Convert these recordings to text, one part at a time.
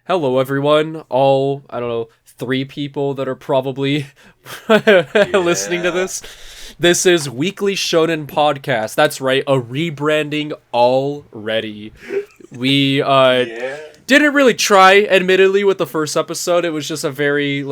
Hello, everyone. All, I don't know, 3 people that are probably listening to this. This is Weekly Shonen Podcast. That's right, a rebranding already. We didn't really try, admittedly, with the first episode. It was just a very,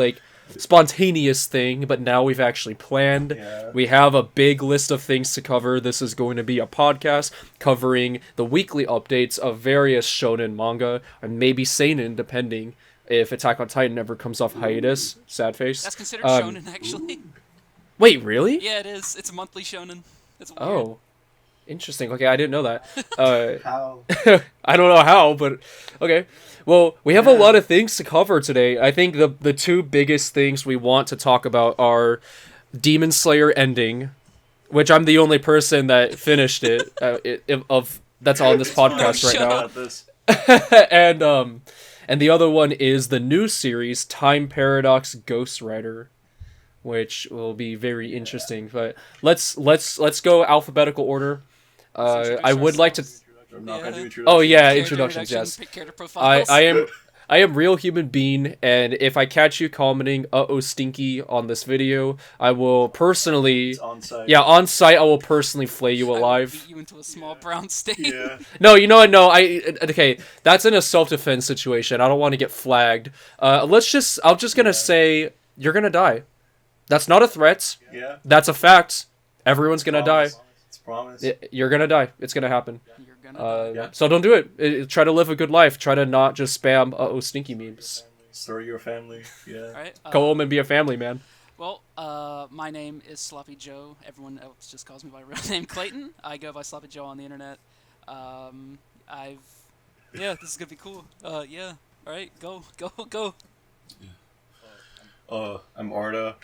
spontaneous thing, but now we've actually planned. We have a big list of things to cover. This is going to be a podcast covering the weekly updates of various shonen manga, and maybe seinen, depending if Attack on Titan ever comes off hiatus. Sad face. That's considered shonen, actually. Wait, really? Yeah, it is. It's a monthly shonen. It's weird. Oh, interesting. Okay, I didn't know that. How? I don't know how, but okay. Well, we have a lot of things to cover today. I think the 2 biggest things we want to talk about are Demon Slayer ending, which I'm the only person that finished it that's on this podcast right now. And the other one is the new series Time Paradox Ghostwriter, which will be very interesting. But let's go alphabetical order. I would like to. Oh yeah, introductions. Yes. I am real human being, and if I catch you commenting "uh-oh stinky" on this video, I will personally. On site. Yeah, on site, I will personally flay you alive. I will beat you into a small brown stain. Yeah. No, you know what? No, okay. That's in a self-defense situation. I don't want to get flagged. I'm just gonna say you're gonna die. That's not a threat. Yeah. That's a fact. Everyone's gonna die. It's promise. You're gonna die. It's gonna happen. You're gonna die. So don't do it. Try to live a good life. Try to not just spam uh-oh stinky memes. Story your family. Yeah. Alright. Go home and be a family man. Well, my name is Sloppy Joe. Everyone else just calls me by real name Clayton. I go by Sloppy Joe on the internet. Yeah, this is gonna be cool. Yeah. Alright, go. I'm Arda.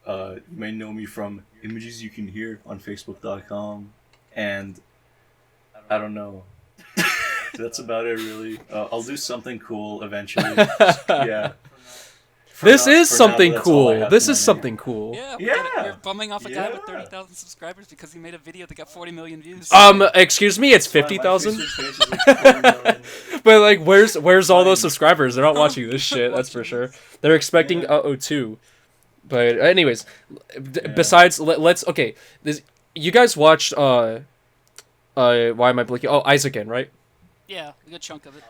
You may know me from images you can hear on Facebook.com, and I don't know. That's about it, really. I'll do something cool eventually. Yeah. This is something that's all I cool. have This to is name. something cool. Yeah, Yeah. we're bumming off a guy with Yeah. 30,000 subscribers because he made a video that got 40 million views. Excuse me, it's My 50,000. Facebook page is like 40 million. But where's all those subscribers? They're not watching this shit. That's for sure. They're expecting Yeah. uh-oh too. But anyways, besides, let's okay. You guys watched why am I blinking? Oh, Isaacin, right? Yeah, a good chunk of it.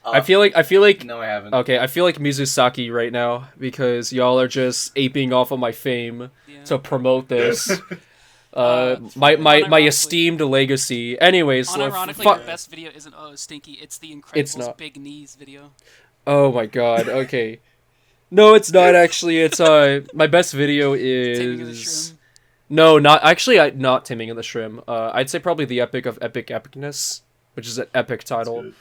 I feel like No, I haven't. okay, I feel like Mizusaki right now because y'all are just aping off of my fame Yeah. to promote this. my unironically- esteemed legacy. Anyways, Unironically, fuck. your best video isn't "Oh Stinky." It's the Incredibles not. Big Knees video. Oh my god. Okay. No, it's not actually. It's my best video Taming of the is Shrimp. no, not Taming of the Shrimp. I'd say probably the Epic of Epic Epicness, which is an epic title. Good.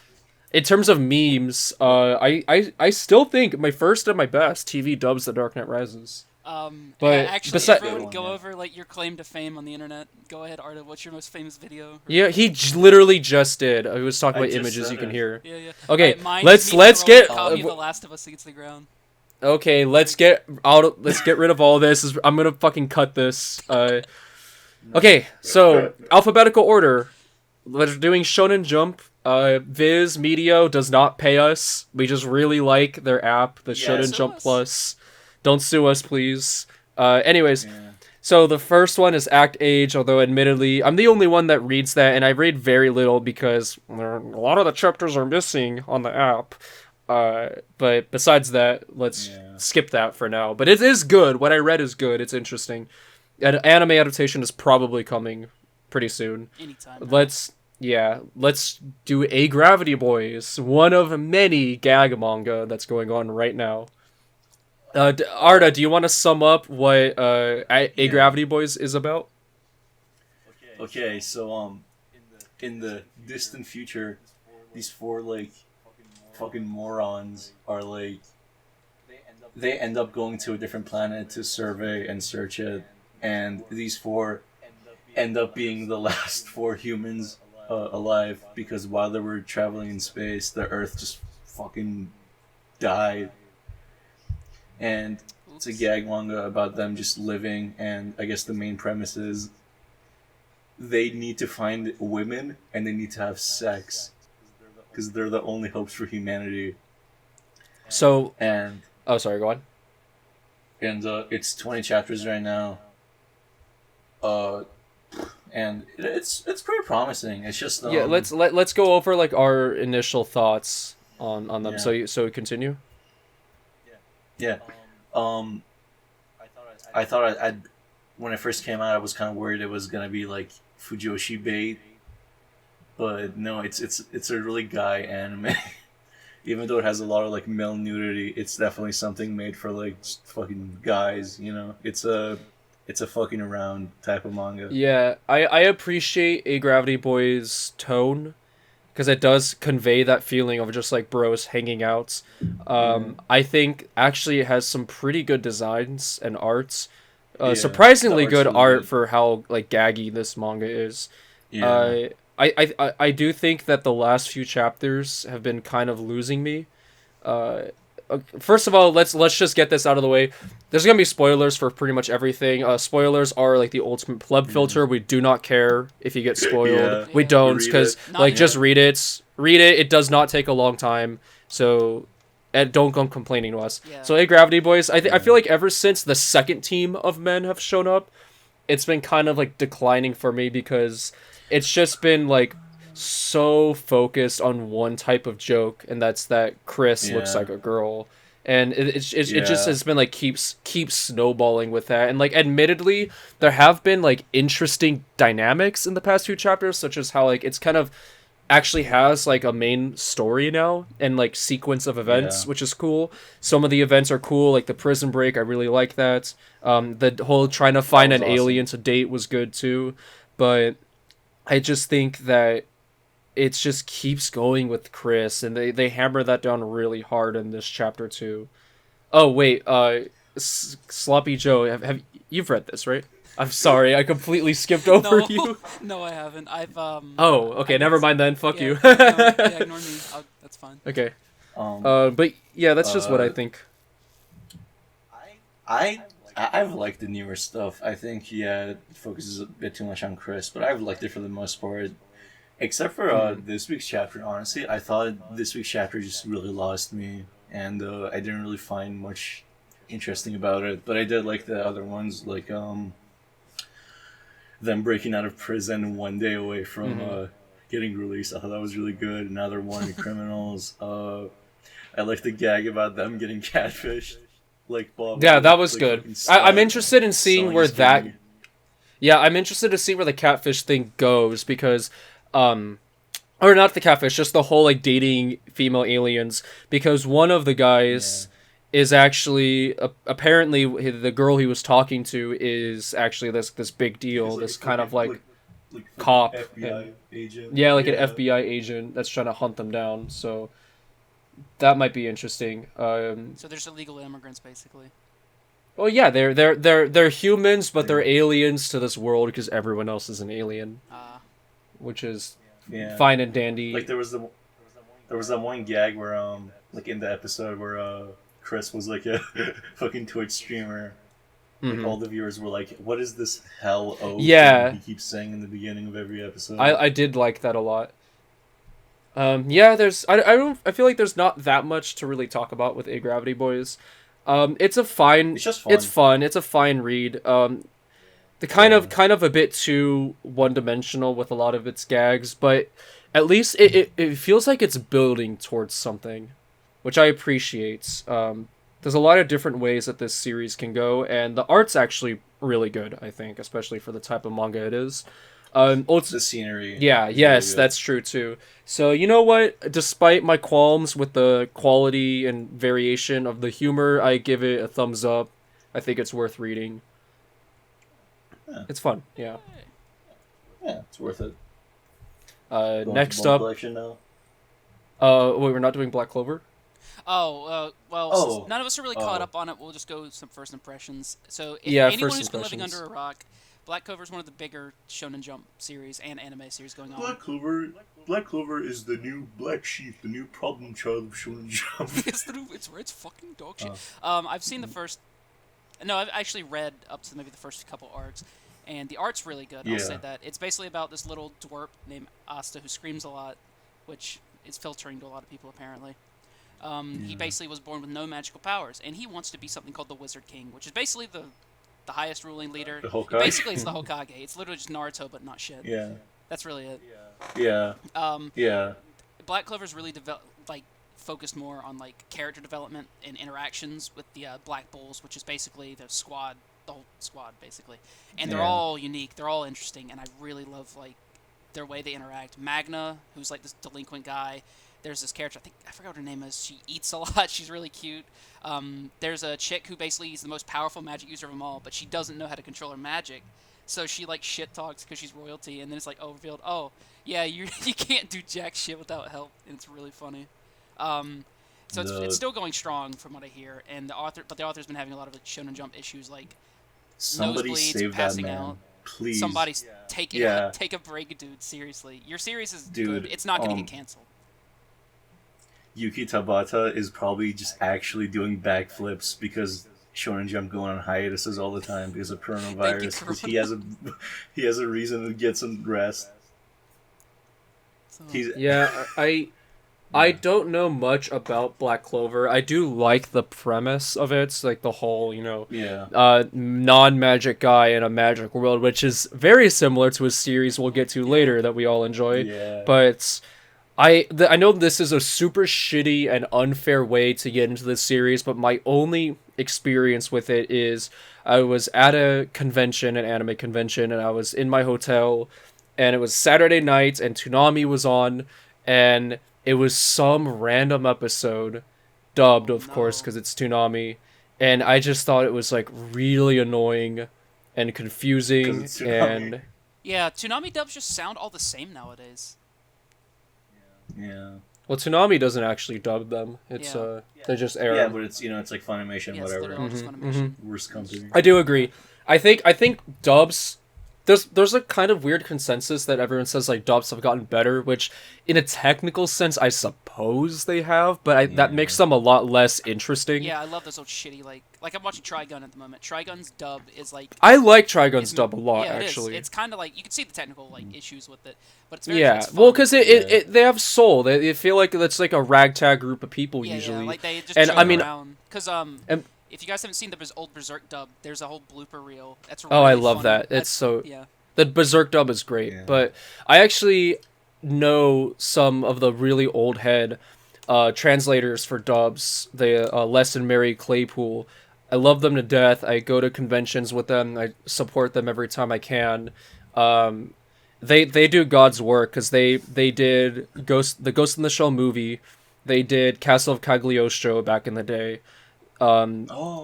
In terms of memes, I still think my first and my best TV dubs The Dark Knight Rises. But But actually, besi- everyone go Yeah. over your claim to fame on the internet. Go ahead, Arda. What's your most famous video? Yeah, he literally just did. He was talking I about just images said you can it. hear. Yeah. Okay, Mine let's is me let's throwing get a copy of The Last of Us against the ground. okay. Let's get rid of all this. I'm gonna fucking cut this. Okay, so alphabetical order. We're doing Shonen Jump. Viz Media does not pay us. We just really like their app, the Shonen sue Jump us. Plus. Don't sue us, please. Anyways, Yeah. so the first one is Act Age, although admittedly, I'm the only one that reads that, and I read very little because a lot of the chapters are missing on the app. But besides that, let's skip that for now. But it is good. What I read is good. It's interesting. An anime adaptation is probably coming pretty soon. Anytime. now. Let's do A Gravity Boys, one of many gag manga that's going on right now. Arda, do you want to sum up what A Gravity Boys is about? Okay, so in the distant future, these 4 fucking morons are they end up going to a different planet to survey and search it, and these 4 end up being the last 4 humans alive because while they were traveling in space, the Earth just fucking died. And it's a gag manga about them just living, and I guess the main premise is they need to find women and they need to have sex because they're the only hopes for humanity. So, and oh, sorry, go on. and it's 20 chapters right now. And it's pretty promising. It's just Yeah, let's go over like our initial thoughts on them. Yeah. So continue. Yeah. I thought I'd when it first came out, I was kind of worried it was gonna be like Fujoshi bait, but no, it's a really guy anime. Even though it has a lot of like male nudity, it's definitely something made for like just fucking guys. You know, it's a fucking around type of manga. Yeah, I appreciate A Gravity Boy's tone because it does convey that feeling of just like bros hanging out. I think actually it has some pretty good designs and arts. Surprisingly the art's good really art good. for how like gaggy this manga is. Yeah. I do think that the last few chapters have been kind of losing me. First of all, let's just get this out of the way. There's gonna be spoilers for pretty much everything. Spoilers are like the ultimate pleb filter. We do not care if you get spoiled. Yeah. We Yeah. don't, Read because it. Not like yet. just read it. Read it. It does not take a long time. So, and don't come complaining to us. Yeah. So, hey, Gravity Boys. I feel like ever since the second team of men have shown up, it's been kind of like declining for me because it's just been like so focused on one type of joke, and that's that Chris looks Yeah. like a girl, and it just Yeah. has been like keeps snowballing with that. And like admittedly, there have been like interesting dynamics in the past few chapters, such as how like it's kind of actually has like a main story now and like sequence of events, Yeah. which is cool. Some of the events are cool, like the prison break. I really like that. The whole trying to find was an awesome. alien to date was good too, but I just think that it just keeps going with Chris, and they hammer that down really hard in this chapter too. Oh wait, Sloppy Joe, have you've read this, right? I'm sorry, I completely skipped over No, you. no, I haven't. I've Oh, okay, I never guess- mind then. Fuck yeah, you. ignore me. That's fine. Okay. Um, But yeah, that's just what I Uh, think. I've liked the newer stuff. I think it focuses a bit too much on Chris, but I've liked it for the most part. Except for this week's chapter, honestly, I thought this week's chapter just really lost me, and I didn't really find much interesting about it. But I did like the other ones, like them breaking out of prison one day away from getting released. I thought that was really good. Now they're warning criminals. I like the gag about them getting catfished. Like Bob. Yeah, that was like, good. fucking I'm stuck, interested in seeing selling where his that. kidney. Yeah, I'm interested to see where the catfish thing goes because, or not the catfish, just the whole like dating female aliens. Because one of the guys is actually apparently the girl he was talking to is actually this big deal, He's like this a kind of fucking- like like cop FBI and- agent. yeah, like an FBI agent that's trying to hunt them down. So that might be interesting. So there's illegal immigrants, basically. Well, yeah, they're humans, but they're aliens to this world because everyone else is an alien, which is Yeah. fine and dandy. Like there was that one gag where like in the episode where Chris was like a fucking Twitch streamer. Like Mhm. all the viewers were like, "What is this hell oath?" Yeah. he keeps saying in the beginning of every episode. I did like that a lot. Yeah, I feel like there's not that much to really talk about with A Gravity Boys. It's a fine. It's just fun. It's fun. It's a fine read. The kind of a bit too one dimensional with a lot of its gags, but at least it feels like it's building towards something, which I appreciate. There's a lot of different ways that this series can go, and the art's actually really good, I think, especially for the type of manga it is. the scenery. Yeah, is yes, really good. that's true too. So, you know what? Despite my qualms with the quality and variation of the humor, I give it a thumbs up. I think it's worth reading. Yeah. It's fun, yeah. Yeah, it's worth it. Going Next to Bone up, Collection now. wait, we're not doing Black Clover? Well, Oh. since none of us are really caught Oh. up on it. We'll just go with some first impressions. So, if Yeah, anyone first who's been living impressions. under a rock, Black Clover is one of the bigger Shonen Jump series and anime series going on. Black Clover is the new black sheep, the new problem child of Shonen Jump. it's fucking dog shit. Oh. I've seen the first. No, I've actually read up to maybe the first couple arcs, and the art's really good. I'll Yeah. say that. It's basically about this little dwarf named Asta who screams a lot, which is filtering to a lot of people apparently. He basically was born with no magical powers, and he wants to be something called the Wizard King, which is basically the highest ruling leader. The Hokage. Basically, it's the Hokage. It's literally just Naruto, but not shit. Yeah. That's really it. Yeah. Yeah. Black Clover's really focused more on like character development and interactions with the Black Bulls, which is basically the whole squad basically, and they're all unique. They're all interesting, and I really love like their way they interact. Magna, who's like this delinquent guy. There's this character, I forgot what her name is. She eats a lot. She's really cute. There's a chick who basically is the most powerful magic user of them all, but she doesn't know how to control her magic. So she like shit talks because she's royalty, and then it's like revealed, oh yeah, you can't do jack shit without help, and it's really funny. So it's still going strong from what I hear, and the author's been having a lot of Shonen Jump issues like somebody nosebleeds, save passing that man. out. Please. Somebody take a break, dude. Seriously, your series is good. It's not going to get canceled. Yuki Tabata is probably just actually doing backflips because Shonen Jump going on hiatuses all the time because of coronavirus. Because he has a reason to get some rest. So. I don't know much about Black Clover. I do like the premise of it. It's like the whole, non-magic guy in a magic world, which is very similar to a series we'll get to later that we all enjoy. Yeah. But I know this is a super shitty and unfair way to get into this series, but my only experience with it is I was at a convention, an anime convention, and I was in my hotel, and it was Saturday night, and Toonami was on, and it was some random episode, dubbed, of course, because it's Toonami, and I just thought it was, like, really annoying and confusing, and... Yeah, Toonami dubs just sound all the same nowadays. Yeah. Well, Toonami doesn't actually dub them. It's they just air. Yeah, but it's it's like Funimation, whatever. Funimation. Worst company. I do agree. I think dubs. There's a kind of weird consensus that everyone says like dubs have gotten better, which in a technical sense I suppose they have, but that makes them a lot less interesting. Yeah, I love those old shitty like I'm watching Trigun at the moment. Trigun's dub is like I like Trigun's dub a lot actually. It's kind of like you can see the technical like issues with it, but it's very it's fun. Well, because they have soul. They feel like that's like a ragtag group of people usually. Yeah, like they just and joke I mean around because if you guys haven't seen the old Berserk dub, there's a whole blooper reel. That's really I love funny. that. It's so yeah. The Berserk dub is great, but I actually know some of the really old head translators for dubs. The Les and Mary Claypool. I love them to death. I go to conventions with them. I support them every time I can. They do God's work because they did the Ghost in the Shell movie. They did Castle of Cagliostro back in the day. I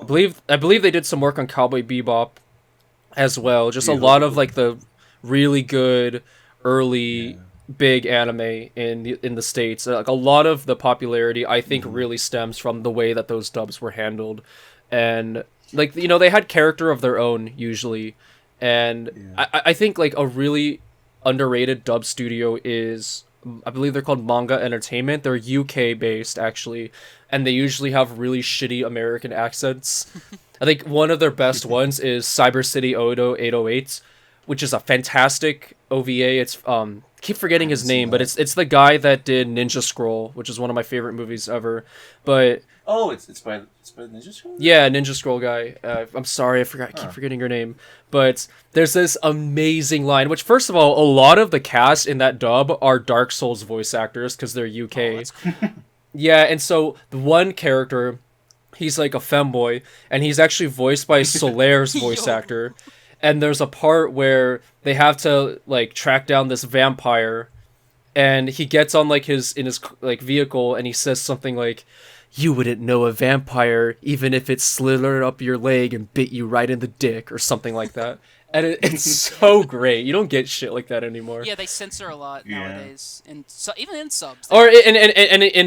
believe they did some work on Cowboy Bebop as well. Just a lot of like the really good early big anime in the States. Like a lot of the popularity I think really stems from the way that those dubs were handled, and like they had character of their own usually, and I think like a really underrated dub studio is, I believe they're called Manga Entertainment. They're UK based actually, and they usually have really shitty American accents. I think one of their best ones is Cyber City Odo 808, which is a fantastic OVA. It's keep forgetting his name, but it's the guy that did Ninja Scroll, which is one of my favorite movies ever. But it's by Ninja Scroll? Yeah, Ninja Scroll guy. I'm sorry, I keep forgetting your name. But there's this amazing line, which first of all, a lot of the cast in that dub are Dark Souls voice actors because they're UK. Oh, that's cool. Yeah, and so the one character, he's like a femboy, and he's actually voiced by Solaire's voice actor. And there's a part where they have to like track down this vampire, and he gets on like his like vehicle, and he says something like, "You wouldn't know a vampire even if it slithered up your leg and bit you right in the dick," or something like that. And it's so great. You don't get shit like that anymore. Yeah, they censor a lot nowadays, and even in subs. Or in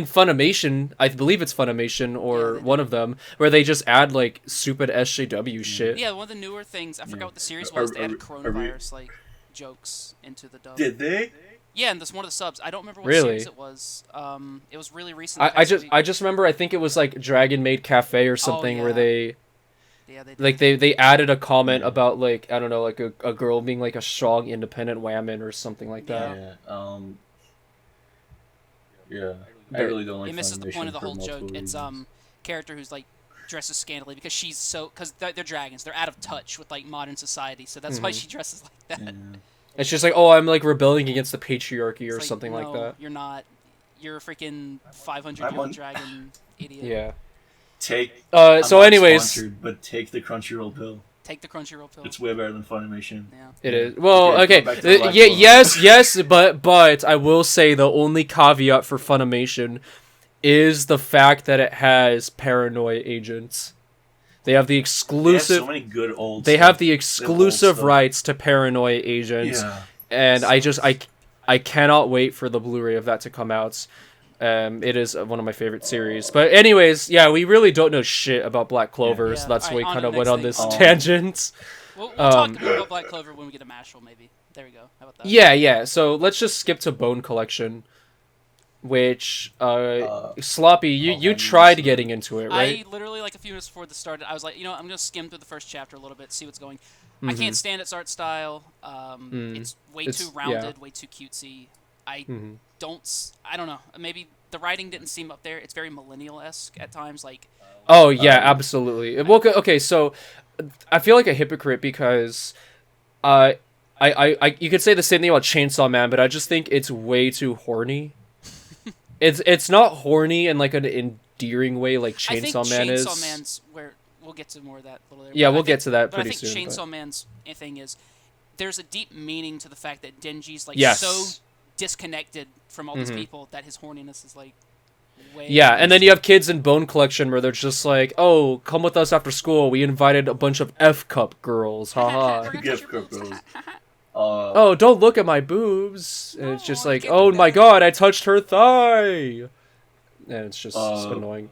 Funimation, I believe it's Funimation or one of them, where they just add like stupid SJW shit. Yeah, one of the newer things. I forgot what the series was. They added coronavirus like jokes into the dub. Did they? Yeah, and that's one of the subs. I don't remember what series it was. It was really recent. I just remember. I think it was like Dragon Maid Cafe or something where they. Yeah, they added a comment about like I don't know, like a girl being like a strong independent woman or something like that. I really don't like. It misses the point of the whole joke. Reasons. It's character who's like dresses scantily because they're dragons. They're out of touch with like modern society, so that's why she dresses like that. Yeah. It's just like, oh, I'm like rebelling against the patriarchy or something like that. You're not. You're a freaking 500-year-old dragon idiot. Yeah. Take. So, anyways, but take the Crunchyroll pill. Take the Crunchyroll pill. It's way better than Funimation. Yeah. It is. Well, okay. Yeah, Yes, but I will say the only caveat for Funimation is the fact that it has paranoia agents. They have the exclusive. They have so many good old. They have the exclusive rights to paranoia agents, and I cannot wait for the Blu-ray of that to come out. It is one of my favorite series. But anyways, yeah, we really don't know shit about Black Clover, so that's why we kind of went on this tangent. We'll talk more about Black Clover when we get to Mashle, maybe. There we go. How about that? Yeah. So let's just skip to Bone Collection, which Sloppy, you tried getting into it, right? I literally, like a few minutes before this started, I was like, I'm gonna skim through the first chapter a little bit, see what's going. I can't stand its art style. It's way too rounded, way too cutesy. I don't know. Maybe the writing didn't seem up there. It's very millennial-esque at times. Like. Oh yeah, absolutely. Well, okay, so I feel like a hypocrite because, I you could say the same thing about Chainsaw Man, but I just think it's way too horny. It's not horny in like an endearing way like Chainsaw Man is. Chainsaw Man's where we'll get to more of that a little later. Yeah, we'll get to that pretty soon. But I think Chainsaw Man's thing is there's a deep meaning to the fact that Denji's like so disconnected from all these people that his horniness is like way. Yeah, and then you have kids in Bone Collection where they're just like, "Oh, come with us after school. We invited a bunch of F cup girls, haha." F cup girls. Oh, don't look at my boobs. And it's just like, oh my god, I touched her thigh. And it's just annoying.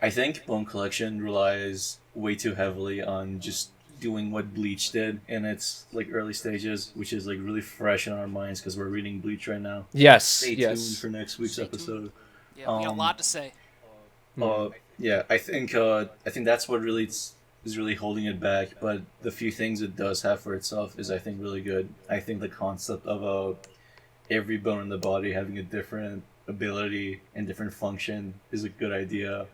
I think Bone Collection relies way too heavily on just doing what Bleach did in its like early stages, which is like really fresh in our minds because we're reading Bleach right now. Yes. Stay tuned for next week's episode. Yeah, we got a lot to say. Yeah, I think that's what really is really holding it back. But the few things it does have for itself is I think really good. I think the concept of every bone in the body having a different ability and different function is a good idea.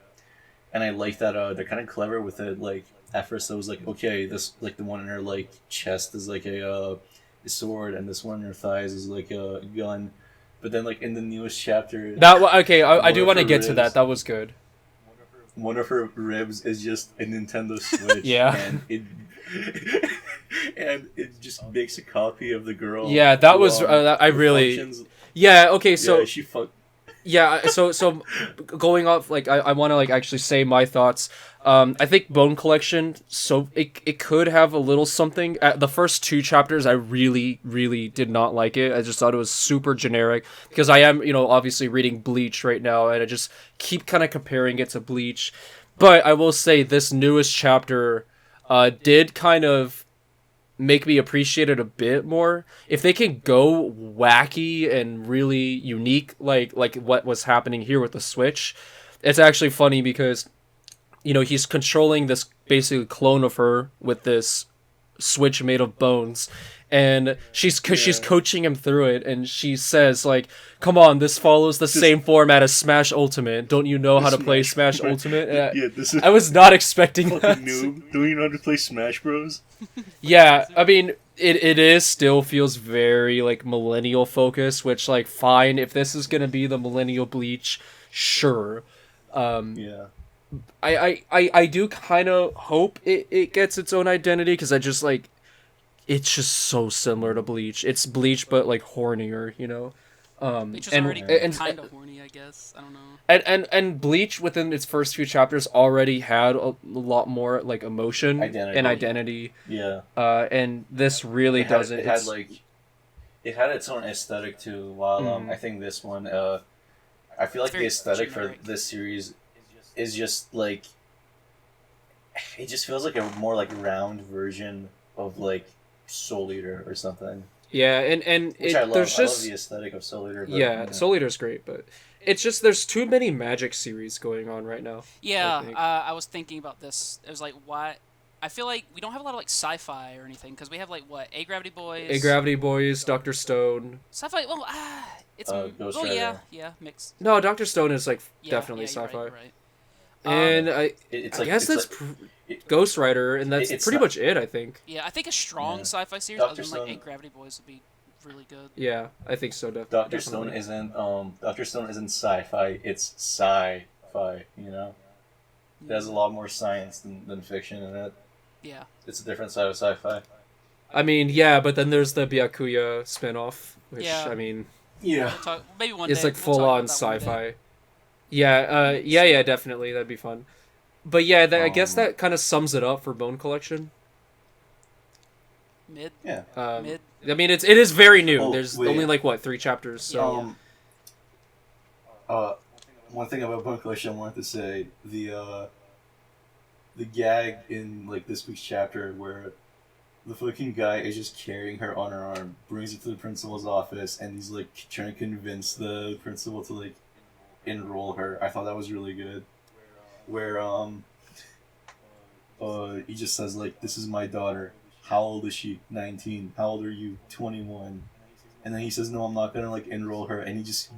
And I like that they're kind of clever with it. Like at first I was like, okay, this like the one in her like chest is like a sword, and this one in her thighs is like a gun. But then like in the newest chapter, I do want to get to that. That was good. One of her ribs is just a Nintendo Switch. Yeah. And it just makes a copy of the girl. Yeah, that was I really. Functions. Yeah. Okay. So. Yeah, Yeah, so going off, like, I want to, like, actually say my thoughts. I think Bone Collection, so it could have a little something. The first two chapters, I really, really did not like it. I just thought it was super generic, because I am, obviously reading Bleach right now, and I just keep kind of comparing it to Bleach. But I will say this newest chapter did kind of make me appreciate it a bit more. If they can go wacky and really unique like what was happening here with the Switch, it's actually funny because he's controlling this basically clone of her with this Switch made of bones, and she's coaching him through it, and she says like, come on, this follows the same format as Smash Ultimate. Don't you know how to play Smash Ultimate? I was not expecting that. Noob. Don't you know how to play Smash Bros? Yeah, I mean, it still feels very like millennial focused, which like fine, if this is gonna be the millennial Bleach, sure. Yeah. I do kind of hope it gets its own identity, because I just like, it's just so similar to Bleach. It's Bleach but like hornier, Bleach is already kind of horny, I guess. I don't know. And Bleach within its first few chapters already had a lot more like emotion and identity. Yeah. And this really doesn't. It had its own aesthetic too. While I think this one, I feel like the aesthetic generic for this series is just like, it just feels like a more like round version of like Soul Eater or something. Yeah, and Which I love. There's just, I love the aesthetic of Soul Eater. Yeah, Soul Eater's great, but it's just there's too many magic series going on right now. Yeah, I was thinking about this. It was like, why? I feel like we don't have a lot of like sci-fi or anything because we have like what A Gravity Boys. A Gravity Boys, Dr. Stone. Sci-fi. Well, it's Ghostwriter. yeah, mixed. No, Dr. Stone is like Yeah, definitely yeah, sci-fi. You're right. And I It's guess that's Ghostwriter, and that's pretty much it, I think. Yeah, I think a strong sci-fi series Dr. other than Stone, like A Gravity Boys would be really good. Yeah, I think so. Dr. Stone isn't sci-fi. It's sci-fi. You know, it has a lot more science than fiction in it. Yeah. It's a different side of sci-fi. I mean, yeah, but then there's the Byakuya spin-off, which I mean, yeah, maybe one it's day. like full-on sci-fi. Yeah, yeah, definitely, that'd be fun. But yeah, I guess that kind of sums it up for Bone Collection. Mid. Yeah. Mid. I mean, it is very new. Oh, There's wait. only like what 3 chapters. So. One thing about Bone Collection I wanted to say, the gag in like this week's chapter where the fucking guy is just carrying her on her arm, brings it to the principal's office, and he's like trying to convince the principal to like enroll her. I thought that was really good. Where he just says like, "This is my daughter. How old is she? 19. How old are you? 21." And then he says, "No, I'm not gonna like enroll her," and he just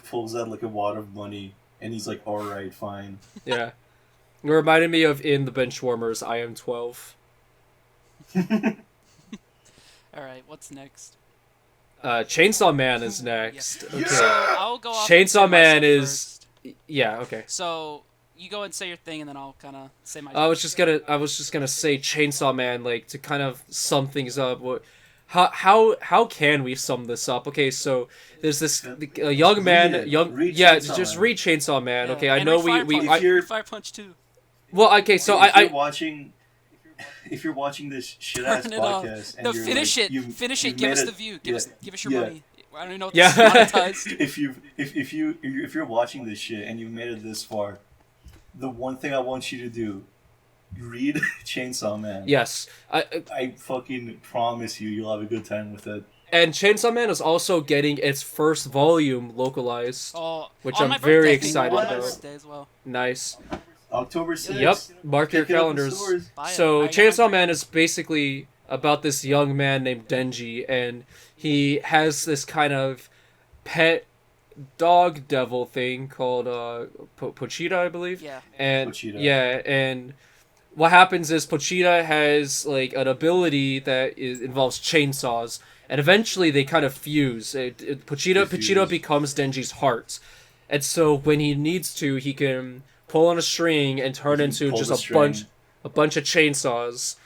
pulls out like a wad of money, and he's like, "All right, fine." Yeah. It reminded me of in the Benchwarmers, I Am 12. Alright, what's next? Chainsaw Man is next. Yeah. Okay. So I'll go off. Chainsaw Man is first. yeah, okay. So you go and say your thing, and then I'll kind of say my. I was just gonna say Chainsaw Man, like to kind of sum things up. How can we sum this up? Okay, so there's this young man, read just Chainsaw Man. read Chainsaw Man. Yeah, okay, I and know read we Fire Punch too. well, okay, so If you're watching this shit ass Turn it off. podcast, and No, you're finish like, it. Finish it. Give us the view. Give us your money. I don't even know what Yeah. this is monetized. if you're watching this shit and you've made it this far, the one thing I want you to do, read Chainsaw Man. yes, I fucking promise you'll have a good time with it. and Chainsaw Man is also getting its first volume localized, which on I'm my very birthday. excited On my about. birthday as well. Nice. October 6th. Yep, mark your Pick it up in calendars. stores. Buy it. So I Chainsaw got my- Man is basically about this young man named Denji, and he has this kind of pet dog devil thing called Pochita, I believe. Yeah. And Pochita. yeah, and what happens is Pochita has like an ability that involves chainsaws, and eventually they kind of fuse. Pochita becomes Denji's heart, and so when he needs to, he can pull on a string and turn into just a bunch of chainsaws,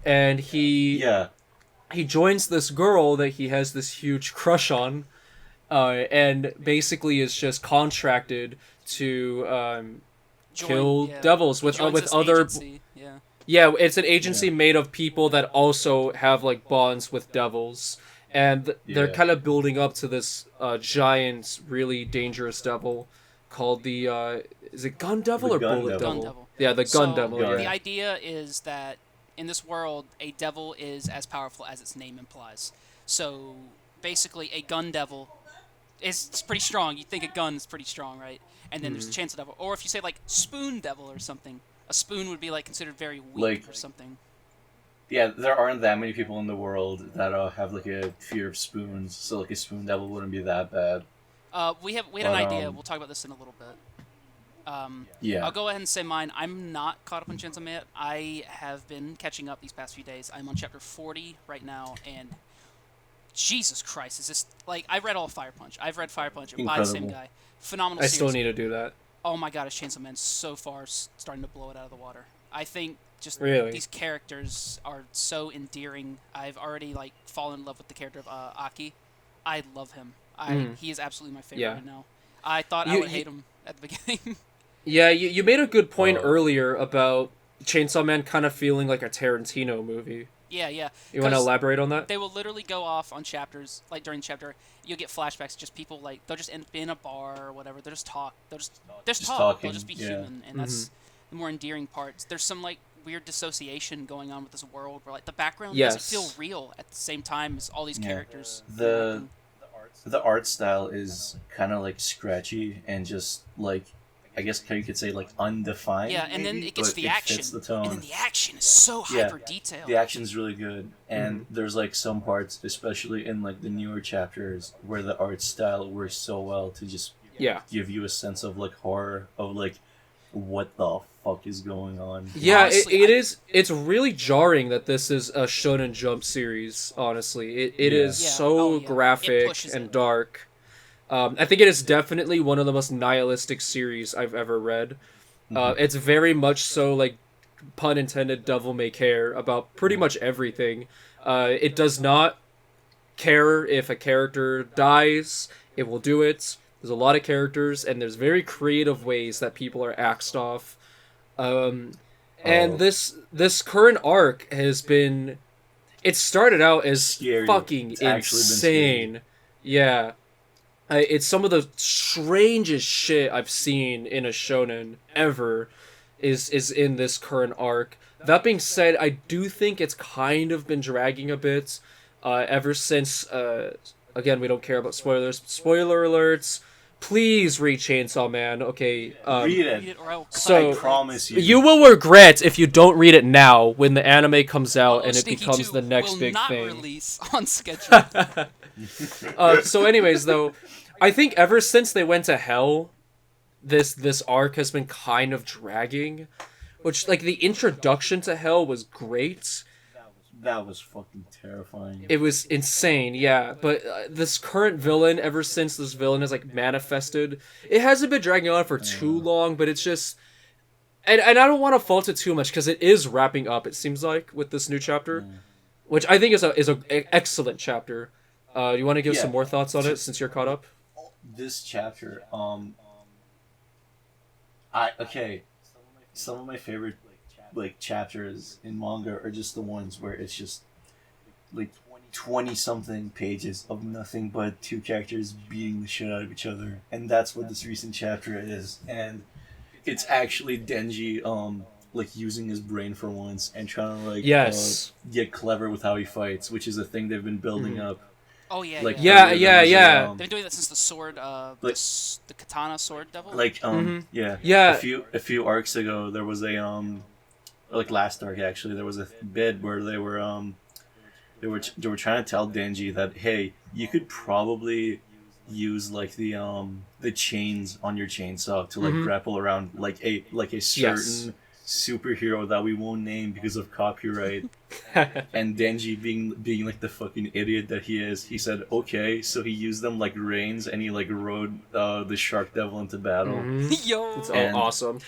and he joins this girl that he has this huge crush on, and basically is just contracted to kill devils with other. Agency. Yeah. Yeah, it's an agency made of people that also have like bonds with devils, and they're kind of building up to this giant, really dangerous devil called the is it Gun Devil or Bullet Devil? Gun Devil. Yeah, the Gun Devil. Gun. Yeah. The idea is that in this world, a devil is as powerful as its name implies. So basically, a gun devil is pretty strong. You think a gun is pretty strong, right? And then there's the Chainsaw Devil. Or if you say like Spoon Devil or something, a spoon would be like considered very weak or something. Yeah, there aren't that many people in the world that have like a fear of spoons, so like a spoon devil wouldn't be that bad. We had an idea. We'll talk about this in a little bit. Yeah. I'll go ahead and say mine. I'm not caught up on Chainsaw Man. I have been catching up these past few days. I'm on chapter 40 right now, and Jesus Christ, is this like I read all of Fire Punch. I've read Fire Punch by the same guy. Phenomenal. I series. still need to do that. Oh my God, is Chainsaw Man so far starting to blow it out of the water? I think just these characters are so endearing. I've already like fallen in love with the character of Aki. I love him. He is absolutely my favorite right now. I thought I would hate him at the beginning. Yeah, you made a good point earlier about Chainsaw Man kind of feeling like a Tarantino movie. Yeah. You want to elaborate on that? They will literally go off on chapters, like during the chapter, you'll get flashbacks, just people like, they'll just end up in a bar or whatever, they'll just talk. They'll just talk. Talking, They'll just be human, and that's the more endearing parts. There's some like weird dissociation going on with this world where like the background doesn't feel real at the same time as all these characters. The art style is kind of like scratchy and just like I guess how you could say like undefined. Yeah, and maybe, then it gets to the action, fits the tone. and then the action is so hyper detailed. The action's really good, and there's like some parts, especially in like the newer chapters, where the art style works so well to just give you a sense of like horror of like what the fuck is going on. Yeah, honestly, it's really jarring that this is a Shonen Jump series, honestly. It is so graphic and dark. I think it is definitely one of the most nihilistic series I've ever read. It's very much so, like, pun intended, devil may care about pretty much everything. It does not care if a character dies. It will do it. There's a lot of characters, and there's very creative ways that people are axed off. And this current arc has been... It started out as scary. Fucking insane. Yeah. It's some of the strangest shit I've seen in a shonen ever is in this current arc. That being said, I do think it's kind of been dragging a bit ever since... again, we don't care about spoilers. Spoiler alerts. Please read Chainsaw Man, okay? Read it. So, I promise you. You will regret if you don't read it now when the anime comes out and it becomes the next big thing. Will not release on schedule. So anyways, though, I think ever since they went to hell, this arc has been kind of dragging. Which, like, the introduction to hell was great. That was fucking terrifying. It was insane, yeah. But this current villain, ever since this villain has, like, manifested, it hasn't been dragging on for too long, but it's just... And I don't want to fault it too much, because it is wrapping up, it seems like, with this new chapter. Which I think is an excellent chapter. You want to give some more thoughts on it, since you're caught up? This chapter, some of my favorite like chapters in manga are just the ones where it's just like 20 something pages of nothing but two characters beating the shit out of each other, and that's what this recent chapter is. And it's actually Denji like using his brain for once and trying to like get clever with how he fights, which is a thing they've been building up. Oh yeah, like, yeah. They've been doing that since the sword, the katana sword devil. Like a few arcs ago, there was a like last arc actually, there was a bit where they were trying to tell Denji that, hey, you could probably use like the chains on your chainsaw to like grapple around like a certain superhero that we won't name because of copyright. And Denji being like the fucking idiot that he is, he said okay, so he used them like reins and he like rode the shark devil into battle. Yo, it's awesome.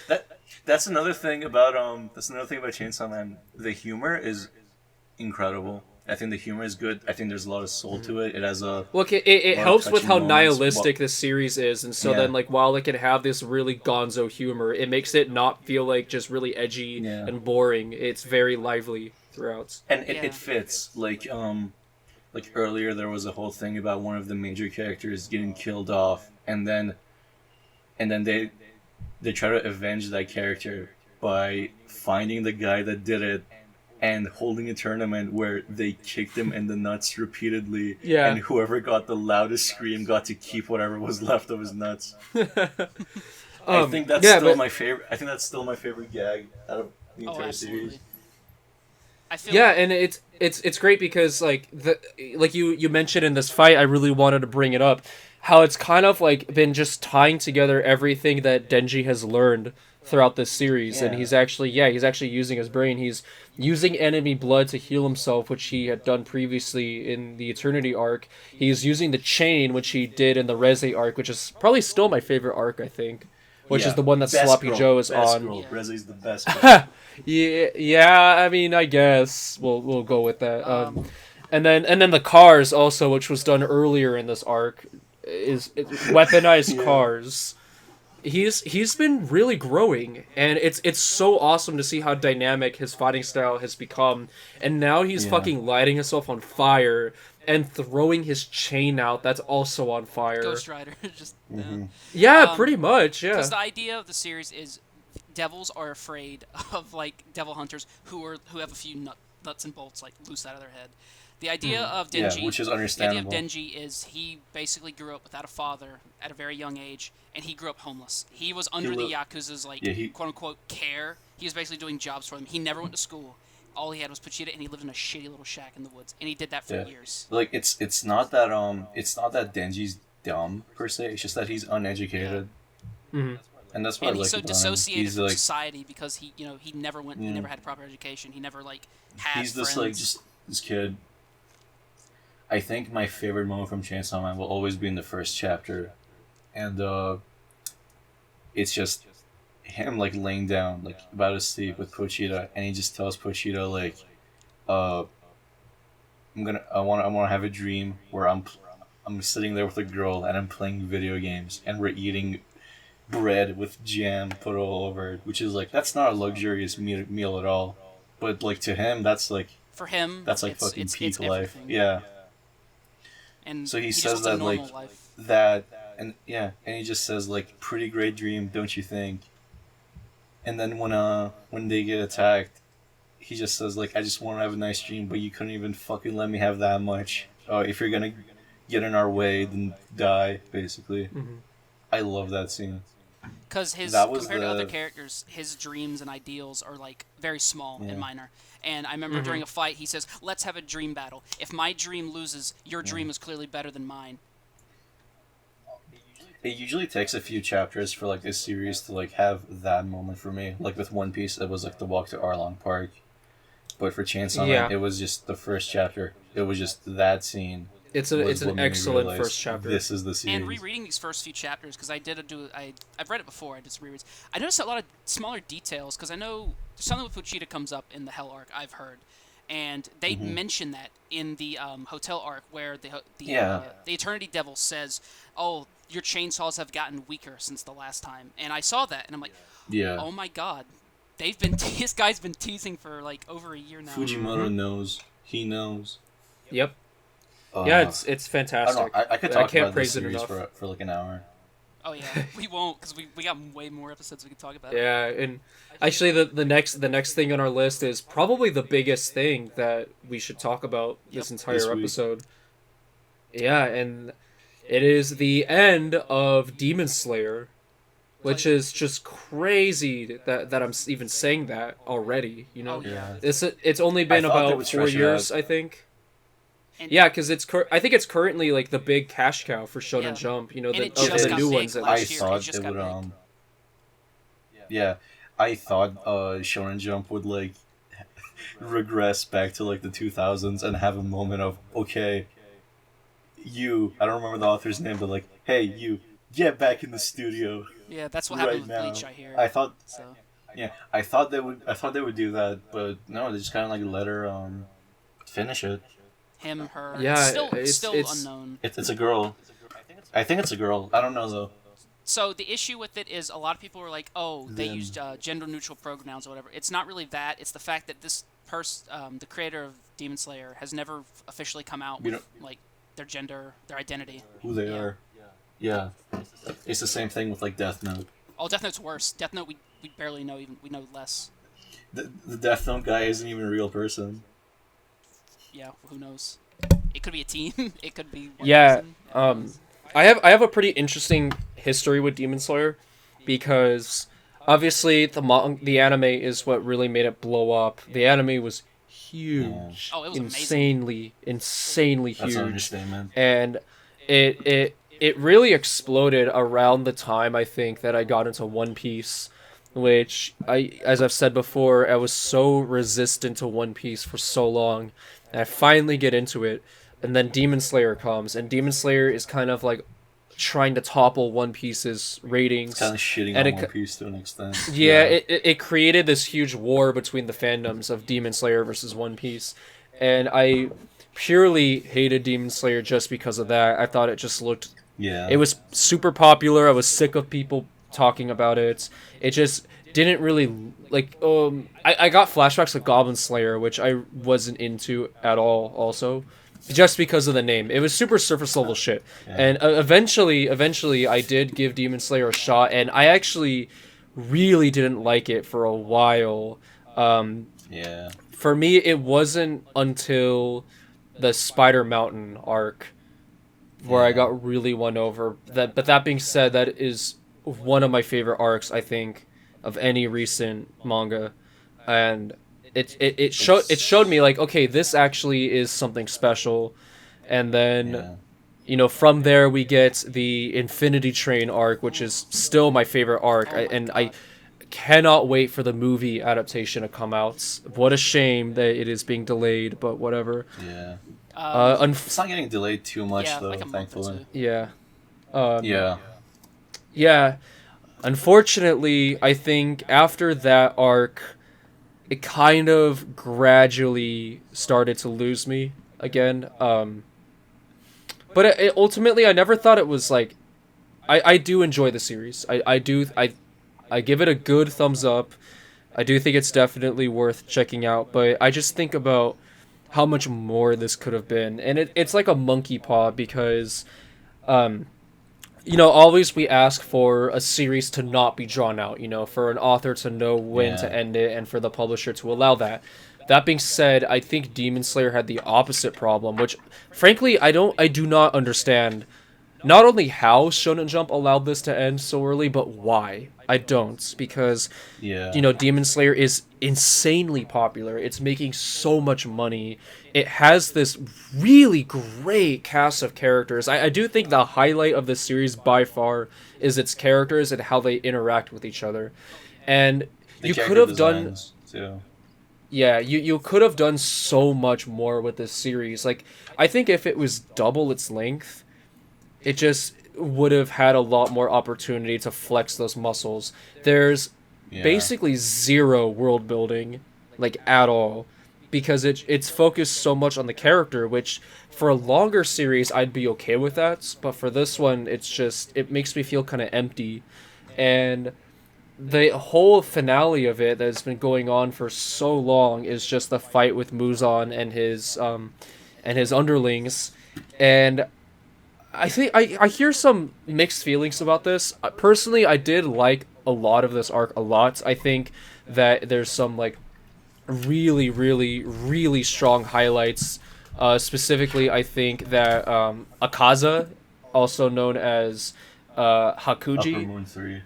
That's another thing about Chainsaw Man. The humor is incredible. I think the humor is good. I think there's a lot of soul to it. It has a it helps with how nihilistic this series is, and so then like while it can have this really gonzo humor, it makes it not feel like just really edgy and boring. It's very lively throughout, and it fits. Like earlier there was a whole thing about one of the major characters getting killed off, and then they try to avenge that character by finding the guy that did it and holding a tournament where they kicked him in the nuts repeatedly, and whoever got the loudest scream got to keep whatever was left of his nuts. I think that's still my favorite. I think that's still my favorite gag out of the entire series. And it's great because like you mentioned in this fight, I really wanted to bring it up, how it's kind of like been just tying together everything that Denji has learned throughout this series, and he's actually using his brain. He's using enemy blood to heal himself, which he had done previously in the Eternity arc. He's using the chain, which he did in the Reze arc, which is probably still my favorite arc, I think, which is the one that Sloppy Joe is on. Reze's the best. Yeah, I mean, I guess we'll go with that. And then the cars also, which was done earlier in this arc, is weaponized cars. He's been really growing, and it's so awesome to see how dynamic his fighting style has become. And now he's fucking lighting himself on fire and throwing his chain out that's also on fire. Ghostwriter, just pretty much, yeah. Because the idea of the series is devils are afraid of like devil hunters who have a few nuts and bolts like loose out of their head. The idea of Denji, which is the idea understandable. of Denji is he basically grew up without a father at a very young age, and he grew up homeless. He was under the Yakuza's quote unquote care. He was basically doing jobs for them. He never went to school. All he had was Pochita, and he lived in a shitty little shack in the woods, and he did that for years. Like it's not that Denji's dumb per se. It's just that he's uneducated, and that's why and he's so dissociated from like, society because he never went, he never had a proper education. He never had he's friends. This kid. I think my favorite moment from Chainsaw Man will always be in the first chapter, and it's just him laying down about to sleep with Pochita, and he just tells Pochita I want to have a dream where I'm sitting there with a girl and I'm playing video games and we're eating bread with jam put all over it, which is that's not a luxurious meal at all, but to him that's for him that's fucking peak life. Yeah. And so he says that life. and he just says pretty great dream, don't you think? And then when they get attacked, he just says I just want to have a nice dream, but you couldn't even fucking let me have that much. If you're gonna get in our way, then die, basically. I love that scene. Because compared to other characters, his dreams and ideals are very small and minor. And I remember during a fight, he says, "Let's have a dream battle. If my dream loses, your dream is clearly better than mine." It usually takes a few chapters for this series to have that moment for me. With One Piece, it was the walk to Arlong Park. But for Chainsaw Man, it was just the first chapter. It was just that scene. It's an excellent first chapter. This is the series. And rereading these first few chapters, because I've read it before, I did some rereads. I noticed a lot of smaller details, because I know something with Pochita comes up in the Hell arc, I've heard. And they mention that in the hotel arc, where the Eternity Devil says, "Oh, your chainsaws have gotten weaker since the last time." And I saw that, and I'm like, "Oh my god, this guy's been teasing for over a year now." Fujimoto knows. He knows. Yep. It's fantastic. I could talk about this series for an hour. Oh yeah, we won't, because we got way more episodes we can talk about. Yeah, and actually the next thing on our list is probably the biggest thing that we should talk about this entire episode. Yeah, and it is the end of Demon Slayer, which is just crazy that I'm even saying that already. Oh, yeah. It's only been about 4 years, I think. Yeah, because I think it's currently the big cash cow for Shonen Jump. The new ones. I thought it would. Yeah, I thought Shonen Jump would regress back to the 2000s and have a moment of I don't remember the author's name, but hey, you get back in the studio. Yeah, that's what happened with Bleach, I hear. I thought. So. Yeah, I thought they would do that, but no, they just kind of let her finish it. Him, her. Yeah, still unknown. It's a girl. I think it's a girl. I don't know though. So the issue with it is a lot of people are like, "Oh, they used gender-neutral pronouns or whatever." It's not really that. It's the fact that this person, the creator of Demon Slayer, has never officially come out with their gender, their identity. Who they are. Yeah. It's the same thing with Death Note. Oh, Death Note's worse. Death Note we barely know, we know less. The Death Note guy isn't even a real person. Yeah, who knows? It could be a team. It could be one person. I have a pretty interesting history with Demon Slayer, because obviously the anime is what really made it blow up. The anime was huge. Oh, it was insanely huge. That's an understatement. And it really exploded around the time, I think, that I got into One Piece, which as I've said before, I was so resistant to One Piece for so long. And I finally get into it, and then Demon Slayer comes, and Demon Slayer is kind of trying to topple One Piece's ratings. It's kind of shitting on One Piece to an extent. Yeah, it created this huge war between the fandoms of Demon Slayer versus One Piece, and I purely hated Demon Slayer just because of that. I thought it just looked... Yeah. It was super popular. I was sick of people talking about it. It just didn't really I got flashbacks to Goblin Slayer, which I wasn't into at all also, just because of the name. It was super surface level shit. Yeah. And eventually I did give Demon Slayer a shot, and I actually really didn't like it for a while. Yeah. For me, it wasn't until the Spider Mountain arc, where I got really won over. But that being said, that is one of my favorite arcs, I think, of any recent manga, and it showed me like, okay, this actually is something special. And then from there we get the Infinity Train arc, which is still my favorite arc. I cannot wait for the movie adaptation to come out. What a shame that it is being delayed, but whatever. It's not getting delayed too much though, like thankfully. Yeah. Unfortunately, I think after that arc, it kind of gradually started to lose me again. But ultimately, I never thought it was like... I do enjoy the series. I give it a good thumbs up. I do think it's definitely worth checking out, but I just think about how much more this could have been. And it's like a monkey paw because... always we ask for a series to not be drawn out, for an author to know when to end it and for the publisher to allow that. That being said, I think Demon Slayer had the opposite problem, which, frankly, I do not understand. Not only how Shonen Jump allowed this to end so early, but why. I don't, because, Demon Slayer is insanely popular. It's making so much money. It has this really great cast of characters. I do think the highlight of the series by far is its characters and how they interact with each other. And you could have done... too. Yeah, you could have done so much more with this series. Like, I think if it was double its length, it just would have had a lot more opportunity to flex those muscles. There's basically zero world building, like, at all, because it's focused so much on the character, which for a longer series I'd be okay with that, but for this one it makes me feel kind of empty. And the whole finale of it that's been going on for so long is just the fight with Muzan and his underlings. And I think I hear some mixed feelings about this. Personally, I did like a lot of this arc a lot. I think that there's some like really, really, really strong highlights. Specifically, I think that Akaza, also known as Hakuji, Upper Moon 3.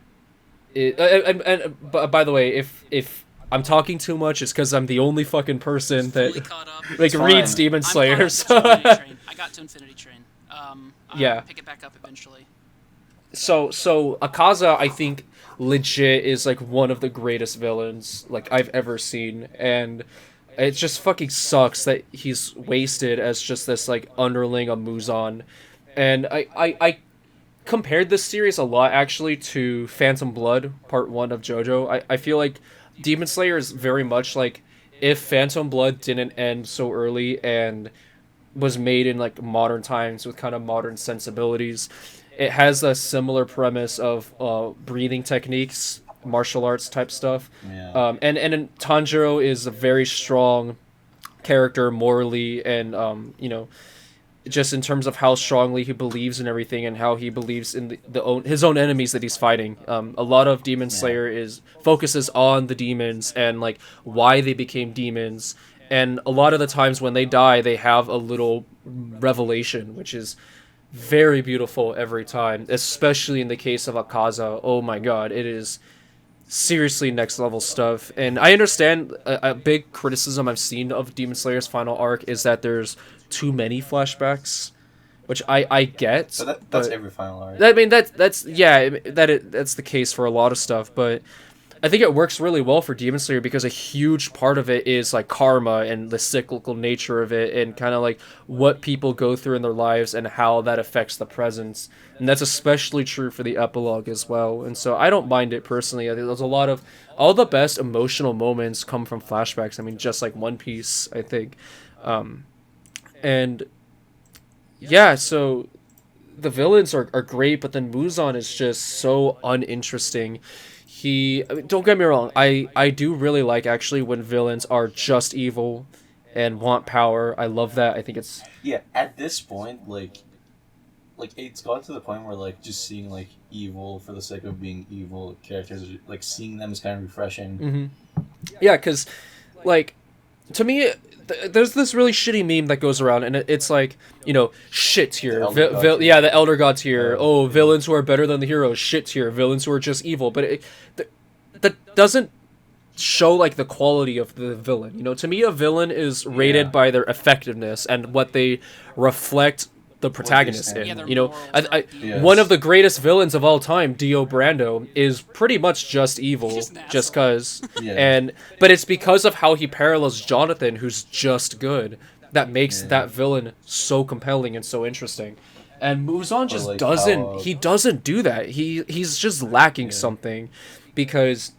And by the way, if I'm talking too much, it's because I'm the only fucking person that reads Demon Slayer. I got to Infinity Train. I'll pick it back up eventually. So Akaza, I think, legit is like one of the greatest villains like I've ever seen, and it just fucking sucks that he's wasted as just this like underling of Muzan. And I compared this series a lot actually to Phantom Blood Part 1 of JoJo. I feel like Demon Slayer is very much like if Phantom Blood didn't end so early and was made in like modern times with kind of modern sensibilities. It has a similar premise of breathing techniques, martial arts type stuff. And Tanjiro is a very strong character morally and just in terms of how strongly he believes in everything and how he believes in his own enemies that he's fighting. A lot of Demon Slayer focuses on the demons and like why they became demons. And a lot of the times when they die, they have a little revelation, which is very beautiful every time, especially in the case of Akaza. Oh my god, it is seriously next level stuff. And I understand a big criticism I've seen of Demon Slayer's final arc is that there's too many flashbacks, which I get. But that's every final arc. I mean that's the case for a lot of stuff, but I think it works really well for Demon Slayer because a huge part of it is like karma and the cyclical nature of it and kind of like what people go through in their lives and how that affects the present. And that's especially true for the epilogue as well. And so I don't mind it personally. I think there's all the best emotional moments come from flashbacks. I mean, just like One Piece, I think. And yeah, so the villains are great, but then Muzan is just so uninteresting. Don't get me wrong, I do really like actually when villains are just evil and want power. I love that. I think it's... Yeah, at this point, like it's got to the point where like just seeing like evil for the sake of being evil characters, like seeing them is kind of refreshing. Mm-hmm. Yeah, because like to me there's this really shitty meme that goes around, and it's like, shit tier. The Elder God tier. Villains who are better than the heroes. Shit tier. Villains who are just evil. But that doesn't show like the quality of the villain. To me, a villain is rated by their effectiveness and what they reflect the protagonist in. One of the greatest villains of all time, Dio Brando, is pretty much just evil, just cause. But it's because of how he parallels Jonathan, who's just good, that makes that villain so compelling and so interesting. And Muzan just doesn't. He doesn't do that. He's just lacking something, because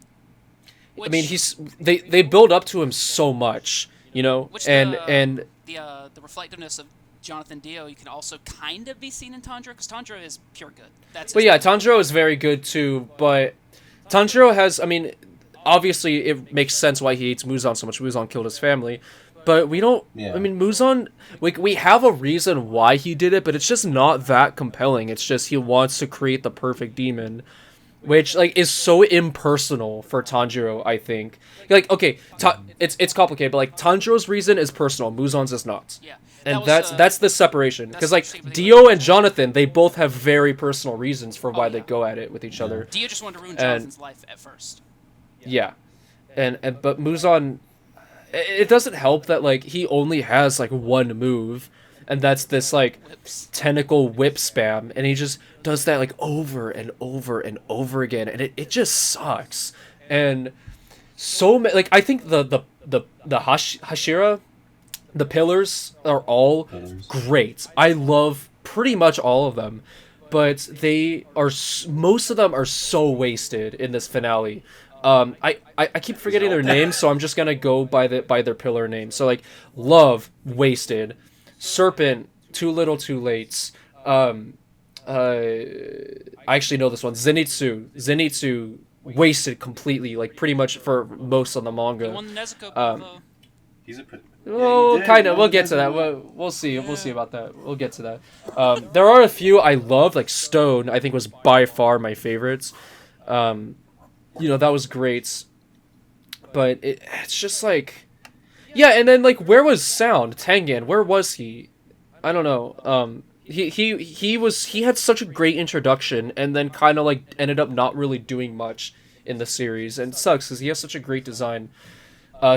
they build up to him so much, and the reflectiveness of Jonathan Dio, you can also kind of be seen in Tanjiro, because Tanjiro is pure good. Tanjiro is very good too, but Tanjiro has, obviously it makes sense why he hates Muzan so much. Muzan killed his family, but we don't, Muzan, we have a reason why he did it, but it's just not that compelling. It's just he wants to create the perfect demon, which is so impersonal for Tanjiro, I think. It's complicated, but Tanjiro's reason is personal, Muzan's is not. Yeah. And that's the separation, because Dio and Jonathan, they both have very personal reasons for why they go at it with each other. Dio just wanted to ruin Jonathan's life at first. Yeah, but Muzan, it doesn't help that he only has one move, and that's this tentacle whip spam, and he just does that over and over and over again, and it just sucks. And so I think the Hashira. The pillars are all great. I love pretty much all of them, but most of them are so wasted in this finale. I keep forgetting their names, so I'm just gonna go by their pillar names. So Love, wasted. Serpent, too little, too late. I actually know this one. Zenitsu, wasted completely. Pretty much for most of the manga. He won the Nezuko, he's a kind of. We'll get to that. We'll see. Yeah. We'll see about that. We'll get to that. There are a few I love, Stone. I think was by far my favorites. That was great. But it's just and then where was Sound Tengen? Where was he? I don't know. He had such a great introduction, and then kind of ended up not really doing much in the series, and it sucks because he has such a great design.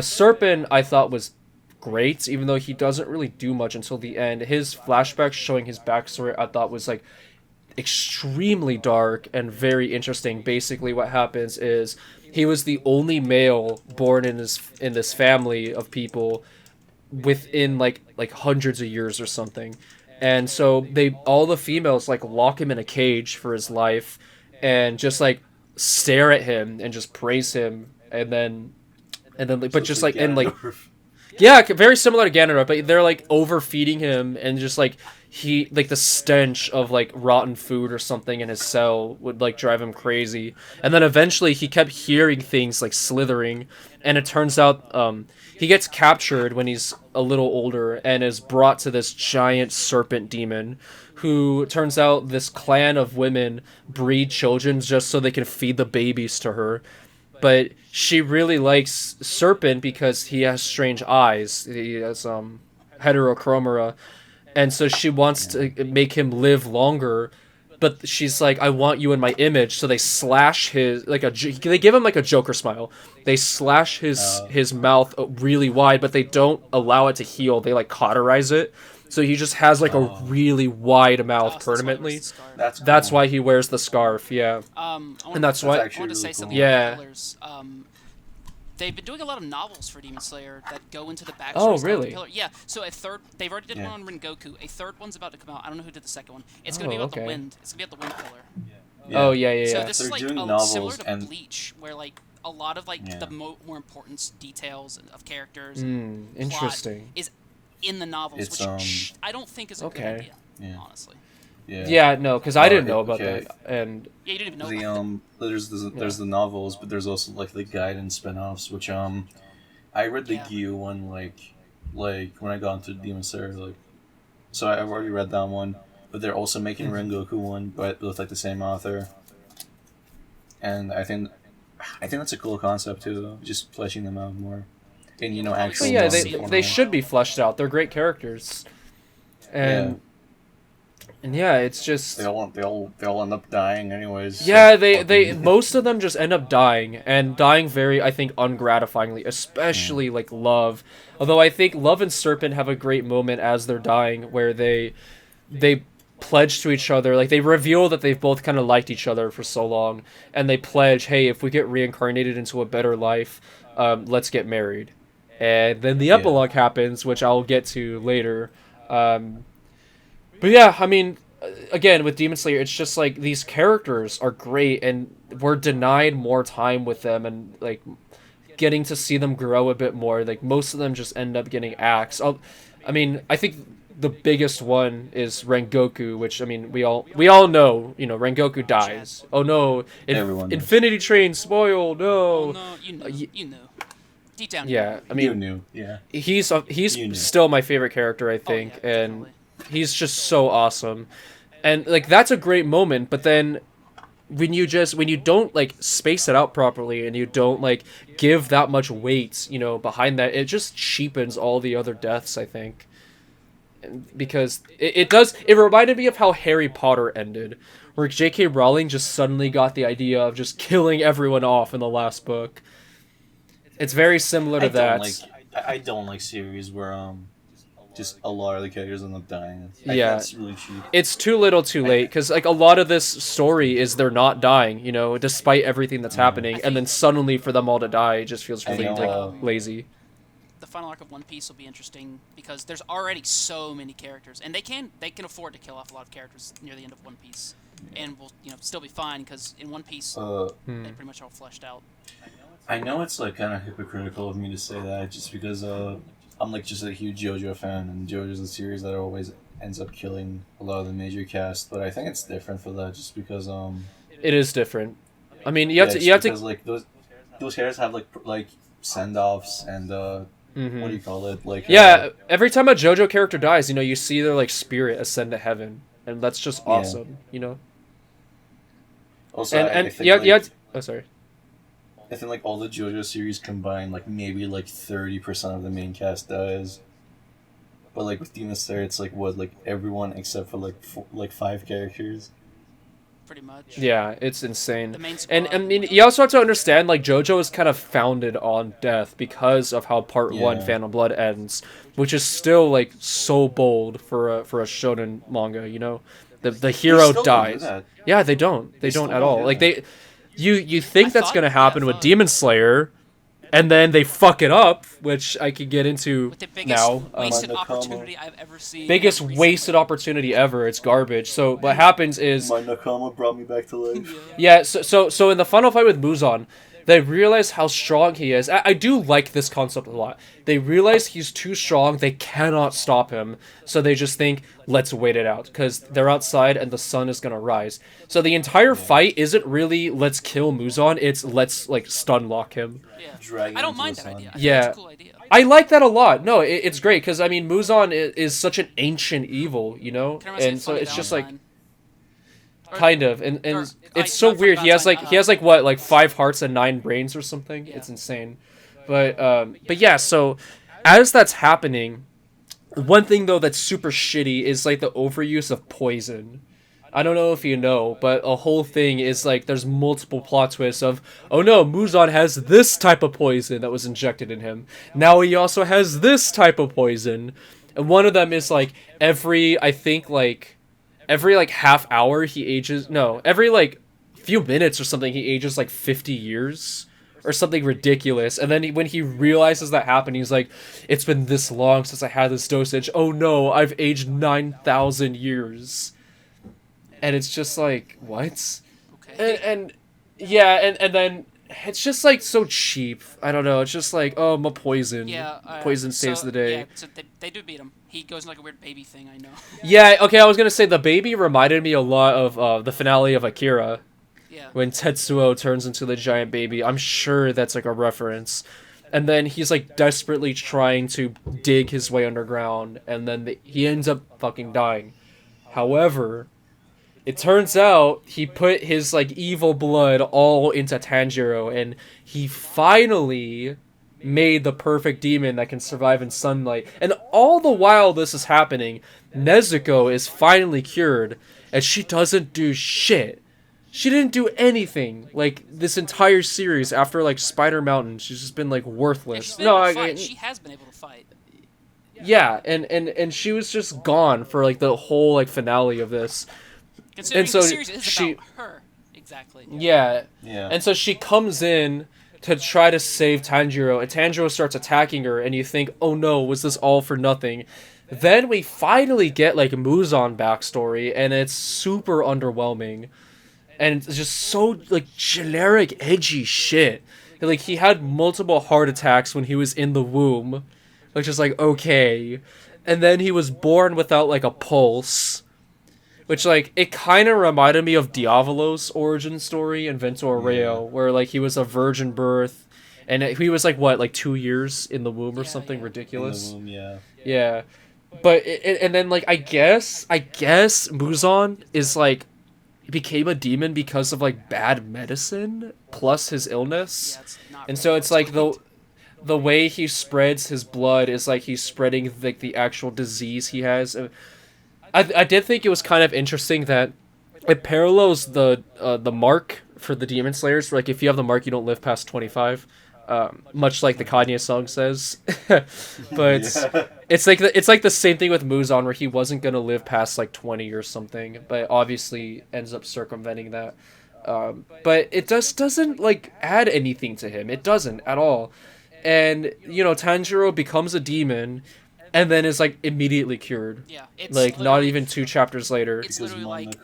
Serpent I thought was great, even though he doesn't really do much until the end. His flashbacks showing his backstory I thought was extremely dark and very interesting. Basically what happens is he was the only male born in this family of people within hundreds of years or something, and so all the females lock him in a cage for his life and just stare at him and just praise him, and then but just yeah, very similar to Ganondorf, but they're overfeeding him, and just he the stench of rotten food or something in his cell would drive him crazy. And then eventually he kept hearing things slithering, and it turns out he gets captured when he's a little older and is brought to this giant serpent demon, who turns out this clan of women breed children just so they can feed the babies to her. But she really likes Serpent because he has strange eyes. He has heterochromera, and so she wants to make him live longer. But she's I want you in my image. So they slash his they give him a Joker smile. They slash his mouth really wide, but they don't allow it to heal. They cauterize it. So he just has a really wide mouth permanently. That's why he wears the scarf. Yeah. And that's why. I wanted to say something about the pillars. They've been doing a lot of novels for Demon Slayer that go into the backstory. Oh, really? Of the pillar. Yeah. So they've already did one on Rengoku. A third one's about to come out. I don't know who did the second one. It's going to be about the wind. It's going to be about the wind pillar. Yeah. Oh yeah. So this is similar to Bleach, where a lot of the more important details of characters and interesting plot is in the novels, which I don't think is a good idea, honestly. Yeah, no, because I didn't know about that, and you didn't even know. There's the novels, but there's also the guide and spin-offs, which I read the Gyu one when I got into Demon Slayer, so I've already read that one, but they're also making Rengoku one, but with the same author, and I think that's a cool concept too, just fleshing them out more. actual. But yeah, manga they should be fleshed out. They're great characters, and yeah, it's just they all end up dying anyways. yeah. They most of them just end up dying and dying very, I think, ungratifyingly, especially like Love. Although I think Love and Serpent have a great moment as they're dying where they pledge to each other, like they reveal that they've both kind of liked each other for so long, and they pledge, hey, if we get reincarnated into a better life, let's get married. And then the epilogue happens, which I'll get to later. But yeah, I mean, again, with Demon Slayer, it's just like these characters are great, and we're denied more time with them, and like getting to see them grow a bit more. Like most of them just end up getting axed. I mean, I think the biggest one is Rengoku, which I mean we all know, Rengoku dies. Oh no, Infinity Train spoiled. No. Oh, no, you know. Deep down. Yeah, I mean, you knew. Yeah. He's still my favorite character, I think, and he's just so awesome. And like that's a great moment, but then when you don't like space it out properly and you don't like give that much weight, behind that, it just cheapens all the other deaths, I think. Because it reminded me of how Harry Potter ended, where J.K. Rowling just suddenly got the idea of just killing everyone off in the last book. It's very similar to that. I don't like series where just a lot of the characters end up dying. That's really cheap. It's too little too late, because like a lot of this story is they're not dying, despite everything that's happening, and then suddenly for them all to die, it just feels really lazy. The final arc of One Piece will be interesting because there's already so many characters, and they can afford to kill off a lot of characters near the end of One Piece, and will still be fine because in One Piece they pretty much all fleshed out. I know it's like kind of hypocritical of me to say that just because I'm like just a huge JoJo fan, and JoJo's a series that always ends up killing a lot of the major cast, but I think it's different for that just because it is different. I mean, you have to like those characters have like send-offs and what do you call it? Like every time a JoJo character dies, you see their like spirit ascend to heaven, and that's just awesome, Also, sorry. I think like all the JoJo series combined, like maybe like 30% of the main cast dies. But like with Demon Slayer, it's like everyone except for like 5 characters. Pretty much. Yeah, it's insane. And I mean, you also have to understand, like, JoJo is kind of founded on death because of how Part 1 Phantom Blood ends, which is still, like, so bold for a shonen manga, The hero dies. Yeah, they don't. They don't at all. Like, you think that's going to happen with Demon Slayer, and then they fuck it up, which I could get into with the biggest wasted opportunity I've ever seen. Biggest wasted opportunity ever. It's garbage. So what happens is my Nakama brought me back to life. Yeah. So in the final fight with Muzan, they realize how strong he is. I do like this concept a lot. They realize he's too strong. They cannot stop him. So they just think, let's wait it out. Because they're outside and the sun is going to rise. So the entire fight isn't really, let's kill Muzan. It's, let's, like, stun lock him. Yeah. I don't mind that idea. I think that's a cool idea. I like that a lot. No, it's great. Because, I mean, Muzan is such an ancient evil, And so it's just like... Kind of, and it's so weird. He has like what, 5 hearts and 9 brains or something. Yeah. It's insane, but yeah. So as that's happening, one thing though that's super shitty is like the overuse of poison. I don't know if you know, but a whole thing is like there's multiple plot twists of, oh no, Muzan has this type of poison that was injected in him. Now he also has this type of poison, and one of them is like every half hour he ages, every few minutes or something he ages 50 years or something ridiculous. And then when he realizes that happened, he's like, it's been this long since I had this dosage. Oh no, I've aged 9,000 years. And it's just like, what? Okay. And then it's just so cheap. I don't know. It's just like, oh, my poison. Yeah. Poison saves the day. Yeah, so they do beat him. He goes in a weird baby thing, I know. Yeah, okay, I was gonna say the baby reminded me a lot of the finale of Akira. Yeah. When Tetsuo turns into the giant baby. I'm sure that's a reference. And then he's desperately trying to dig his way underground, and then he ends up fucking dying. However, it turns out he put his evil blood all into Tanjiro, and he finally made the perfect demon that can survive in sunlight. And all the while this is happening, Nezuko is finally cured, and she doesn't do shit. She didn't do anything, like, this entire series after, like, Spider Mountain. She's just been, like, worthless. She has been able to fight. Yeah, and she was just gone for, like, the whole, like, finale of this. Considering and so the series is about her. Exactly. Yeah. And so she comes in to try to save Tanjiro, and Tanjiro starts attacking her, and you think, oh no, was this all for nothing? Then we finally get, like, Muzan backstory, and it's super underwhelming. And it's just so, like, generic, edgy shit. Like, he had multiple heart attacks when he was in the womb. Which is, like, okay. And then he was born without, like, a pulse. Which, like, it kind of reminded me of Diavolo's origin story in Vento Arreo. Where, like, he was a virgin birth. And he was, like, what, like 2 years in the womb or something ridiculous? In the womb, Yeah. But, and then, like, I guess Muzan is, like, became a demon because of, like, bad medicine plus his illness. And so it's like the way he spreads his blood is like he's spreading, like, the actual disease he has. I did think it was kind of interesting that it parallels the mark for the demon slayers. Like, if you have the mark, you don't live past 25. Much like the Kanye song says. But it's like the same thing with Muzan, where he wasn't gonna live past, like, 20 or something, but obviously ends up circumventing that. But it doesn't, like, add anything to him. It doesn't at all. And, you know, Tanjiro becomes a demon and then is, like, immediately cured. Yeah, it's like, not even 2 chapters later. It's literally like,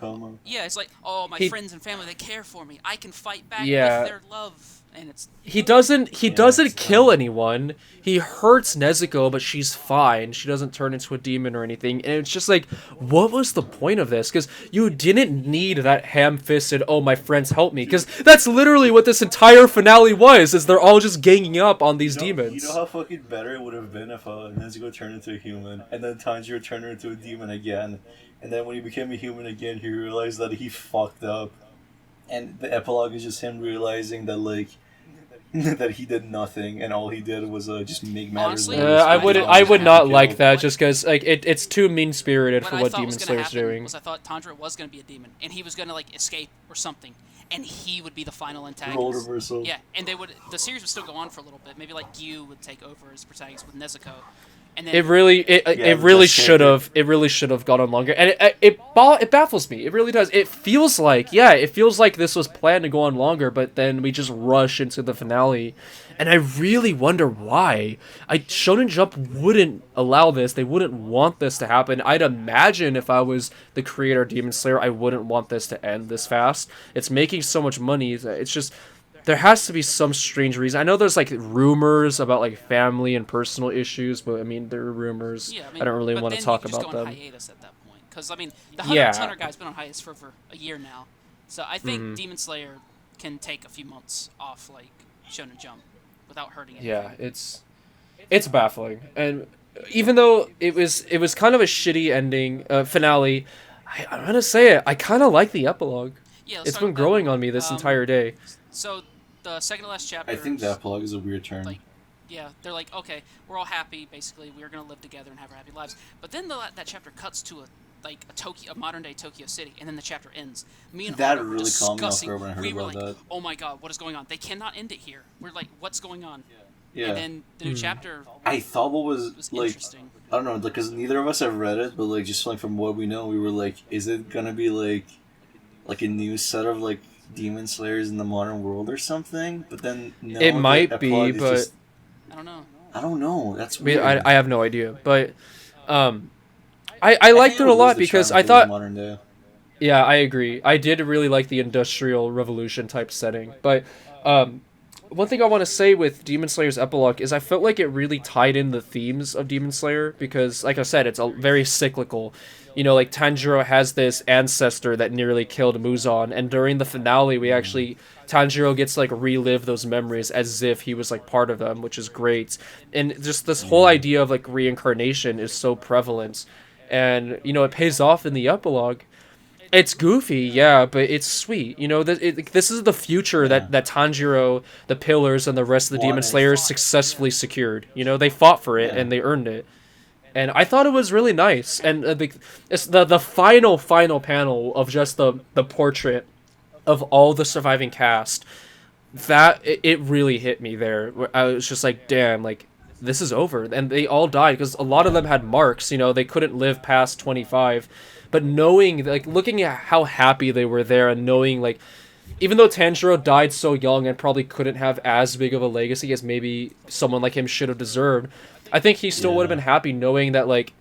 yeah, it's like, oh, my friends and family, they care for me. I can fight back with their love. And it's he doesn't kill anyone. He hurts Nezuko, but she's fine. She doesn't turn into a demon or anything. And it's just like, what was the point of this? Because you didn't need that ham-fisted, oh, my friends help me. Because that's literally what this entire finale was, is they're all just ganging up on these demons. You know how fucking better it would have been if Nezuko turned into a human, and then Tanjiro turned her into a demon again. And then when he became a human again, he realized that he fucked up. And the epilogue is just him realizing that, like, that he did nothing, and all he did was just make matters worse. I would not like that, just because, like, it's too mean-spirited for what Demon Slayer's doing. I thought Tanjiro was going to be a demon, and he was going to, like, escape or something, and he would be the final antagonist. Role reversal. Yeah, and the series would still go on for a little bit. Maybe, like, Gyu would take over as protagonist with Nezuko. And then, it really should have gone on longer, and it baffles me. It really does. It feels like this was planned to go on longer, but then we just rush into the finale, and I really wonder why. Shonen Jump wouldn't allow this. They wouldn't want this to happen. I'd imagine if I was the creator of Demon Slayer, I wouldn't want this to end this fast. It's making so much money. It's just, there has to be some strange reason. I know there's, like, rumors about, like, family and personal issues, but I mean, they're rumors. Yeah, I don't really want to talk about them. Hiatus at that point, because I mean, the Hunter x Hunter guy's been on hiatus for over a year now, so I think Demon Slayer can take a few months off, like Shonen Jump, without hurting it. Yeah, it's baffling, and even though it was kind of a shitty ending finale, I'm gonna say it. I kind of like the epilogue. Yeah, it's been growing on me this entire day. So the second to last chapter. I think the epilogue is a weird turn. Like, yeah, they're like, okay, we're all happy. Basically, we're gonna live together and have our happy lives. But then that chapter cuts to a modern day Tokyo City, and then the chapter ends. Me and that Arthur really were discussing. Calmed me off when I heard about like, that. oh my god, what is going on? They cannot end it here. We're like, what's going on? Yeah. And then the new chapter. I thought what was like, interesting. I don't know, because neither of us have read it, but like just like from what we know, we were like, is it gonna be like a new set of like Demon Slayers in the modern world or something? But then no, it might be, but just, I don't know. That's weird. I have no idea, but I liked it a lot because I thought. Modern day. Yeah, I agree. I did really like the Industrial Revolution type setting, but one thing I want to say with Demon Slayer's epilogue is I felt like it really tied in the themes of Demon Slayer because, like I said, it's very cyclical. You know, like Tanjiro has this ancestor that nearly killed Muzan, and during the finale, Tanjiro gets like relive those memories as if he was like part of them, which is great. And just this whole idea of like reincarnation is so prevalent, and you know it pays off in the epilogue. It's goofy, yeah, but it's sweet. You know, this is the future that Tanjiro, the Pillars, and the rest of the Demon Slayers successfully secured. You know, they fought for it and they earned it. And I thought it was really nice. And it's the final panel of just the portrait of all the surviving cast. That it really hit me there. I was just like, damn, like this is over. And they all died because a lot of them had marks. You know, they couldn't live past 25. But knowing, like, looking at how happy they were there and knowing, like, even though Tanjiro died so young and probably couldn't have as big of a legacy as maybe someone like him should have deserved, I think he still would have been happy knowing that, like,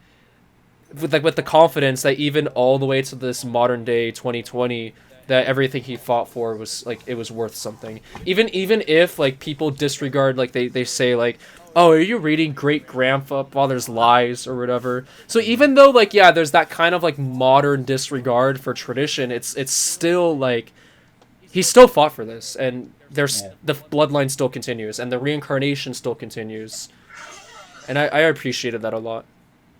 with the confidence that even all the way to this modern day 2020, that everything he fought for was, like, it was worth something. Even if, like, people disregard, like, they say, like, oh, are you reading great-grandfather's lies or whatever? So even though, like, yeah, there's that kind of, like, modern disregard for tradition, it's still, like, he still fought for this, and there's the bloodline still continues, and the reincarnation still continues. And I appreciated that a lot.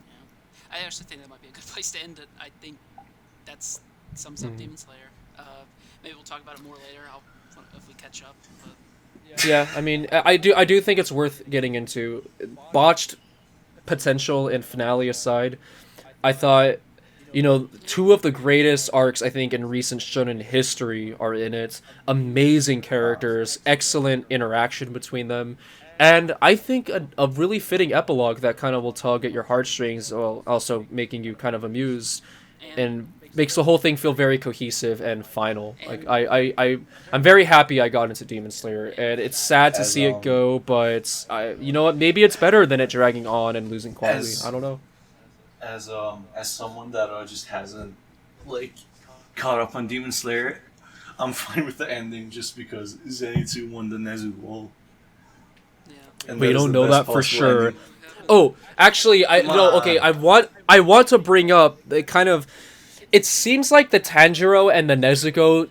Yeah. I actually think that might be a good place to end it. I think that's sums up Demon Slayer. Maybe we'll talk about it more later if we catch up. But... Yeah, I mean, I do think it's worth getting into. Botched potential and finale aside, I thought, you know, two of the greatest arcs, I think, in recent shonen history are in it. Amazing characters, excellent interaction between them, and I think a really fitting epilogue that kind of will tug at your heartstrings while also making you kind of amused and makes the whole thing feel very cohesive and final. Like I'm very happy I got into Demon Slayer, and it's sad to see it go, but you know what? Maybe it's better than it dragging on and losing quality. I don't know. As someone that just hasn't like caught up on Demon Slayer, I'm fine with the ending just because Zenitsu won the Nezuko. Yeah. We don't know that for sure. Ending. Oh, actually, I want to bring up the kind of. It seems like the Tanjiro and the Nezuko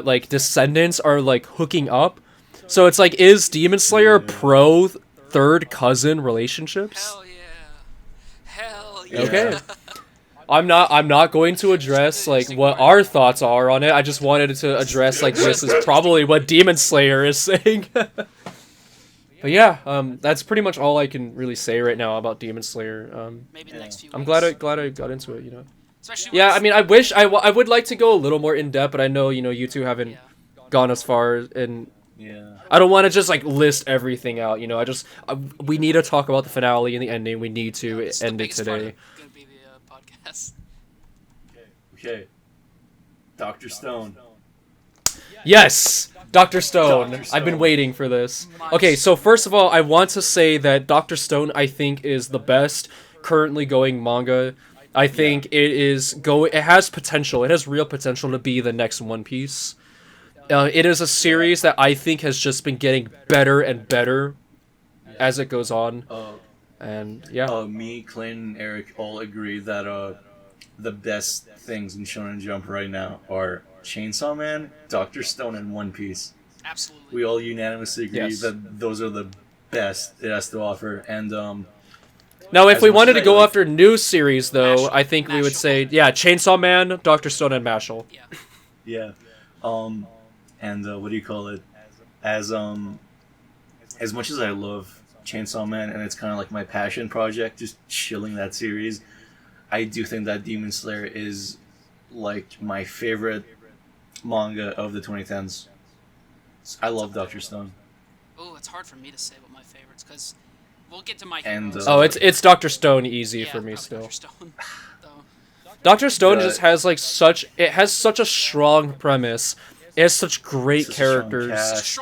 like descendants are like hooking up. So it's like, is Demon Slayer pro third cousin relationships? Hell yeah. Okay. I'm not going to address like what our thoughts are on it. I just wanted to address like this is probably what Demon Slayer is saying. But yeah, that's pretty much all I can really say right now about Demon Slayer. Maybe the next few weeks. I'm glad I got into it, you know. Yeah, I mean, I wish I would like to go a little more in depth, but I know, you know, you two haven't gone as far, and I don't want to just like list everything out, you know. We need to talk about the finale and the ending. We need to end it today. Gonna be the podcast. Okay. Dr. Stone. Yes, Dr. Stone. I've been waiting for this. Okay, so first of all, I want to say that Dr. Stone, I think, is the best currently going manga. I think it has potential. It has real potential to be the next One Piece. It is a series that I think has just been getting better and better as it goes on. And yeah. Me, Clayton, and Eric all agree that the best things in Shonen Jump right now are Chainsaw Man, Dr. Stone, and One Piece. Absolutely. We all unanimously agree that those are the best it has to offer. And now, if we wanted to go after new series, though, I think we would say, Chainsaw Man, Dr. Stone, and Mashle. Yeah. And what do you call it? As much as I love Chainsaw Man, and it's kind of like my passion project, just chilling that series, I do think that Demon Slayer is like my favorite manga of the 2010s. I love Dr. Stone. Oh, it's hard for me to say what my favorites, because we'll get to my heroes. It's Dr. Stone easy for me still. Dr. Stone. Dr. Stone just has like such a strong premise. It has such great characters.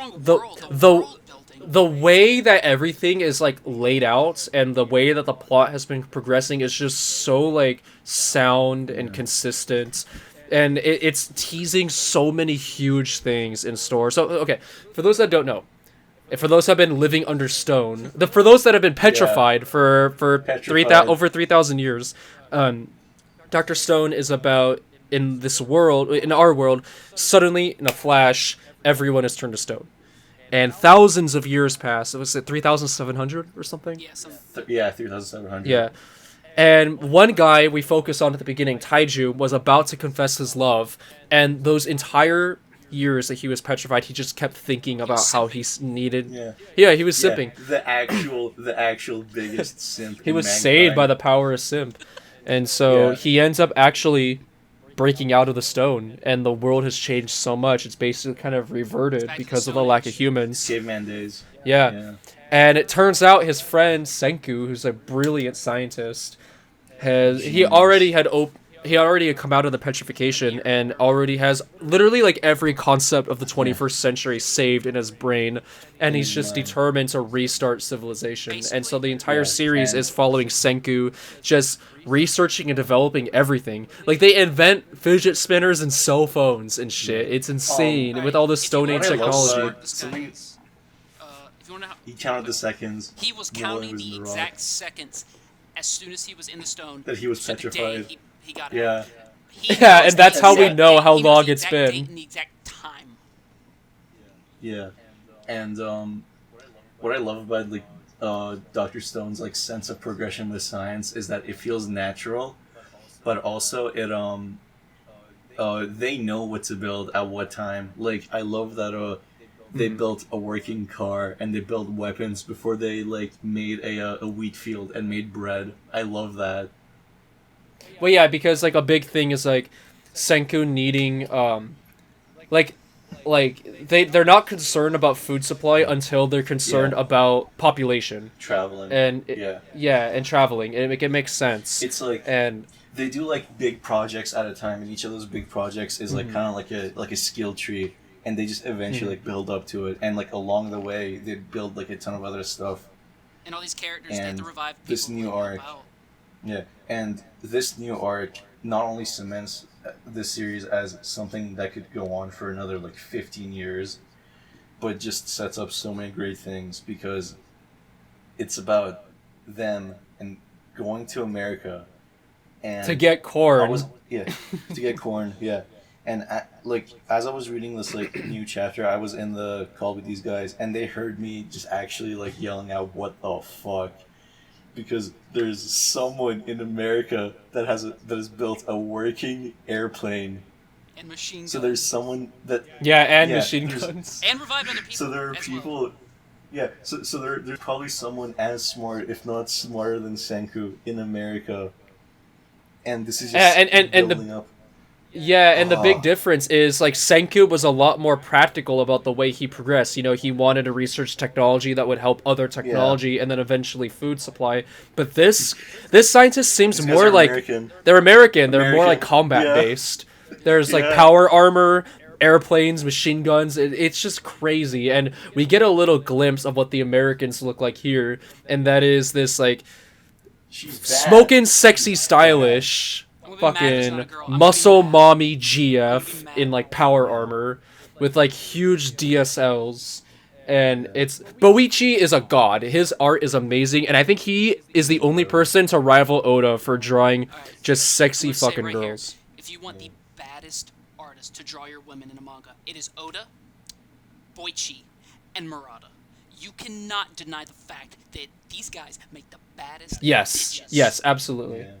The way that everything is like laid out and the way that the plot has been progressing is just so like sound and consistent. And it's teasing so many huge things in store. So okay, for those that don't know, for those that have been living under stone, for those that have been petrified for over 3,000 years, Dr. Stone is about, in this world, in our world, suddenly in a flash, everyone is turned to stone, and thousands of years pass. Was it 3,700 or something? Yeah, 3,700. Yeah, And one guy we focus on at the beginning, Taiju, was about to confess his love, and those entire years that he was petrified, he just kept thinking about how he needed. Yeah, he was simping. The actual biggest simp. He was saved by the power of simp, and so he ends up actually breaking out of the stone, and the world has changed so much. It's basically kind of reverted because of the lack of humans. Caveman days. Yeah. And it turns out his friend Senku, who's a brilliant scientist, he already had come out of the petrification and already has literally like every concept of the 21st century saved in his brain, and he's just determined to restart civilization. And so the entire series is following Senku just researching and developing everything. Like, they invent fidget spinners and cell phones and shit. It's insane with all this Stone Age technology. He counted the seconds. He was counting the exact seconds as soon as he was in the stone. That he was petrified. He got out. Yeah, and that's how we know how long it's been. Date and the exact time. Yeah, and what I love about like Dr. Stone's like sense of progression with science is that it feels natural, but also it they know what to build at what time. Like, I love that they built a working car and they built weapons before they like made a wheat field and made bread. I love that. Well, yeah, because like a big thing is like Senku needing they're not concerned about food supply until they're concerned about population, traveling, and and traveling, and it makes sense. It's like, and they do like big projects at a time, and each of those big projects is like kind of like a skill tree, and they just eventually like build up to it, and like along the way they build like a ton of other stuff. And all these characters, they have to revive people. This new arc, and this new arc not only cements this series as something that could go on for another like 15 years, but just sets up so many great things, because it's about them and going to America and to get corn. To get corn, And like, as I was reading this like new chapter, I was in the call with these guys, and they heard me just actually like yelling out, "What the fuck?" Because there's someone in America that has built a working airplane. And machine guns. So there's someone that... machine guns. And revive other people. So there are people... Well. Yeah, so there's probably someone as smart, if not smarter than Senku, in America. And this is just building up. Yeah, and the big difference is, like, Senku was a lot more practical about the way he progressed. You know, he wanted to research technology that would help other technology, and then eventually food supply. But this scientist seems more like... They're American. They're more, like, combat-based. There's, like, power armor, airplanes, machine guns. It's just crazy. And we get a little glimpse of what the Americans look like here, and that is this, like, smoking, sexy, stylish... fucking muscle mommy GF in like power armor with like huge DSLs, and it's Boichi is a god. His art is amazing, and I think he is the only person to rival Oda for drawing just sexy fucking girls. Here, if you want the baddest artist to draw your women in a manga, it is Oda, Boichi, and Murata. You cannot deny the fact that these guys make the baddest bitches. Yes, absolutely. Yeah.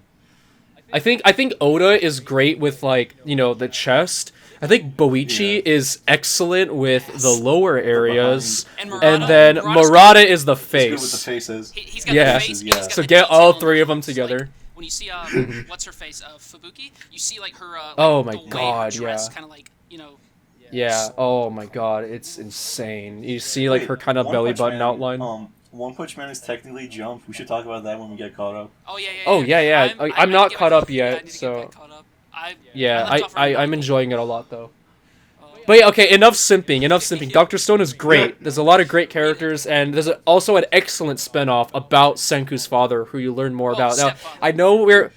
I think Oda is great with, like, you know, the chest. I think Boichi is excellent with the lower areas, and then Murata is the face. He's good with the faces. He's got the face. He's got so the get all three of them together. Like, when you see what's her face, Fubuki, you see like her. Like, oh my god, kind of like, you know. Yeah. Oh my god, it's insane. You see like her kind of belly button outline. One Punch Man is technically Jump. We should talk about that when we get caught up. Oh yeah. Oh yeah. I'm not caught up yet, so. I'm enjoying it a lot though. But yeah, okay, enough simping. Dr. Stone is great. There's a lot of great characters, and there's also an excellent spinoff about Senku's father, who you learn more about. Now, I know we're...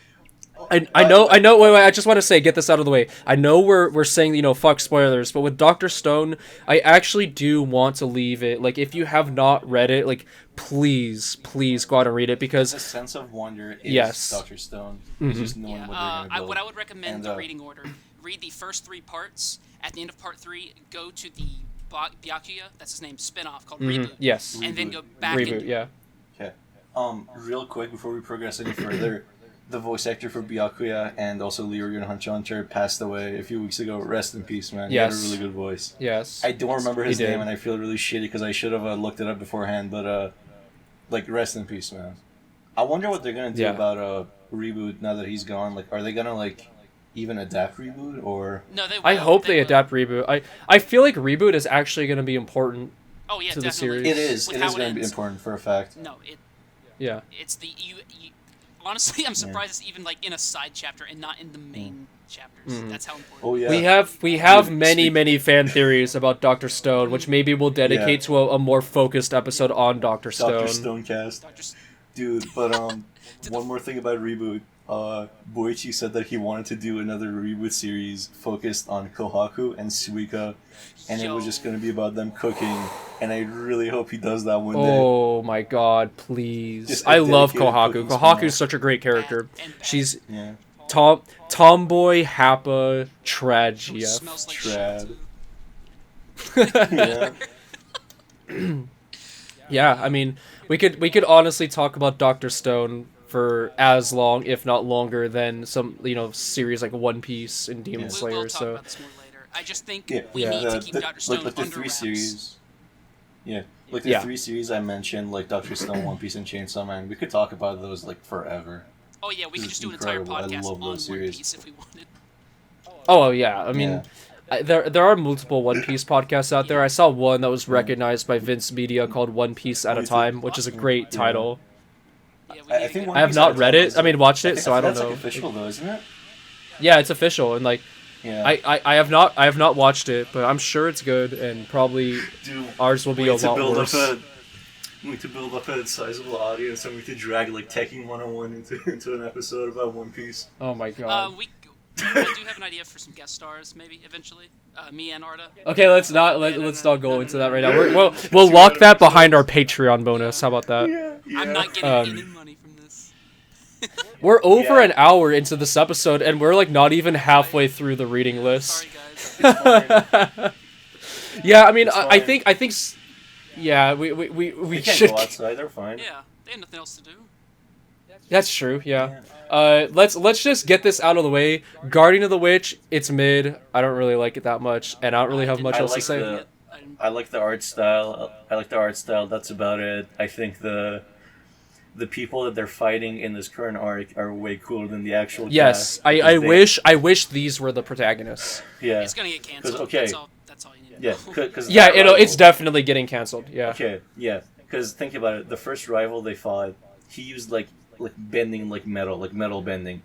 I know. Wait. I just want to say, get this out of the way. I know we're saying, you know, fuck spoilers, but with Dr. Stone, I actually do want to leave it. Like, if you have not read it, like, please go out and read it, because the sense of wonder is Dr. Stone. Just knowing what they're gonna build. What I would recommend the reading order: read the first 3 parts. At the end of part 3, go to the Byakuya, that's his name, spinoff called Reboot. Yes. And then go back into Okay. Real quick before we progress any further. the voice actor for Byakuya and also Leroy and Hunter x Hunter passed away a few weeks ago. Rest in peace, man. Yes. He had a really good voice. Yes. I don't remember his He did. name, and I feel really shitty because I should have looked it up beforehand. But like, rest in peace, man. I wonder what they're gonna do about Reboot now that he's gone. Like, are they gonna like even adapt Reboot or? No, they will. I hope they will. adapt Reboot. I feel like Reboot is actually going to be important. Oh yeah, to the definitely. series. It is. With It how is going to be ends. important for a fact. No, Yeah. it's the you. Honestly, I'm surprised it's even like in a side chapter and not in the main chapters. Mhm. That's how important. Oh yeah. We have Dude, many fan theories about Dr. Stone, which maybe we'll dedicate to a more focused episode on Dr. Stone. Dr. Stonecast. Dude, but one more thing about Reboot. Boichi said that he wanted to do another Reboot series focused on Kohaku and Suika, and it was just going to be about them cooking, and I really hope he does that one day. Oh my god, please. Just a I love dedicated Kohaku. cooking Kohaku's spin-off. such a great character. And She's Yeah. tomboy, happa, tragia. Smells like Trad. shit, Yeah. Yeah, I mean, we could honestly talk about Dr. Stone for as long, if not longer, than some series like One Piece and Demon Yeah. Slayer. We'll talk So about this more later. I just think Yeah, we need to keep Dr. Stone like the under three wraps. series. Yeah, like the Yeah. three series I mentioned, like Dr. Stone, One Piece, and Chainsaw Man. We could talk about those like forever. Oh yeah, we This could is just do an entire incredible. I podcast love on those One series. Piece if we wanted. Oh yeah, I mean, Yeah. there are multiple One Piece podcasts out there. I saw one that was recognized by Vince Media called One Piece at a Time, which is a great title. Yeah, we I need to think get- One I have Piece not at a read Time it. is- I mean, watched it, so I don't that's know. like official though, isn't it? Yeah, it's official, and like Yeah. I have not watched it, but I'm sure it's good, and probably Dude, ours will be we a need to lot build worse. we need to build up a sizable audience, and we need to drag like Tekken 101 into an episode about One Piece. Oh my god. I do have an idea for some guest stars, maybe eventually. Me and Arda. Okay, let's not go into that right now. We'll lock that behind our Patreon bonus. How about that? Yeah. I'm not getting any money from this. We're over Yeah. an hour into this episode, and we're like not even halfway through the reading list. Sorry guys. Yeah, I mean, It's I fine. think, yeah, we We can't should. go outside. They're fine. Yeah, they have nothing else to do. That's true. Yeah. Let's just get this out of the way. Guardian of the Witch, it's mid. I don't really like it that much, and I don't really have much I else to like say. the- I like the art style. That's about it. I think the people that they're fighting in this current arc are way cooler than the actual. Yes, cast, I because wish these were the protagonists. Yeah. It's gonna get canceled. 'Cause, okay. That's all you need. Yeah. To know. Because Yeah, it's definitely getting canceled. Yeah. Okay. Yeah. Because think about it. The first rival they fought, he used like bending like metal bending.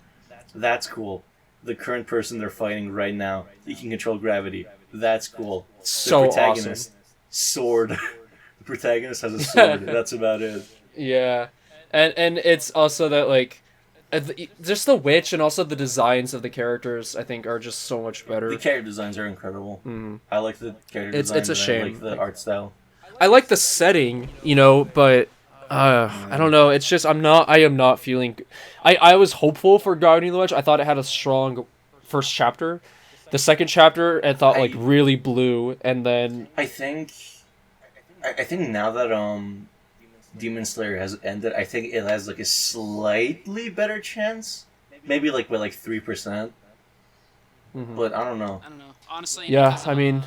That's cool. The current person they're fighting right now, he can control gravity. That's cool. The So protagonist, sword. The protagonist has a sword. That's about it. Yeah, and it's also that like, just the witch and also the designs of the characters I think are just so much better. The character designs are incredible. Mhm. I like the character It's designs. a and I shame. like the art style. I like the setting, but I don't know. It's just I am not feeling. I was hopeful for Guardian of the Witch. I thought it had a strong first chapter. The second chapter I thought like really blew, and then I think now that Demon Slayer has ended, I think it has like a slightly better chance. Maybe like by like 3%. Mhm. But I don't know. I don't know. Honestly. Yeah, because of, I mean-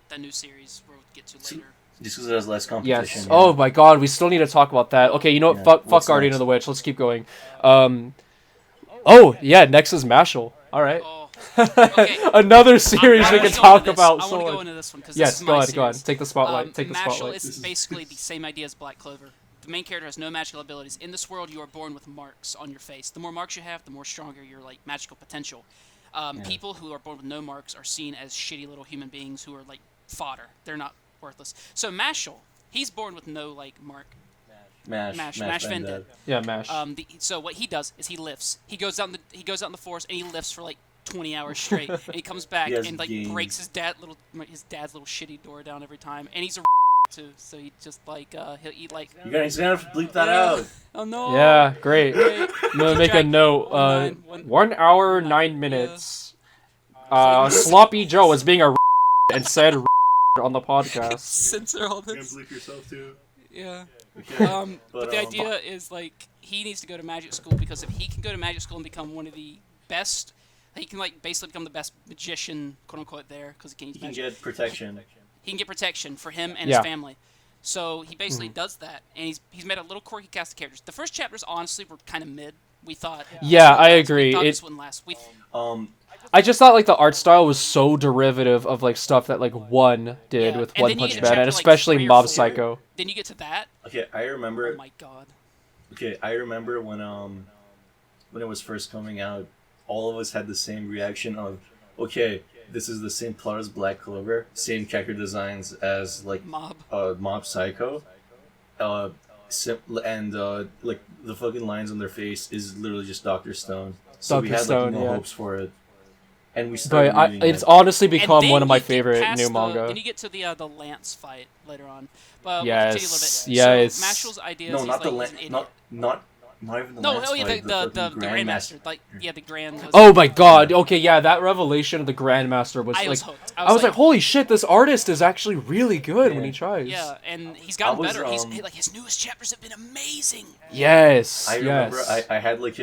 that new series we'll get to later. Just because it has less competition. yes. yeah. Oh my God, we still need to talk about that. Okay, you know what? Yeah, Fuck what's Guardian next? of the Witch. Let's keep going. Oh yeah, next is Mashle. All right. Oh, okay. Another series I we wanna can go talk into this. about. I so want to go much. into this one because Yes, this is go my ahead, go ahead. series. Take the spotlight. Take the Mashle spotlight. is basically the same idea as Black Clover. The main character has no magical abilities. In this world, you are born with marks on your face. The more marks you have, the more stronger your magical potential. People who are born with no marks are seen as shitty little human beings who are like fodder. They're not worthless. So Mashle, he's born with no mark. Mash Van Dead. Yeah, Mash. So what he does is he lifts. He goes out in the forest and he lifts for like 20 hours straight. And he comes back He has and like gains. breaks his dad's little shitty door down every time. And he's a too, so he just he'll eat like. He's gonna have to bleep that out. Oh no. Yeah, great. Wait. I'm gonna make a note. 1 hour 9 minutes. Sloppy Joe is being a and said on the podcast. Censor all You're gonna this. bleep yourself too. Yeah. But the idea is like he needs to go to magic school because if he can go to magic school and become one of the best, he can like basically become the best magician, quote unquote, there because he can get protection. He can get protection for him and his family. So he basically does that, and he's made a little quirky cast of characters. The first chapters honestly were kind of mid. We thought. Yeah, I agree. We thought this wouldn't last. I just thought like the art style was so derivative of like stuff that like One did with One Punch Man, and especially Mob Psycho. Then you get to that. Okay, I remember. Oh my god. Okay, I remember when it was first coming out, all of us had the same reaction of, okay, this is the same plot as Black Clover, same character designs as like Mob Psycho, and like the fucking lines on their face is literally just Dr. Stone. So we had like no hopes for it. And we started reading it's honestly become one of my favorite new manga. Then you get to the Lance fight later on. But yes, yes. So Mashle's idea is not even the Lance fight. The Grandmaster. Like, the Grand. Oh my god! Okay, yeah, that revelation of the Grandmaster was like, hooked. I was like, holy shit! This artist is actually really good when he tries. Yeah, and he's gotten better. His newest chapters have been amazing. Yes, I remember I had like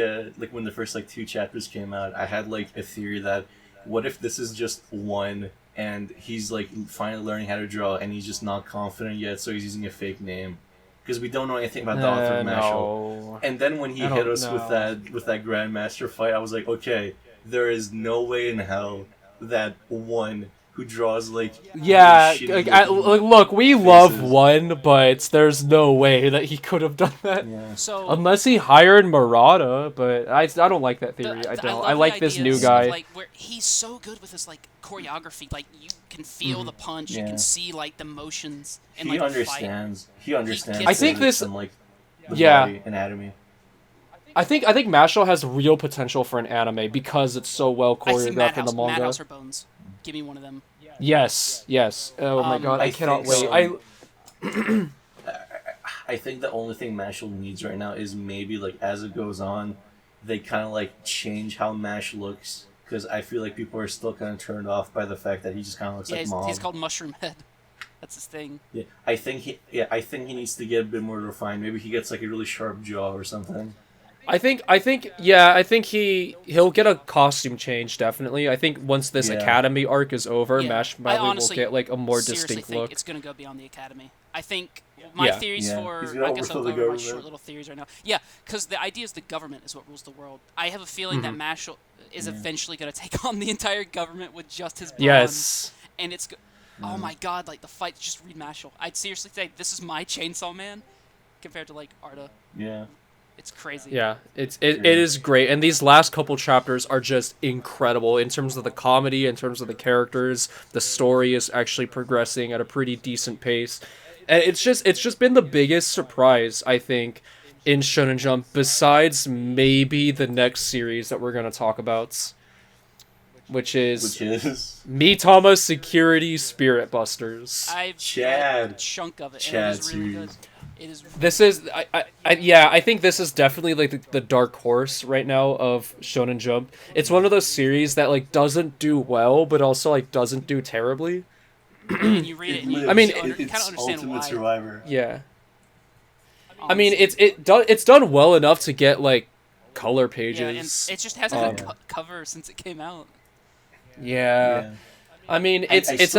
when the first like 2 chapters came out, I had like a theory that what if this is just One and he's like finally learning how to draw and he's just not confident yet, so he's using a fake name. Because we don't know anything about the author of Mashle. No. And then when he hit us with that Grandmaster fight, I was like, okay, there is no way in hell that One who draws like look, we love One, but there's no way that he could have done that. Yeah. So unless he hired Murata, but I don't like that theory. I don't. I like this new guy. Like where he's so good with his like choreography, like you can feel the punch, you can see like the motions and like understands. He understands. I think this and, like, body anatomy. I think Mashle has real potential for an anime because it's so well choreographed in the manga. Madhouse or Bones. Give me one of them. Yes. Oh my god, I cannot wait. I think the only thing Mashle needs right now is maybe like as it goes on, they kind of like change how Mash looks because I feel like people are still kind of turned off by the fact that he just kind of looks like Mom. He's called Mushroom Head. That's his thing. Yeah, I think he needs to get a bit more refined. Maybe he gets like a really sharp jaw or something. I think he'll get a costume change definitely. I think once this Academy arc is over, Mash probably will get like a more distinct look. It's gonna go beyond the Academy. I think my theories for I guess I'll go over my short little theories right now. Yeah, because the idea is the government is what rules the world. I have a feeling that Mashle is eventually gonna take on the entire government with just his brawn. Yes. And it's oh my god, like the fight. Just read Mashle. I'd seriously say this is my Chainsaw Man compared to like Arta. Yeah. It's crazy. Yeah, it is great, and these last couple chapters are just incredible in terms of the comedy, in terms of the characters. The story is actually progressing at a pretty decent pace, and it's just been the biggest surprise I think in Shonen Jump, besides maybe the next series that we're gonna talk about, which is Mitama Security Spirit Busters. I've read a chunk of it, and it is really good. This is, I think this is definitely like the dark horse right now of Shonen Jump. It's one of those series that like doesn't do well, but also like doesn't do terribly. And you read it, and you I mean, kind of understand Ultimate why. Survivor. Yeah. I mean, it's done well enough to get like color pages. Yeah, and it just hasn't had a cover since it came out. Yeah. I mean, it's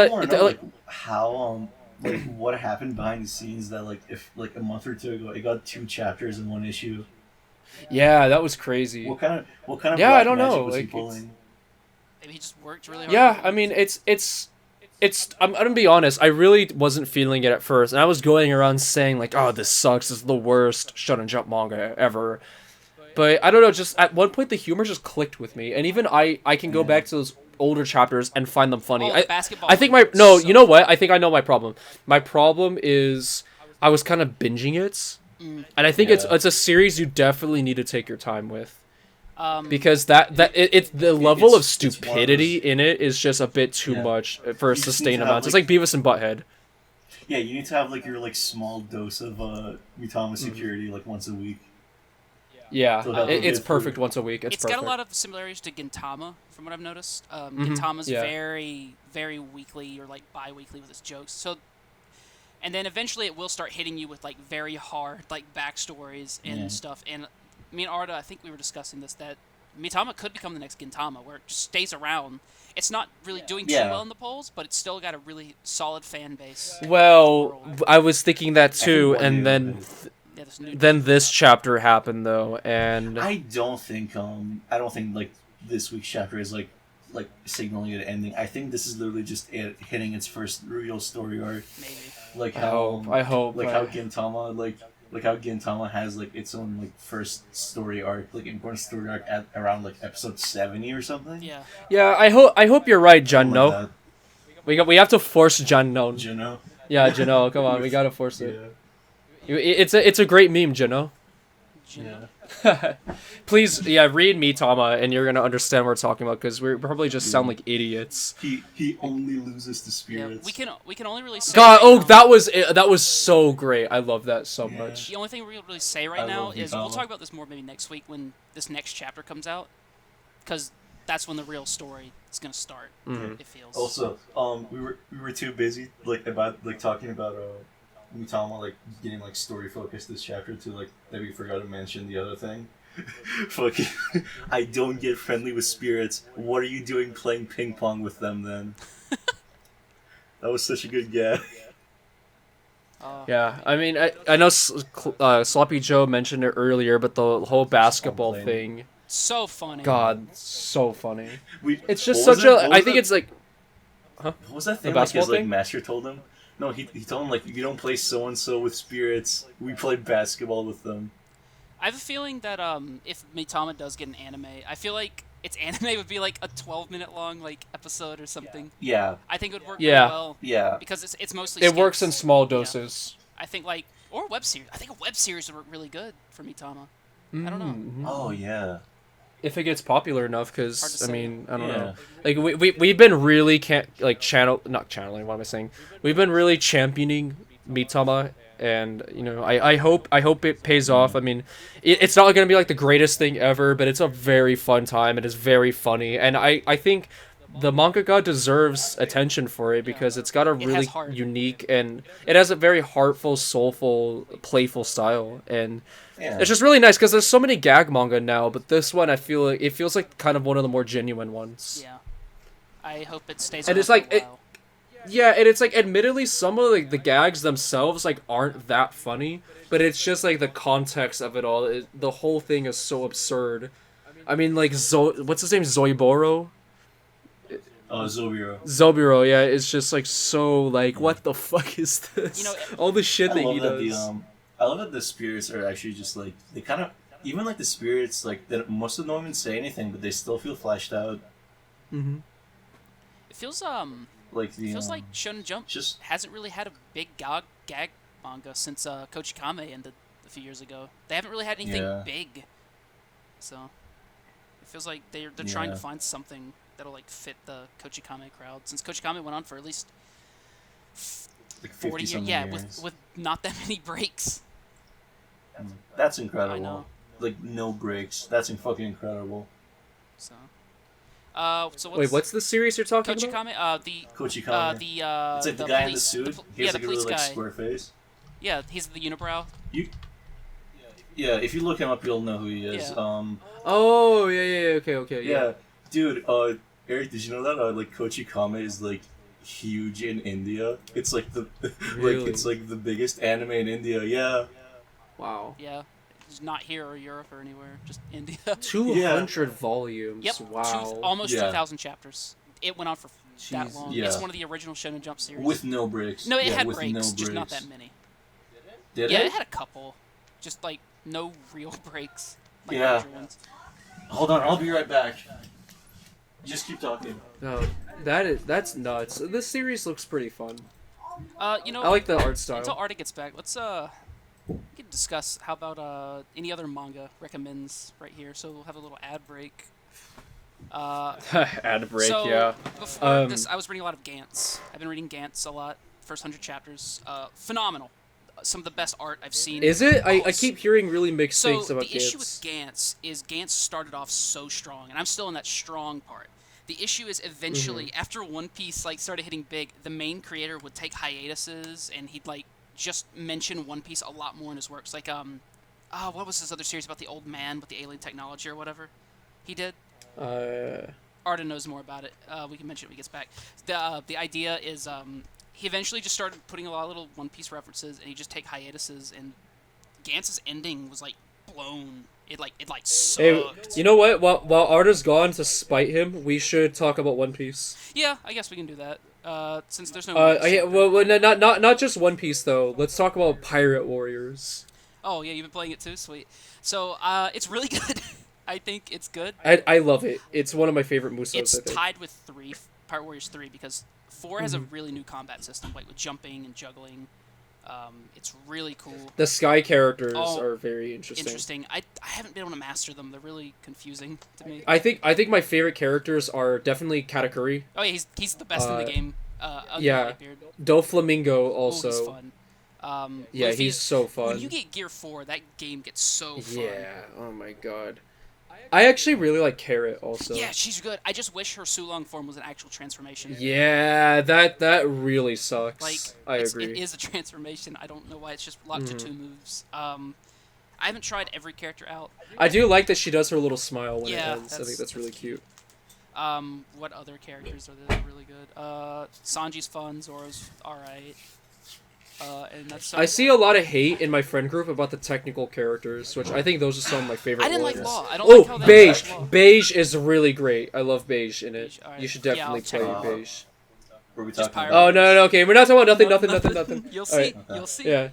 how like what happened behind the scenes that like if like a month or two ago it got 2 chapters in 1 issue. Yeah, that was crazy. What kind of I don't know. Was like, he pulling? Maybe he just worked really hard. Yeah, I mean it's I'm gonna be honest, I really wasn't feeling it at first, and I was going around saying like, oh, this sucks, this is the worst Shonen Jump manga ever. But I don't know, just at one point the humor just clicked with me, and even I can go back to those older chapters and find them funny. I think you know what? I think I know my problem. My problem is I was kind of binging it, and I think it's a series you definitely need to take your time with. Because it's the level of stupidity in it is just a bit too much for a sustained amount. It's like Beavis and Butthead. Yeah, you need to have like your like small dose of Mitama Security like once a week. Yeah, it's perfect once a week. It's got a lot of similarities to Gintama, from what I've noticed. Gintama's very, very weekly or like bi-weekly with its jokes. So, And then eventually it will start hitting you with like very hard like backstories and stuff. And me and Arda, I think we were discussing this, that Mitama could become the next Gintama, where it just stays around. It's not really doing too well in the polls, but it's still got a really solid fan base. Well, I was thinking that too, and then this chapter happened though, and I don't think like this week's chapter is like signaling it ending. I think this is literally just it hitting its first real story arc. Maybe. Like how I hope how Gintama has like its own like first story arc, like important story arc at around like episode 70 or something. Yeah. Yeah, I hope you're right, Junno. We have to force Junno. Junno. Yeah, Junno, come on, we gotta force it. It's a great meme, Junno. Yeah. Please, read Mitama, and you're gonna understand what we're talking about, because we probably just sound like idiots. He only loses to spirits. Yeah, we can only really say God, right now, that was so great. I love that so much. The only thing we can really say right now is we'll talk about this more maybe next week when this next chapter comes out, because that's when the real story is gonna start. Mm-hmm. It feels. Also, we were too busy talking about Mitama like getting like story focused this chapter to like that we forgot to mention the other thing. Fucking, I don't get friendly with spirits. What are you doing playing ping pong with them then? That was such a good gag. Yeah, I mean, I know Sloppy Joe mentioned it earlier, but the whole basketball thing. So funny. God, so funny. It's just I think it's like. Huh? What was that thing? The basketball like his thing? master told him. No, he told him like you don't play so and so with spirits. We play basketball with them. I have a feeling that if Mitama does get an anime, I feel like its anime would be like a 12-minute long like episode or something. Yeah. I think it would work really well. Yeah. Because it's mostly It skits. works in small doses. Yeah. I think or a web series. I think a web series would work really good for Mitama. I don't know. Mm-hmm. Oh yeah. If it gets popular enough, because I mean, I don't know. Like we've been really not channeling. What am I saying? We've been really championing Mitama, and I hope it pays off. I mean, it's not gonna be like the greatest thing ever, but it's a very fun time. It is very funny, and I think the mangaka deserves attention for it because it's got a really unique and it has a very heartful, soulful, playful style, and it's just really nice because there's so many gag manga now, but this one I feel like it feels like kind of one of the more genuine ones. Yeah, I hope it stays. And it's like and it's like admittedly some of the gags themselves like aren't that funny, but it's just like the context of it all. The whole thing is so absurd. I mean, like what's his name, Zoiboro? Zobiro, yeah, it's just like so like what the fuck is this? All the shit that he does. I love that the spirits are actually just like they kind of even like the spirits like that most of them don't even say anything, but they still feel fleshed out. Mm-hmm. It feels like feels like Shonen Jump just hasn't really had a big gag manga since Kochikame ended a few years ago. They haven't really had anything big, so it feels like they're trying to find something that'll like fit the Kochikame crowd. Since Kochikame went on for at least 40 years, with not that many breaks. That's incredible. I know. Like no breaks. That's fucking incredible. So what's the series you're talking about? Kochikame. It's like the guy in the suit. He has like a really like square face. Yeah, he's the unibrow. Yeah, if you look him up, you'll know who he is. Yeah. Oh yeah, okay. Yeah, dude. Eric, did you know that like Kochikame is like huge in India? It's like the really? It's like the biggest anime in India. Yeah. Wow. Yeah. It's not here or Europe or anywhere, just India. 200 volumes. Yep. Wow. Almost 2,000 chapters. It went on for that long. Yeah. It's one of the original Shonen Jump series. With no breaks. No, it had breaks, just not that many. Did it? Yeah, it had a couple. Just like no real breaks. Like ones. Hold on, I'll be right back. Just keep talking. No, that's nuts. This series looks pretty fun. I like the art style. Until Artie gets back, let's we can discuss how about any other manga recommends right here. So we'll have a little ad break. Ad break, so yeah. Before this, I was reading a lot of Gantz. I've been reading Gantz a lot. First 100 chapters, phenomenal. Some of the best art I've seen. Is it? I keep hearing really mixed things about Gantz. So the issue with Gantz is Gantz started off so strong, and I'm still in that strong part. The issue is eventually, after One Piece like started hitting big, the main creator would take hiatuses and he'd like just mention One Piece a lot more in his works. Like what was this other series about the old man with the alien technology or whatever? He did. Arda knows more about it. We can mention it when he gets back. The idea is he eventually just started putting a lot of little One Piece references, and he just take hiatuses. And Gantz's ending was like blown. It sucked. Hey, you know what? While Arda's gone, to spite him, we should talk about One Piece. Yeah, I guess we can do that. Since there's no. Not just One Piece though. Let's talk about Pirate Warriors. Oh yeah, you've been playing it too. Sweet. So it's really good. I think it's good. I love it. It's one of my favorite musos. It's tied with Pirate Warriors 3, because 4 has a really new combat system, like with jumping and juggling. It's really cool. The Sky characters are very interesting. I haven't been able to master them. They're really confusing to me. I think my favorite characters are definitely Katakuri. Oh yeah, he's the best in the game. Yeah. Doflamingo also. Ooh, he's fun. Yeah, he's so fun. When you get Gear 4, that game gets so fun. Yeah, oh my god. I actually really like Carrot also. Yeah, she's good. I just wish her Sulong form was an actual transformation. Yeah, that really sucks. Like, I agree. It is a transformation. I don't know why it's just locked to 2 moves. I haven't tried every character out. I do like that she does her little smile when it ends. I think that's that's really cute. What other characters are there really good? Sanji's fun, Zoro's alright. And that's I see a lot of hate in my friend group about the technical characters, which I think those are some of my favorite I didn't ones. like Law. I don't like how that Beige! Law. Beige is really great. I love Beige in it. Beige, You should yeah, definitely I'll check play it out. Beige. Were we Just talking pirate. about? Oh, no, okay. We're not talking about nothing. You'll see. Alright. You'll see. Yeah.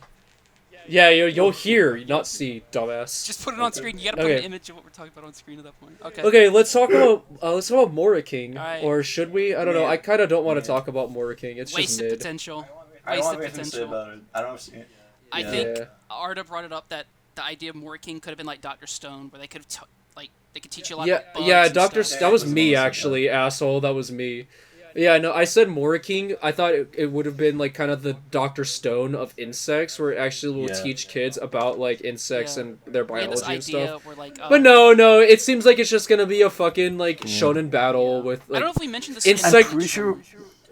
Yeah, you'll hear, not see, dumbass. Just put it on screen. You gotta put Okay. an image of what we're talking about on screen at that point. Okay. Okay, let's talk about Mora King. Alright. Or should we? I don't know. I kind of don't want to talk about Mora King. It's just Wasted mid. potential. I don't have Wasted anything to say potential. about it. I don't see it. I Yeah. think Yeah. Arda brought it up that the idea of Mora King could have been like Dr. Stone, where they could have they could teach you a lot Yeah, about bugs yeah, and Doctor. stuff. That was Yeah, me it was actually, asshole. That was me. Yeah, no, I said Mora King. I thought it would have been like kind of the Dr. Stone of insects, where it actually will Yeah. teach kids about like insects Yeah. and their We had this biology and idea stuff. where like. But no, it seems like it's just gonna be a fucking like shonen battle with I don't know like. if we mentioned this. Insect-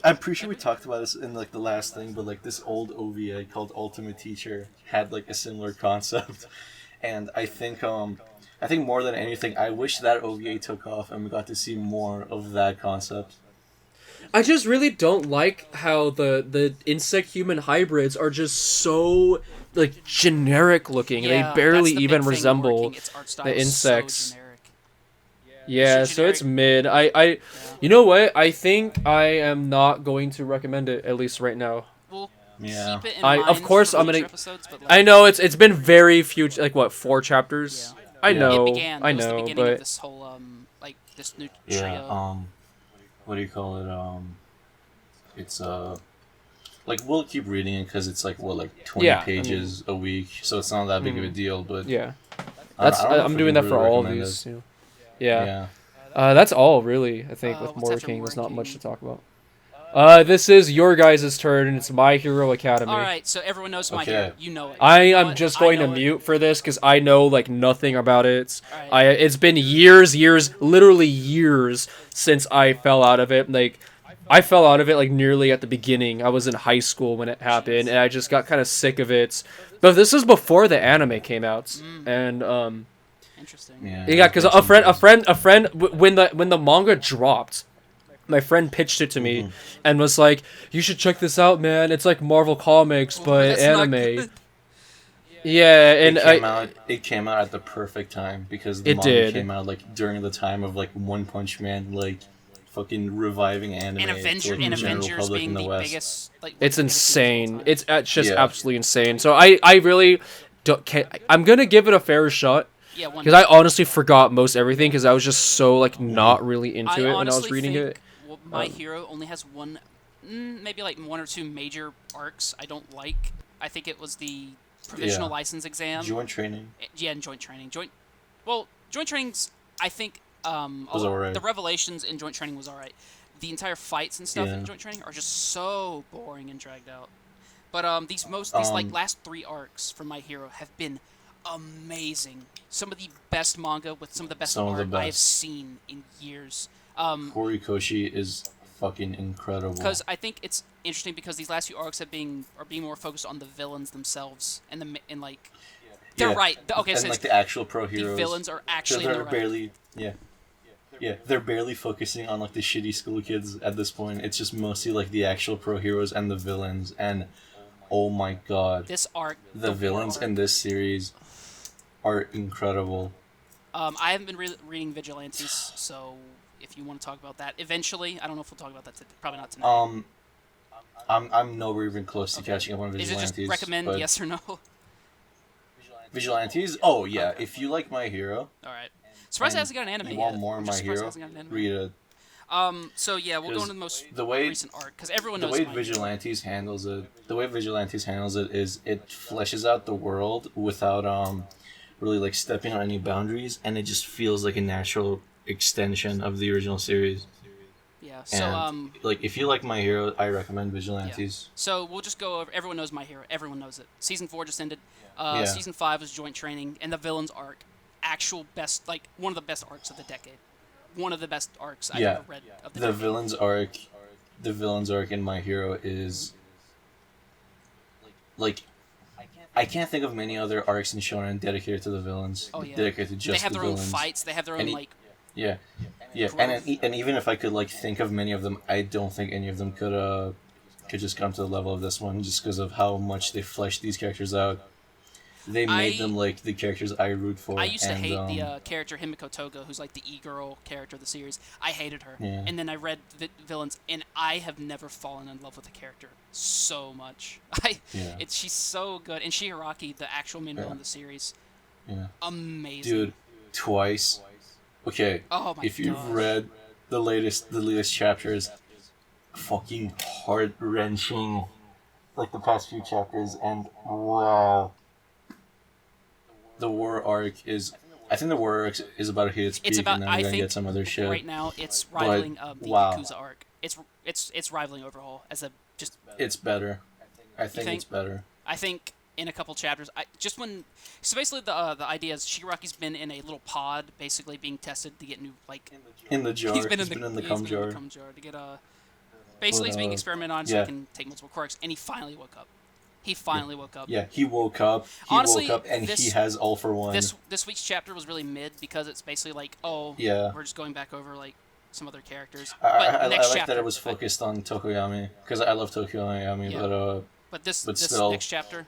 I'm pretty sure we talked about this in like the last thing, but like this old OVA called Ultimate Teacher had like a similar concept, and I think more than anything, I wish that OVA took off and we got to see more of that concept. I just really don't like how the insect human hybrids are just so like generic looking. Yeah, They barely that's the even big thing with resemble Mora King. Its art style the is so insects. generic. Yeah, It's so it's generic. mid. You know what? I think I am not going to recommend it, at least right now. We'll Yeah. keep it in Of mind course, for I'm future gonna- episodes, but, I know it's been very few, like what, 4 chapters? Yeah. I Yeah. know, It began. I It was the know, beginning of but this whole like this new Yeah. trio. What do you call it? It's like we'll keep reading it because it's like 20 Yeah, I pages a week, so it's not that big of a deal. But yeah, I don't know if I'm I doing can that for really all of recommend these. it. You know? Yeah. Yeah. That's all really. I think with What's Mora after King, Mora there's not King? much to talk about. This is your guys' turn, and it's My Hero Academy. All right, so everyone knows my Okay. hero. You know it. I You know am it. just I going to know it. mute for this because I know like nothing about it. Alright. It's been years, literally years since I fell out of it. Like, I fell out of it like nearly at the beginning. I was in high school when it happened, and I just got kind of sick of it. But this is before the anime came out, and Interesting. yeah, because a friend, when the manga dropped, my friend pitched it to me and was like, "You should check this out, man. It's like Marvel Comics, but That's not anime." good. Yeah, and It came out at the perfect time because the It manga did. came out like during the time of like One Punch Man, like fucking reviving anime. And to, like, the general Avengers public being in the West. biggest. Like, it's the biggest series of all insane. time. It's just Yeah. absolutely insane. So I really don't. I'm gonna give it a fair shot Yeah, one. because I honestly forgot most everything because I was just so like not really into it when I was honestly reading think it. My Hero only has maybe like 1 or 2 major arcs I don't like. I think it was the provisional Yeah. license exam. Joint training. Yeah, and joint training. Joint training's. I think Was alright. the revelations in joint training was alright. The entire fights and stuff Yeah. in joint training are just so boring and dragged out. But these like last 3 arcs for My Hero have been amazing. Some of the best manga with some of the best Some of the art I have best. seen in years. Horikoshi is fucking incredible. Because I think it's interesting because these last few arcs are being more focused on the villains themselves and like they're right. Okay, and so like the actual pro heroes. The villains are actually they're in the right. barely they're barely focusing on like the shitty school kids at this point. It's just mostly like the actual pro heroes and the villains. And oh my god, this arc, the villains in this series are incredible. I haven't been reading Vigilantes, so if you want to talk about that eventually, I don't know if we'll talk about that probably not tonight. I'm nowhere even close to catching up on Vigilantes. Is it just recommend yes or no? Vigilantes? Oh yeah, okay. If you like My Hero. All right. Surprised it hasn't got an anime yet. You want yet. more My Hero? Read it. So yeah, we'll go into the most recent arc because everyone knows the way Vigilantes handles it. The way Vigilantes handles it is it fleshes out the world without really like stepping on any boundaries, and it just feels like a natural extension of the original series. Yeah. So and, like if you like My Hero, I recommend Vigilantes. Yeah. So we'll just go over. Everyone knows My Hero. Everyone knows it. Season 4 just ended. Season 5 was joint training, and the villains arc, actual best, like one of the best arcs of the decade. One of the best arcs I've ever read of the decade. The villains arc in My Hero is like I can't think of many other arcs in Shonen dedicated to the villains. Oh yeah. Dedicated to just the villains. They have their own fights. They have their own like. Yeah. And even if I could like think of many of them, I don't think any of them could just come to the level of this one, just because of how much they fleshed these characters out. They made them like the characters I root for. I used to hate the character Himiko Toga, who's like the e-girl character of the series. I hated her. Yeah. And then I read the villains, and I have never fallen in love with the character so much. She's so good. And Shigaraki, the actual main villain of the series, amazing. Dude, twice. Okay, oh my if you've read the latest chapters, fucking heart-wrenching, like the past few chapters, and wow. The war arc is... I think the war arc is about to hit its peak, and then we're going to get some other shit. Right now, it's rivaling the Yakuza arc. It's rivaling Overhaul as a just... It's better. I think it's better. I think in a couple chapters, so basically the idea is Shigaraki's been in a little pod, basically being tested to get new, like... In the jar. He's been in the cum jar. To get basically he's being experimented on so he can take multiple quirks, and he finally woke up. He finally woke up. Yeah, he woke up. Honestly, He has All for One. This week's chapter was really mid because it's basically like, we're just going back over like some other characters. I like that it was focused on Tokoyami because I love Tokoyami, but this still, next chapter,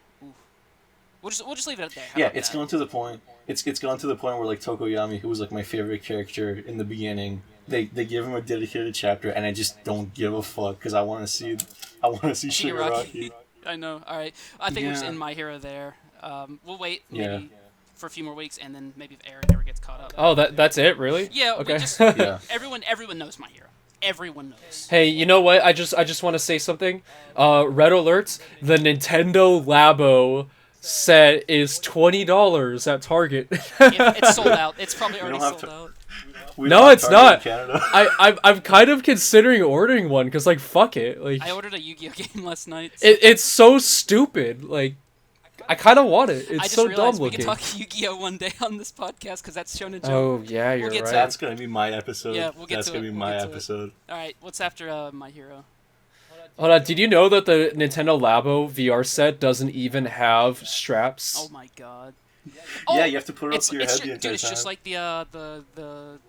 we'll just leave it at there. It's gone to the point. It's gone to the point where like Tokoyami, who was like my favorite character in the beginning, they give him a dedicated chapter, and I just don't give a fuck because I want to see Shigaraki. I know. All right. I think we're just in My Hero there. We'll wait maybe for a few more weeks, and then maybe if Aaron ever gets caught up. Oh, that's it, really? Yeah. Okay. Everyone knows My Hero. Everyone knows. Hey, you know what? I just want to say something. Red alerts. The Nintendo Labo set is $20 at Target. It's sold out. It's probably already sold out. No, it's not. I'm kind of considering ordering one because, like, fuck it. Like, I ordered a Yu-Gi-Oh game last night. It's so stupid. Like, I kind of want it. It's so dumb looking. We can talk Yu-Gi-Oh one day on this podcast because that's Shonen Jump. Oh yeah, you're right. That's gonna be my episode. Yeah, we'll get to it. That's gonna be my episode. All right, what's after My Hero? Hold on. Did you know that the Nintendo Labo VR set doesn't even have straps? Oh my god. Yeah, you have to put it up to your head the entire time. It's just like the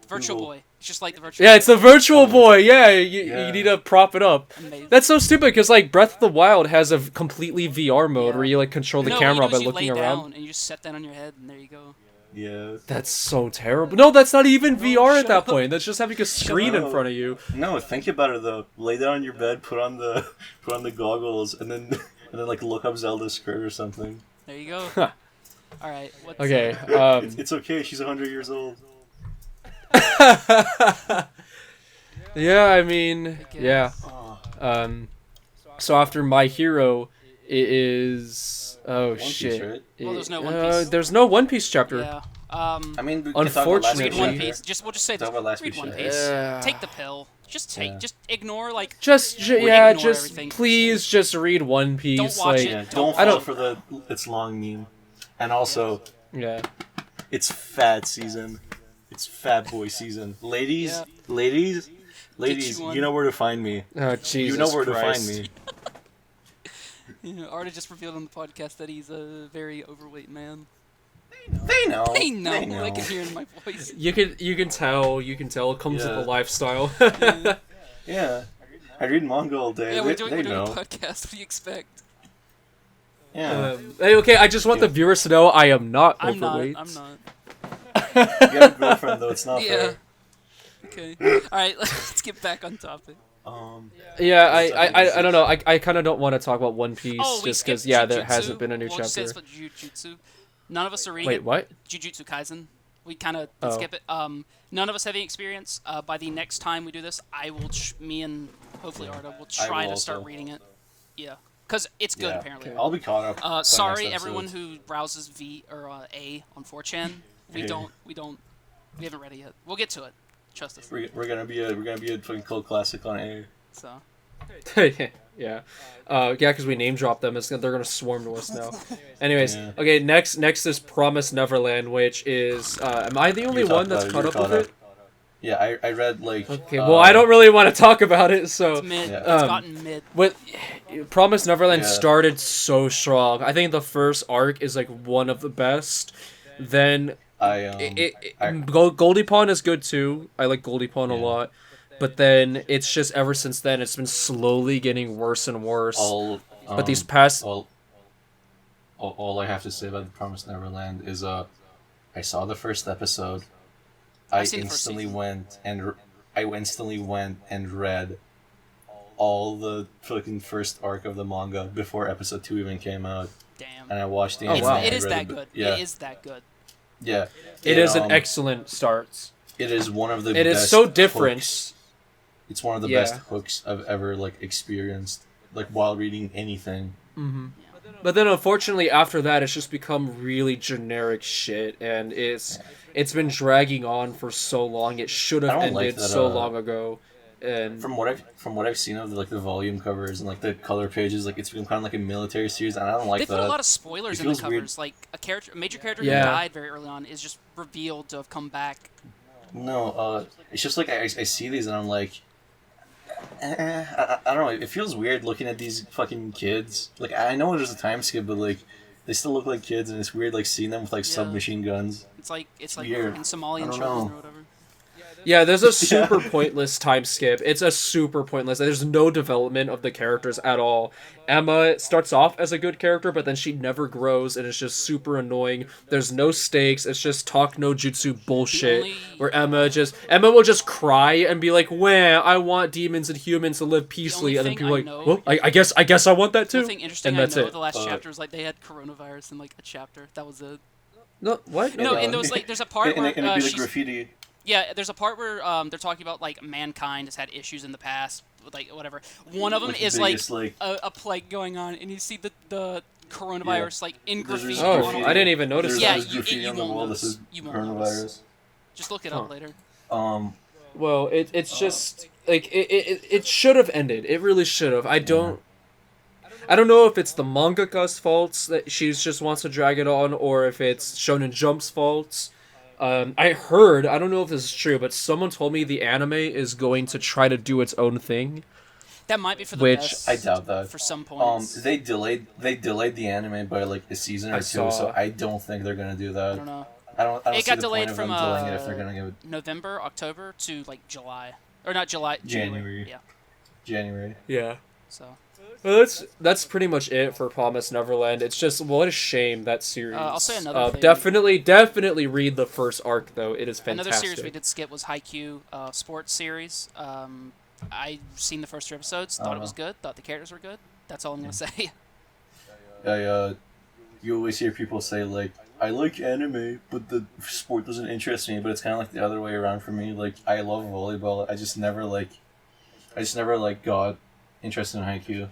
Virtual Boy. It's just like the Virtual Boy. Yeah, it's the Virtual Boy. Yeah, you need to prop it up. Amazing. That's so stupid because like Breath of the Wild has a completely VR mode where you like control the camera by looking around. Down and you just set that on your head and there you go. Yeah. That's so terrible. No, that's not even VR at that point. That's just having a screen in front of you. No, think about it though. Lay down on your bed, put on the goggles, and then like look up Zelda's skirt or something. There you go. All right. Okay. It's okay. She's 100 years old. Yeah, I mean, yeah. So after My Hero, it is One Piece, right? Well, there's no One Piece. There's no One Piece chapter. Yeah. I mean, unfortunately, read One Piece. We'll just say this. Read One Piece. Take the pill. Just ignore like. Everything. Please just read One Piece. Don't watch it. Yeah, don't fall for it's long meme. And also, it's fat season. It's Fat Boy season. Ladies, Yeah. ladies, Get you one. you know where to find me. Oh, Jesus You know where Christ. to find me. You know, Arda just revealed on the podcast that he's a very overweight man. They know. I know. They know. I can hear it in my voice. You can tell. It comes with Yeah. the lifestyle. Yeah. I read manga all day. Yeah, they we're doing a know. podcast. What do you expect? Yeah. Hey, okay, I just want the viewers to know I am not I'm not. overweight. I'm not. You have a girlfriend though. It's not Yeah. fair. Okay. All right. Let's get back on topic. Yeah, I don't know. I kind of don't want to talk about One Piece We just because skipped there Jujutsu. hasn't been a new We'll just say chapter. it's about Jujutsu. None of us are reading Wait, it. what? Jujutsu Kaisen. We kind of Oh. skip it. None of us have any experience. By the next time we do this, I will. Me and hopefully Arda will try to start also. reading it. Yeah, because it's good Yeah. apparently. I'll be caught up. by Sorry, next everyone episode. who browses V or A on 4chan. We Yeah. we haven't read it yet. We'll get to it. Trust us. We're gonna be a fucking cult classic on A. So. Yeah, because we name dropped them. They're gonna swarm to us now. Anyways, Yeah. okay. Next is Promised Neverland, which is. Am I the only You talked one that's about caught You're up caught with it? Yeah, I read like. Okay. Well, I don't really want to talk about it. So. It's mid. Yeah. It's gotten mid. What Promised Neverland Yeah. started so strong. I think the first arc is like one of the best. Then Goldie Pond is good too. I like Goldie Pond a lot. But then it's just ever since then it's been slowly getting worse and worse. But these past all I have to say about the Promised Neverland is I saw the first episode. I seen the first instantly season. went and read all the fucking first arc of the manga before episode 2 even came out. Damn. And I watched the Oh, anime. wow. and It is read that a bit- good. Yeah. It is that good. Yeah. it is an excellent start. It is one of the It best is so different. hooks. It's one of the Yeah. best hooks I've ever experienced while reading anything. But then unfortunately after that it's just become really generic shit and it's been dragging on for so long. It should have I don't like ended that, so long ago. And From what I've seen of the volume covers and the color pages, it's become kind of like a military series, and I don't like They that. put a lot of spoilers It in the feels weird. covers. Like a major character Yeah. who died very early on is just revealed to have come back. No, it's just I see these and I'm like, I don't know. It feels weird looking at these fucking kids. I know there's a time skip, but they still look like kids, and it's weird seeing them with submachine guns. It's like weird. in Somalian I don't children know. or whatever. yeah, there's a super pointless time skip. It's a super pointless. There's no development of the characters at all. Emma starts off as a good character, but then she never grows, and it's just super annoying. There's no stakes. It's just talk no jutsu bullshit. Where Emma will just cry and be like, "Wah, I want demons and humans to live peacefully," and then thing people I like, know- "Well, I guess I want that The too." thing interesting And that's I know it. the last chapter was they had coronavirus in a chapter. That was it. No, what? No, and there was there's a part and where it'd be she's- graffiti. Yeah, there's a part where they're talking about mankind has had issues in the past, with, whatever. One of them The is biggest, a plague going on, and you see the coronavirus in There's graffiti. Oh, graffiti. I didn't even notice There's Yeah, that. there's graffiti you on the won't wall that notice. says You won't coronavirus. notice. Just look it up later. Well, it's just it should have ended. It really should have. I don't know if it's the mangaka's fault that she just wants to drag it on, or if it's Shonen Jump's fault. I heard, I don't know if this is true, but someone told me the anime is going to try to do its own thing. That might be for the Which- best. I doubt that. For some points. They delayed the anime by a season or two, saw. so I don't think they're gonna do that. I don't know. I don't It see got the delayed point of from them delaying it if they're gonna give it November, October to July, or not July, January. Yeah. January. Yeah. So Well, that's pretty much it for Promised Neverland. It's just what a shame that series. I'll say another thing. Definitely read the first arc though. It is fantastic. another series we did skip was Haikyuu sports series. I seen the first 3 episodes, thought it was good, thought the characters were good. That's all I'm gonna say. You always hear people say I like anime, but the sport doesn't interest me. But it's kind of the other way around for me. I love volleyball. I just never got interested in Haikyuu.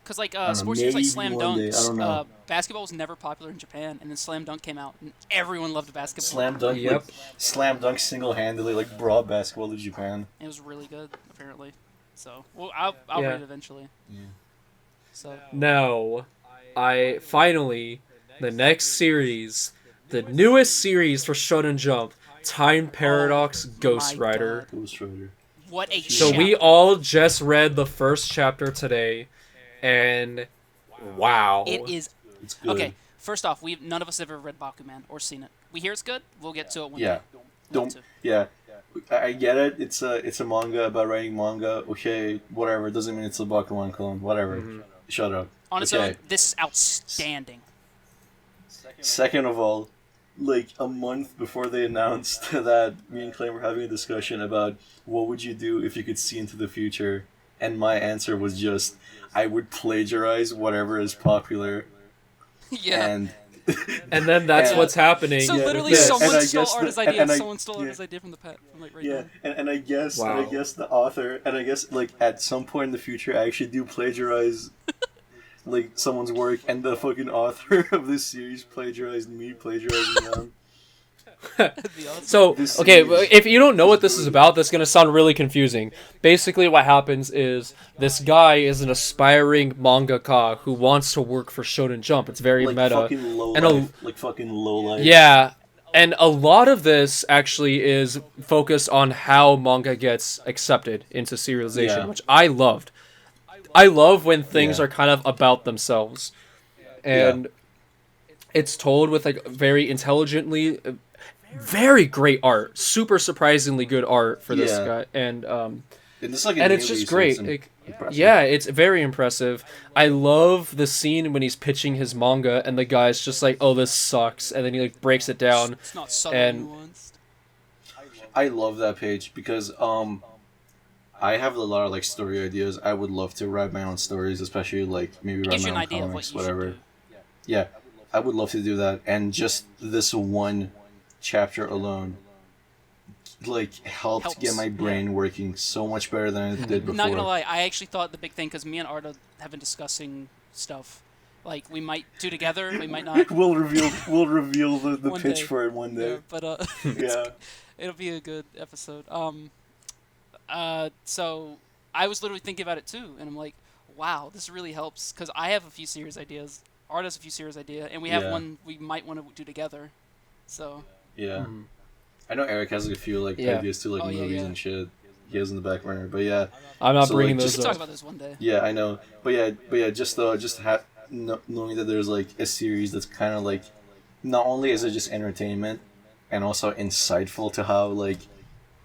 Because know, sports series like maybe Slam one day, I Dunks, don't know. basketball was never popular in Japan, and then Slam Dunk came out, and everyone loved basketball. Slam Dunk. Yep. Slam Dunk single-handedly brought basketball to Japan. It was really good, apparently. So, well, I'll Yeah. read it eventually. Yeah. So, Now, the next series, the newest series for Shonen Jump, Time Paradox my Ghostwriter. God. Ghostwriter. What a So chapter. we all just read the first chapter today, and wow. It is It's good. okay. First off, none of us have ever read Bakuman or seen it. We hear it's good. We'll get to it one Yeah. day. Don't. Yeah. I get it. It's a manga about writing manga. Okay, whatever. It doesn't mean it's a Bakuman clone. Whatever. Shut up. On its Okay. own, this is outstanding. Second of all, like a month before they announced that me and Clay were having a discussion about what would you do if you could see into the future, and my answer was just I would plagiarize whatever is popular. Yeah. And then that's and- what's happening. So Yeah, literally, yeah, someone and I stole guess Arta's the- idea. and I- Someone stole yeah. Arta's idea from right yeah, now. and I guess Wow. the author, and I guess like at some point in the future I actually do plagiarize like someone's work, and the fucking author of this series plagiarized me plagiarizing them. That'd be awesome. So, This okay, series if you don't know what this is about, that's going to sound really confusing. Basically, what happens is this guy is an aspiring mangaka who wants to work for Shonen Jump. It's very Like meta. fucking low And a- life, like fucking low life. Yeah, and a lot of this actually is focused on how manga gets accepted into serialization, Yeah. which I loved. I love when things Yeah. are kind of about themselves. And it's told with like very intelligently, very great art, super surprisingly good art for this Yeah. guy. And It's like a and it's movie, just so great. it's Like, impressive. yeah, it's very impressive. I love the scene when he's pitching his manga and the guy's just like, "Oh, this sucks," and then he like breaks it down. It's not subtle and- nuanced. I love that page because I have a lot of like story ideas. I would love to write my own stories, especially like maybe write Gives my you own an idea of what comics, you whatever. should do. Yeah, I would love to do that, and just this one chapter alone, like helped Helps, get my brain working so much better than it did before. Not gonna lie, I actually thought the big thing, because me and Arta have been discussing stuff. Like, we might do together, we might not. We'll reveal the One pitch day. for it one day. Yeah, but Yeah. it'll be a good episode. So I was literally thinking about it too, and I'm like, wow, this really helps, because I have a few series ideas, Art has a few series idea, and we have Yeah. one we might want to do together. So Yeah. I know Eric has like a few like Yeah. ideas to like Oh, yeah, movies yeah. and shit. He has in the back burner, but yeah. I'm not So, bringing like, we those should talk up. about this one day. Yeah, I know, but yeah, knowing that there's like a series that's kind of like, not only is it just entertainment, and also insightful to how like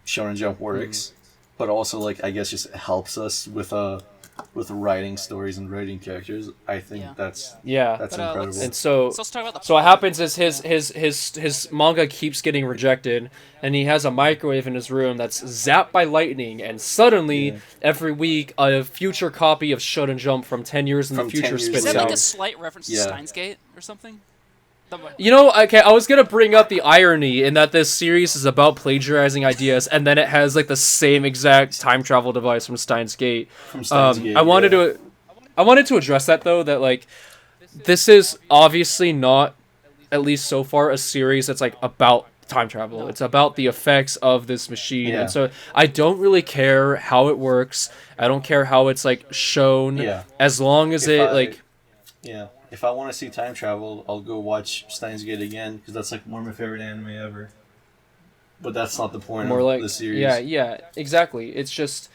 Shonen Jump works, but also like I guess just helps us with writing stories and writing characters. I think Yeah. that's Yeah, that's But, incredible. let's- and so So let's talk about the So what plot. happens is his manga keeps getting rejected, and he has a microwave in his room that's zapped by lightning, and suddenly Yeah. every week a future copy of Shonen Jump from 10 years in From the 10 future years Is spits that ago. like out. a slight reference Yeah. to Steins Gate or something? You know, okay, I was gonna bring up the irony in that this series is about plagiarizing ideas, and then it has like the same exact time travel device from Steins Gate. From Steins Gate, I wanted yeah. to address that though, that like this is obviously not, at least so far, a series that's like about time travel. It's about the effects of this machine, Yeah. and so I don't really care how it works. I don't care how it's like shown, Yeah. as long as If it I- like. Yeah, if I want to see time travel, I'll go watch Steins Gate again because that's like one of my favorite anime ever. But that's not the point More of like the series. yeah, exactly. It's just,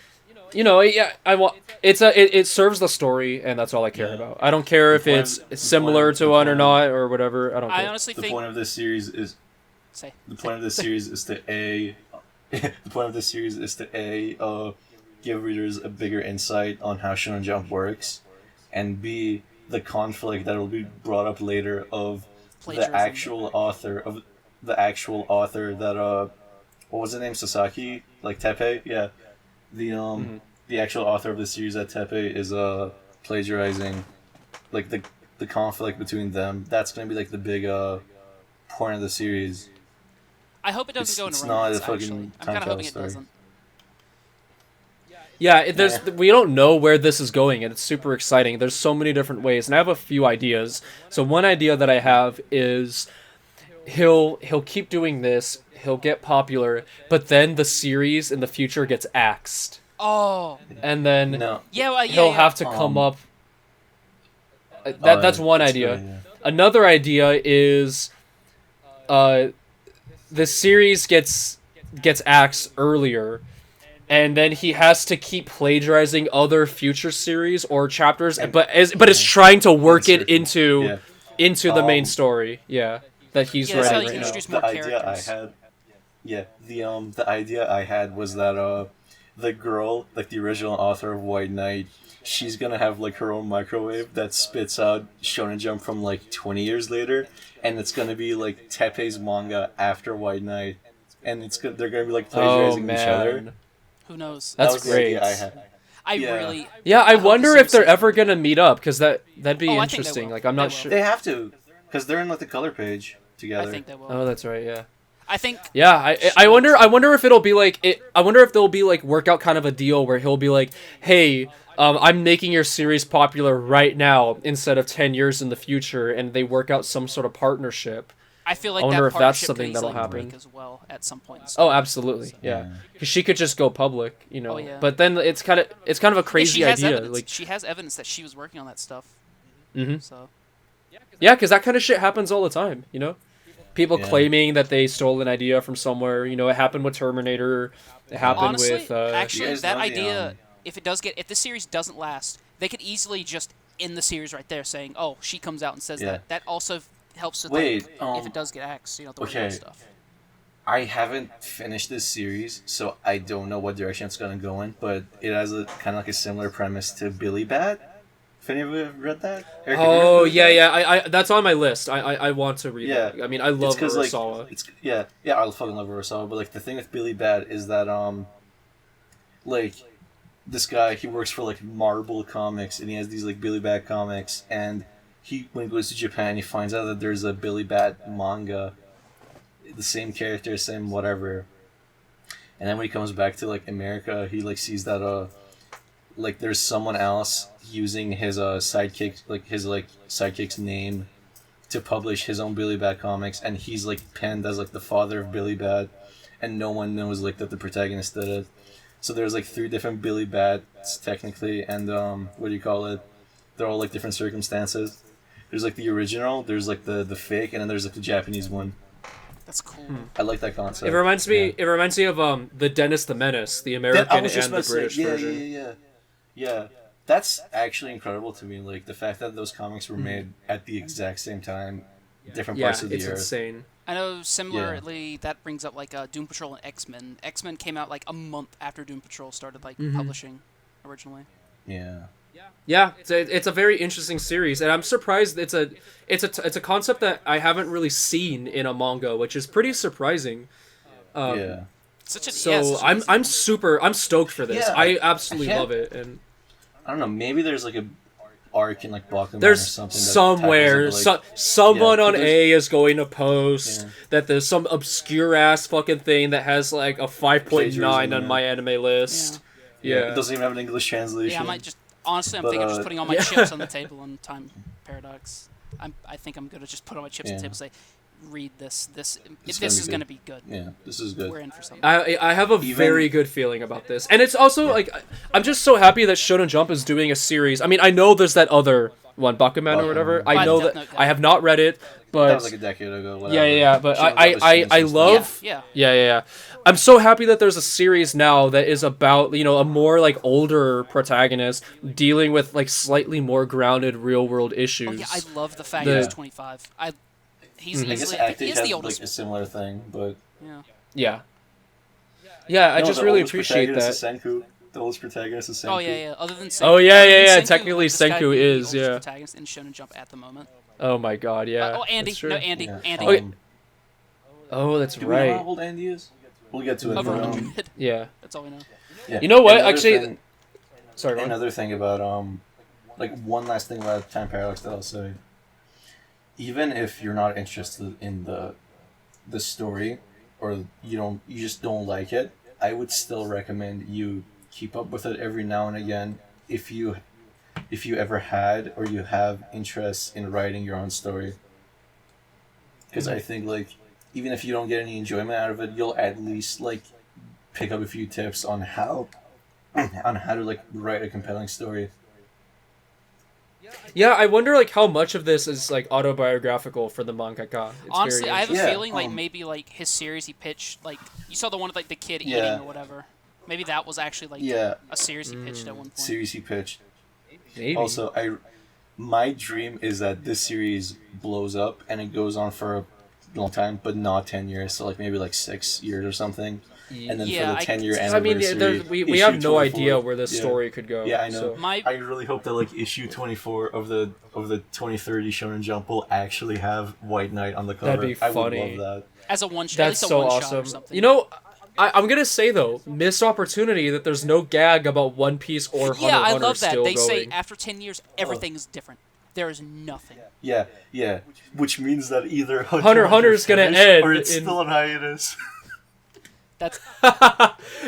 yeah, I want it serves the story, and that's all I care Yeah. about. I don't care if point it's of- the similar point of- to the one or point not or whatever. I don't I care. honestly The think. point of this series is Say. the point of this series is to the point of this series is to give readers a bigger insight on how Shonen Jump works, and B, the conflict that will be brought up later of Plagiarism. the actual author that what was the name, Sasaki, like Teppei, yeah, the actual author of the series at Teppei is plagiarizing, like the conflict between them. That's gonna be like the big point of the series. I hope it doesn't go it's into not a romance, fucking actually. I'm time kind of travel hoping it story. doesn't. Yeah, Yeah. we don't know where this is going, and it's super exciting. There's so many different ways, and I have a few ideas. So one idea that I have is he'll keep doing this, he'll get popular, but then the series in the future gets axed, Oh. and then No, Yeah, well, yeah, he'll yeah. have to come up. That's one that's idea. good, yeah. Another idea is the series gets axed earlier, and then he has to keep plagiarizing other future series or chapters, but is trying to work it into the main story. Yeah, that he's that's how writing you right can now. introduce more characters. The idea I had was that the girl, like the original author of White Knight, she's gonna have like her own microwave that spits out Shonen Jump from like 20 years later, and it's gonna be like Teppei's manga after White Knight, and they're gonna be like plagiarizing each other. Who knows? That's great. I wonder if they're ever gonna meet up, because that'd be interesting. Like, I'm not sure. They have to, because they're in like the color page together. I think they will. Oh, that's right. Yeah. I think. Yeah, I wonder if it'll be like it. I wonder if they'll be like work out kind of a deal where he'll be like, hey, I'm making your series popular right now instead of 10 years in the future, and they work out some sort of partnership. I feel like I wonder that if that's partnership something could that'll easily happen break as well at some point. Oh, absolutely, yeah. Because she could just go public, you know. Oh, yeah. But then it's kind of a crazy idea. Evidence. Like, she has evidence that she was working on that stuff. Mm-hmm. So. Yeah, because that kind of shit happens all the time, you know. People claiming that they stole an idea from somewhere. You know, it happened with Terminator. It happened Honestly, with. Actually, that idea, if the series doesn't last, they could easily just end the series right there, saying, "Oh, she comes out and says that." That also helps with if it does get axed, you know, the original stuff. I haven't finished this series, so I don't know what direction it's gonna go in. But it has a kind of like a similar premise to Billy Bat. If any of you have read that? Eric, oh yeah. I that's on my list. I want to read it. I mean, I love Urasawa. I fucking love Urasawa. But like the thing with Billy Bat is that like this guy, he works for like Marvel Comics, and he has these like Billy Bat comics, and when he goes to Japan, he finds out that there's a Billy Bat manga, the same character, same whatever. And then when he comes back to like America, he like sees that like there's someone else using his sidekick's name to publish his own Billy Bat comics, and he's like penned as like the father of Billy Bat, and no one knows like that the protagonist did it. So there's like 3 different Billy Bats technically, and what do you call it? They're all like different circumstances. There's like the original, there's like the fake, and then there's like the Japanese one. That's cool. I like that concept. It reminds me of the Dennis the Menace, the American and the British version. Yeah. That's actually incredible to me. Like the fact that those comics were made at the exact same time, different parts of the earth. Yeah, it's insane. I know. Similarly, that brings up like Doom Patrol and X-Men. X-Men came out like a month after Doom Patrol started publishing originally. Yeah. Yeah, it's a very interesting series, and I'm surprised it's a concept that I haven't really seen in a manga, which is pretty surprising. I'm stoked for this. I absolutely love it, and I don't know, maybe there's like a arc in like Bakuman there's or something. Somewhere someone on A is going to post that there's some obscure ass fucking thing that has like a 5.9 on my anime list. Yeah. It doesn't even have an English translation. Yeah, I might just honestly, I'm thinking of just putting all my chips on the table on Time Paradox. I think I'm gonna just put all my chips on the table and say, read this. This is gonna be good. Yeah, this is good. We're in for something. I have a very good feeling about this, and it's also like I'm just so happy that Shonen Jump is doing a series. I mean, I know there's that other one, Bakuman or whatever. I know that I have not read it, but that was like a decade ago. Whatever. Yeah. But I love. Yeah. I'm so happy that there's a series now that is about, you know, a more like older protagonist dealing with like slightly more grounded real world issues. Oh yeah, I love the fact he's 25. He's easily, I think he is the oldest. Like a similar thing, but yeah. I just really appreciate that. Senku. The oldest protagonist is Senku. Oh yeah. Other than Senku. Oh yeah. Senku, Technically, Senku is the protagonist in Shonen Jump at the moment. Oh my god, yeah. Andy. No, Andy. Yeah. Andy. Okay. Oh, that's Do right. we know how old Andy is? We'll get to it. Over 100. Yeah. That's all we know. Yeah. You know what? Actually, sorry. Another thing about like one last thing about Time Paradox that I'll say. Even if you're not interested in the story, or you just don't like it, I would still recommend you keep up with it every now and again if you ever had or you have interest in writing your own story. Because I think like even if you don't get any enjoyment out of it, you'll at least like pick up a few tips on how to like write a compelling story. Yeah, I wonder like how much of this is like autobiographical for the mangaka. It's Honestly, very I have a Yeah, feeling like maybe like his series he pitched, like you saw the one with like the kid eating or whatever. Maybe that was actually like a series he pitched at one point. Series he pitched. Maybe. Also, my dream is that this series blows up and it goes on for a long time, but not 10 years. So like maybe like 6 years or something. And then for the 10-year anniversary, we have no 24, idea where this story could go. Yeah, I know. So. I really hope that like issue 24 of the 2030 Shonen Jump will actually have White Knight on the cover. That'd be funny. I would love that. As a one shot, That's at least so a one awesome. shot or something. You know, I'm gonna say though, missed opportunity that there's no gag about One Piece or Hunter yeah, x I Hunter love that. still They going. say after 10 years, everything's different. There is nothing. Yeah. Which means that either Hunter x Hunter's gonna end or it's still on hiatus. That's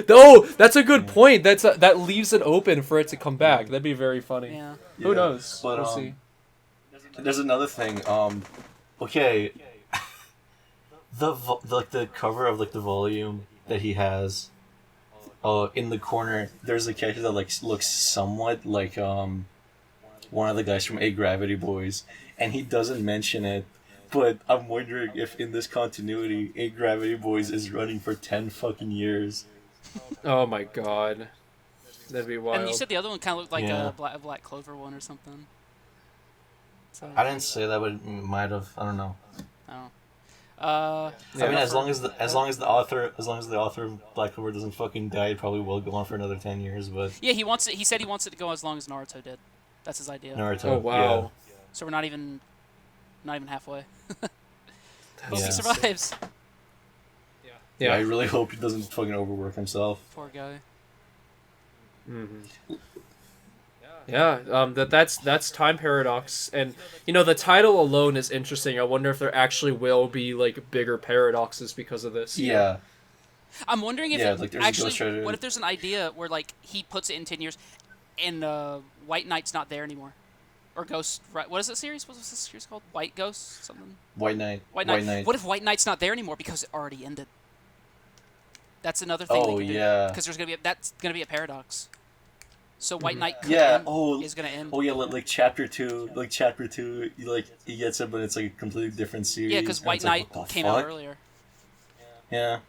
Oh, that's a good point. That leaves it open for it to come back. That'd be very funny. yeah. Who knows? But, we'll see. There's another thing. Okay, the cover of like the volume that he has, in the corner, there's a character that like looks somewhat like one of the guys from A Gravity Boys, and he doesn't mention it. But I'm wondering if in this continuity, A Gravity Boys is running for 10 fucking years. Oh my god, that'd be wild. And you said the other one kind of looked like a Black Clover one or something. So, I didn't say that, but it might have. I don't know. oh. I mean, as long as the author of Black Clover doesn't fucking die, it probably will go on for another 10 years. But Yeah, he wants it. He said he wants it to go as long as Naruto did. That's his idea. Naruto. Oh wow. So we're not even halfway. Hope Yeah. he survives. Yeah, I really hope he doesn't fucking overwork himself. Poor guy. Mm-hmm. Yeah, that's Time Paradox, and you know the title alone is interesting. I wonder if there actually will be like bigger paradoxes because of this. Yeah. I'm wondering if like, there's a actually, ghostwriter. what if there's an idea where like he puts it in 10 years, and White Knight's not there anymore, or Ghost? What is the series? What was this series called? White Ghost something? White Knight. White Knight. What if White Knight's not there anymore because it already ended? That's another thing. Oh, they can yeah. Because that's gonna be a paradox. So White Knight could Yeah. end, is gonna end. Oh yeah. Like chapter two. He gets it, but it's like a completely different series. Yeah, because White Knight came out earlier. Yeah.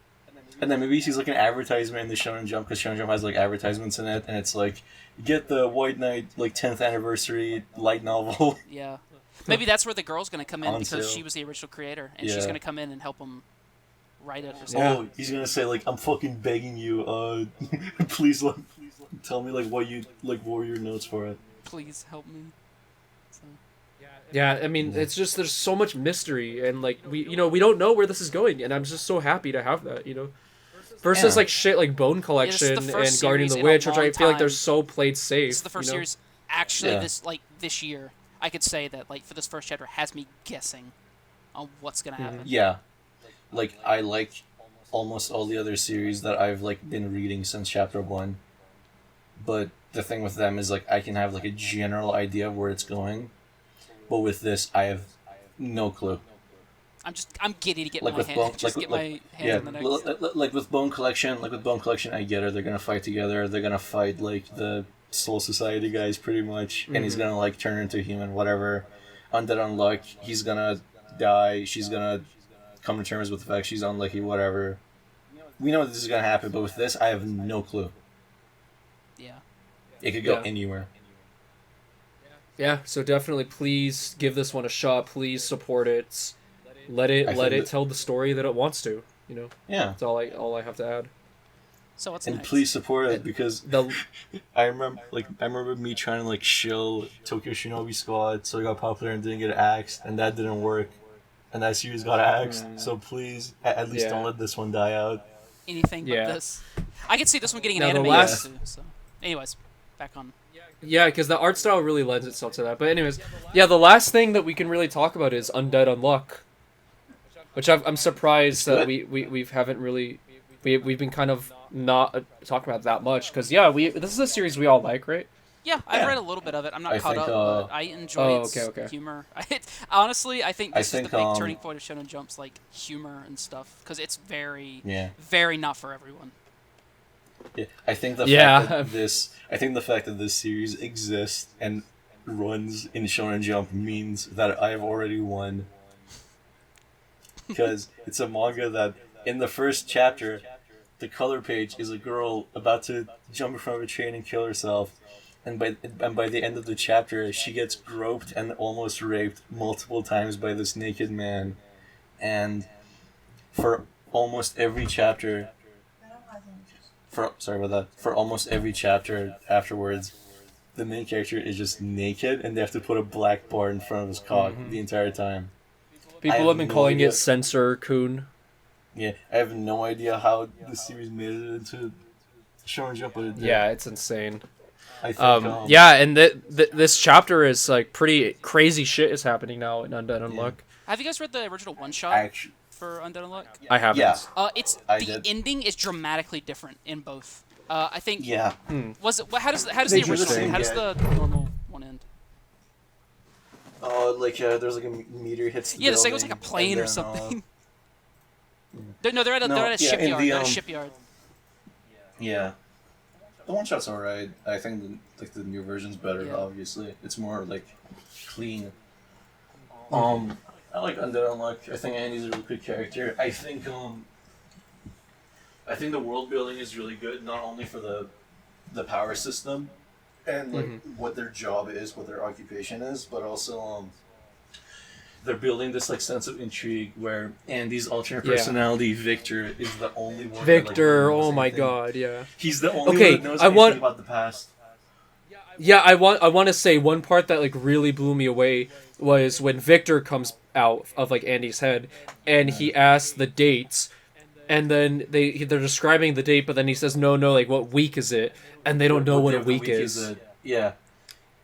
And then maybe he sees like an advertisement in the Shonen Jump, because Shonen Jump has like advertisements in it, and it's like, get the White Knight like 10th anniversary light novel. Yeah. Maybe that's where the girl's gonna come in On because sale. she was the original creator, and she's Yeah. gonna come in and help him write it or something. Yeah. Oh, he's gonna say like, I'm fucking begging you, please tell me like what were your notes for it. Please help me. So. Yeah, I mean, it's just there's so much mystery, and like we don't know where this is going, and I'm just so happy to have that, you know. Versus like shit like Bone Collection the and first Guardian series the in a Witch, which I long feel like they're time. so played safe. This is the first you know? series. Actually, Yeah. this year, I could say that like for this first chapter has me guessing on what's gonna happen. Yeah, like I like almost all the other series that I've like been reading since chapter 1, but the thing with them is like I can have like a general idea of where it's going, but with this I have no clue. I'm giddy to get Like my with hand, Bone, just like, get like my yeah, hands on the next. like with Bone Collection, I get it. They're gonna fight together. They're gonna fight like the Soul Society guys, pretty much, and he's gonna like turn into a human, whatever. Undead Unluck, he's gonna die. She's gonna come to terms with the fact she's unlucky, whatever. We know this is gonna happen, but with this, I have no clue. Yeah. It could go Yeah. anywhere. Yeah, so definitely please give this one a shot. Please support it. Let it tell the story that it wants to. You know, Yeah. that's all I have to add. So what's And next? please support it, because The I remember me trying to like shill Tokyo Shinobi Squad so it got popular and didn't get axed, and that didn't work, and that series got axed. So please, at least don't let this one die out. Anything Yeah. but this. I could see this one getting an Now, the anime last- too. So, anyways, back on. Yeah, because the art style really lends itself to that. But anyways, yeah, the last thing that we can really talk about is Undead Unluck, which I'm surprised that we haven't really we've been kind of not talking about that much, because this is a series we all like, right? Yeah, I've Yeah. read a little bit of it. I'm not I caught think, up, but I enjoy its okay. humor. Honestly, I think this is the big think, turning point of Shonen Jump's like humor and stuff, because it's very, Yeah. very not for everyone. Yeah, I think the Yeah. fact that this series exists and runs in Shonen Jump means that I've already won. Because it's a manga that, in the first chapter, the color page is a girl about to jump in front of a train and kill herself. And by the end of the chapter, she gets groped and almost raped multiple times by this naked man. And for almost every chapter... For almost every chapter afterwards, the main character is just naked, and they have to put a black bar in front of his cock the entire time. People have been calling it Censor-kun. Yeah, I have no idea how the series made it into Shonen Jump, but it did. Yeah, it's insane. I think, yeah, and this chapter is like pretty crazy shit is happening now in Undead Unluck. Have you guys read the original one-shot for Undead Unluck? I haven't. Yeah. The ending is dramatically different in both. I think. Yeah. Was it? How does the original? How does the normal one end? There's like a meteor hits the Yeah, the second building, was like a plane or then, something. They're at a shipyard. They're at a shipyard. Yeah. The one shot's alright. I think the new version's better. Obviously, it's more like clean. I like Undead Unluck. I think Andy's a really good character. I think the world building is really good, not only for the power system and like what their job is, what their occupation is, but also they're building this like sense of intrigue where Andy's alternate personality, Victor, is the only one. Victor, that, like, oh my god, yeah. He's the only one that knows anything about the past. Yeah, I want to say one part that like really blew me away was when Victor comes out of like Andy's head and he asks the dates, and then they're describing the date, but then he says no, like what week is it, and they don't know what a week is. Yeah,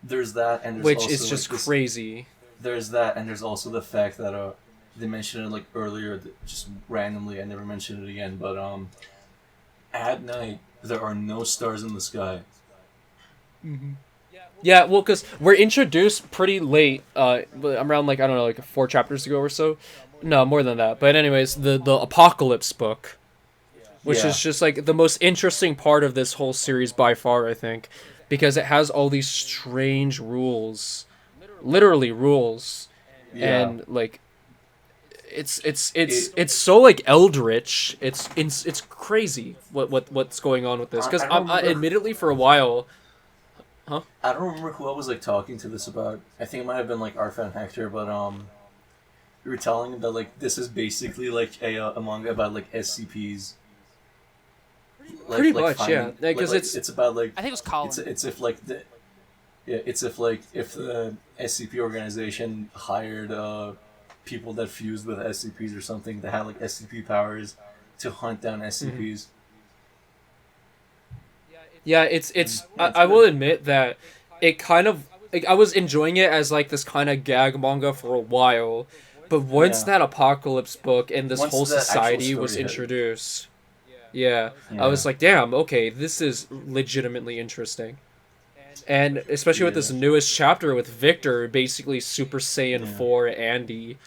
there's that, and there's which also, is just crazy. There's that, and there's also the fact that they mentioned it like earlier, just randomly. I never mentioned it again, but at night there are no stars in the sky. Yeah, well, because we're introduced pretty late, around like, I don't know, like 4 chapters ago or so. No, more than that. But anyways, the Apocalypse book, which is just like the most interesting part of this whole series by far, I think, because it has all these strange rules, literally rules, and like it's so like eldritch. It's crazy what's going on with this, because admittedly for a while. Huh? I don't remember who I was like talking to this about. I think it might have been like our friend Hector, but we were telling him that like this is basically like a manga about like SCPs. Pretty much, yeah. Because it's about like, I think it was Colin. It's if the SCP organization hired people that fused with SCPs or something that had like SCP powers to hunt down SCPs. Yeah, I will admit that it kind of, like, I was enjoying it as like this kind of gag manga for a while, but once that Apocalypse book and this whole society was introduced, I was like, damn, okay, this is legitimately interesting. And especially with this newest chapter with Victor, basically Super Saiyan 4 Andy.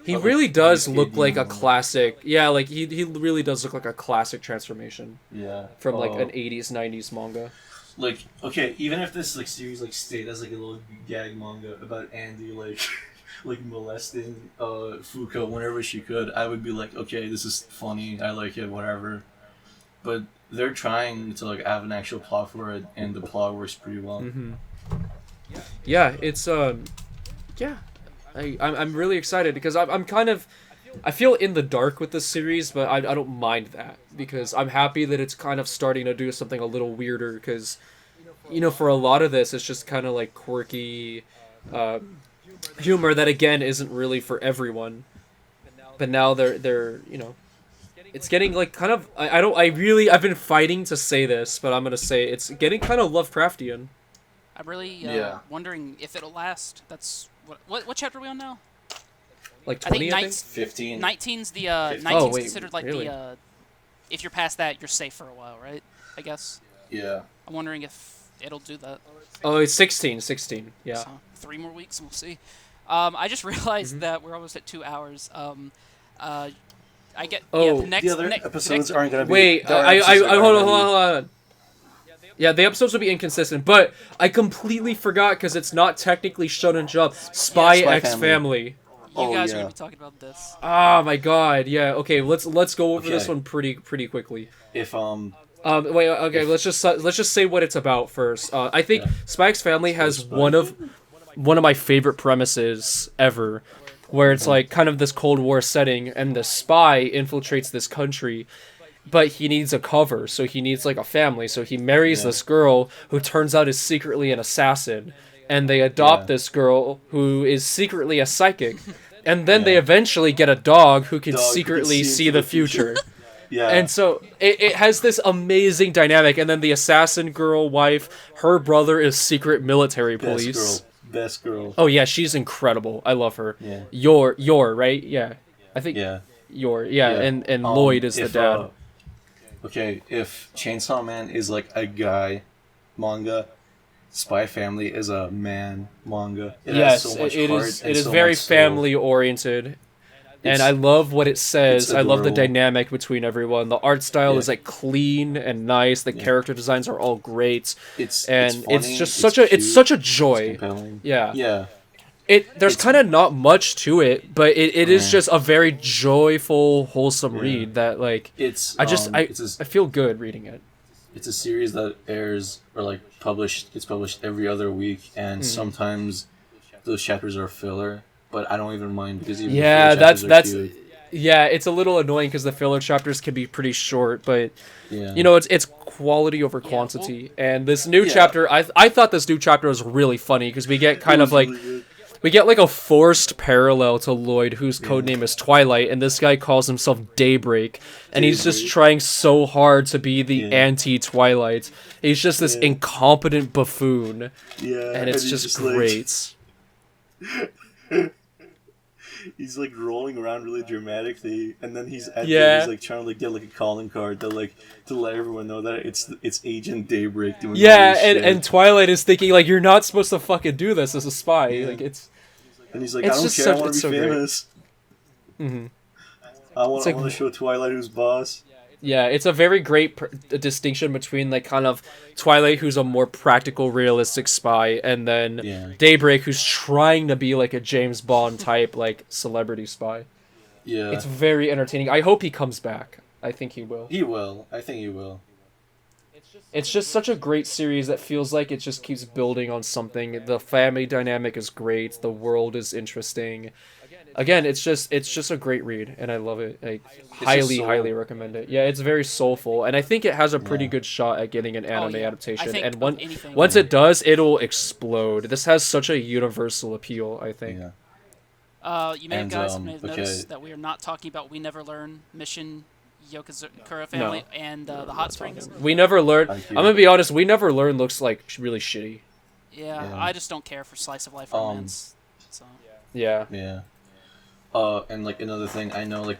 He really does look like a classic. Yeah, like he really does look like a classic transformation. Yeah. From like an 80s, 90s manga. Like, okay, even if this like series like stayed as like a little gag manga about Andy like like molesting Fuko whenever she could, I would be like, okay, this is funny, I like it, whatever. But they're trying to like have an actual plot for it, and the plot works pretty well. Yeah, it's I'm really excited because I'm kind of, I feel in the dark with this series, but I don't mind that because I'm happy that it's kind of starting to do something a little weirder because, you know, for a lot of this, it's just kind of like quirky humor that, again, isn't really for everyone. But now they're you know, it's getting like kind of, I've been fighting to say this, but I'm going to say it's getting kind of Lovecraftian. I'm really wondering if it'll last. That's what chapter are we on now? Like 20, I think? 15. 19's the 19's considered like really? The if you're past that, you're safe for a while, right? I guess. Yeah. I'm wondering if it'll do that. Oh, it's 16, yeah. So 3 more weeks and we'll see. I just realized that we're almost at 2 hours. I get the other episodes aren't going to be. Wait, hold on. Yeah, the episodes will be inconsistent, but I completely forgot because it's not technically Shonen Jump. Spy X Family. You guys are gonna be talking about this. Oh my god, yeah. Okay, let's go over this one pretty quickly. If wait, okay, let's just say what it's about first. I think Spy X Family has one of my favorite premises ever, where it's like kind of this Cold War setting, and the spy infiltrates this country, but he needs a cover, so he needs like a family, so he marries this girl who turns out is secretly an assassin, and they adopt this girl who is secretly a psychic, and then they eventually get a dog who can secretly see the future. Yeah. And so it has this amazing dynamic, and then the assassin girl wife, her brother is secret military police. Best girl. Oh yeah, she's incredible. I love her. Yeah. Yor, right? Yeah. I think Yeah. Yor. Yeah, and Lloyd is the dad. Okay, if Chainsaw Man is like a guy manga, Spy Family is a man manga. It has so much heart it is very family oriented. And I love what it says. I love the dynamic between everyone. The art style is like clean and nice. The character designs are all great. It's just such a joy. Yeah. Yeah. There's kind of not much to it, but it is just a very joyful, wholesome read that like I feel good reading it. It's a series that airs or like gets published every other week, and sometimes those chapters are filler. But I don't even mind because even it's a little annoying because the filler chapters can be pretty short, but you know it's quality over quantity. And this new chapter, I thought this new chapter was really funny because we get kind of like we get like a forced parallel to Lloyd, whose codename is Twilight, and this guy calls himself Daybreak, and he's just trying so hard to be the anti-Twilight. He's just this incompetent buffoon, and it's just great. He's like rolling around really dramatically, and then he's he's like trying to like get like a calling card to like to let everyone know that it's Agent Daybreak doing and Twilight is thinking like you're not supposed to fucking do this as a spy. Like and he's like I don't care, I want to be famous. Mm-hmm. I want to show Twilight who's boss. Yeah, it's a very great distinction between like kind of Twilight, who's a more practical, realistic spy, and then Daybreak, who's trying to be like a James Bond type, like celebrity spy. Yeah, it's very entertaining. I hope he comes back. I think he will. He will. I think he will. It's just such a great series that feels like it just keeps building on something. The family dynamic is great. The world is interesting. Again, it's just a great read, and I love it. I highly recommend it. Yeah, it's very soulful, and I think it has a pretty good shot at getting an anime adaptation. And once it does, it'll explode. This has such a universal appeal, I think. Yeah. You may have noticed that we are not talking about We Never Learn, Mission Yokazura Family, and the Hot Springs. We Never Learn. I'm gonna be honest. We Never Learn looks like really shitty. Yeah, I just don't care for slice of life romance. So. Yeah. Yeah. And like another thing, I know like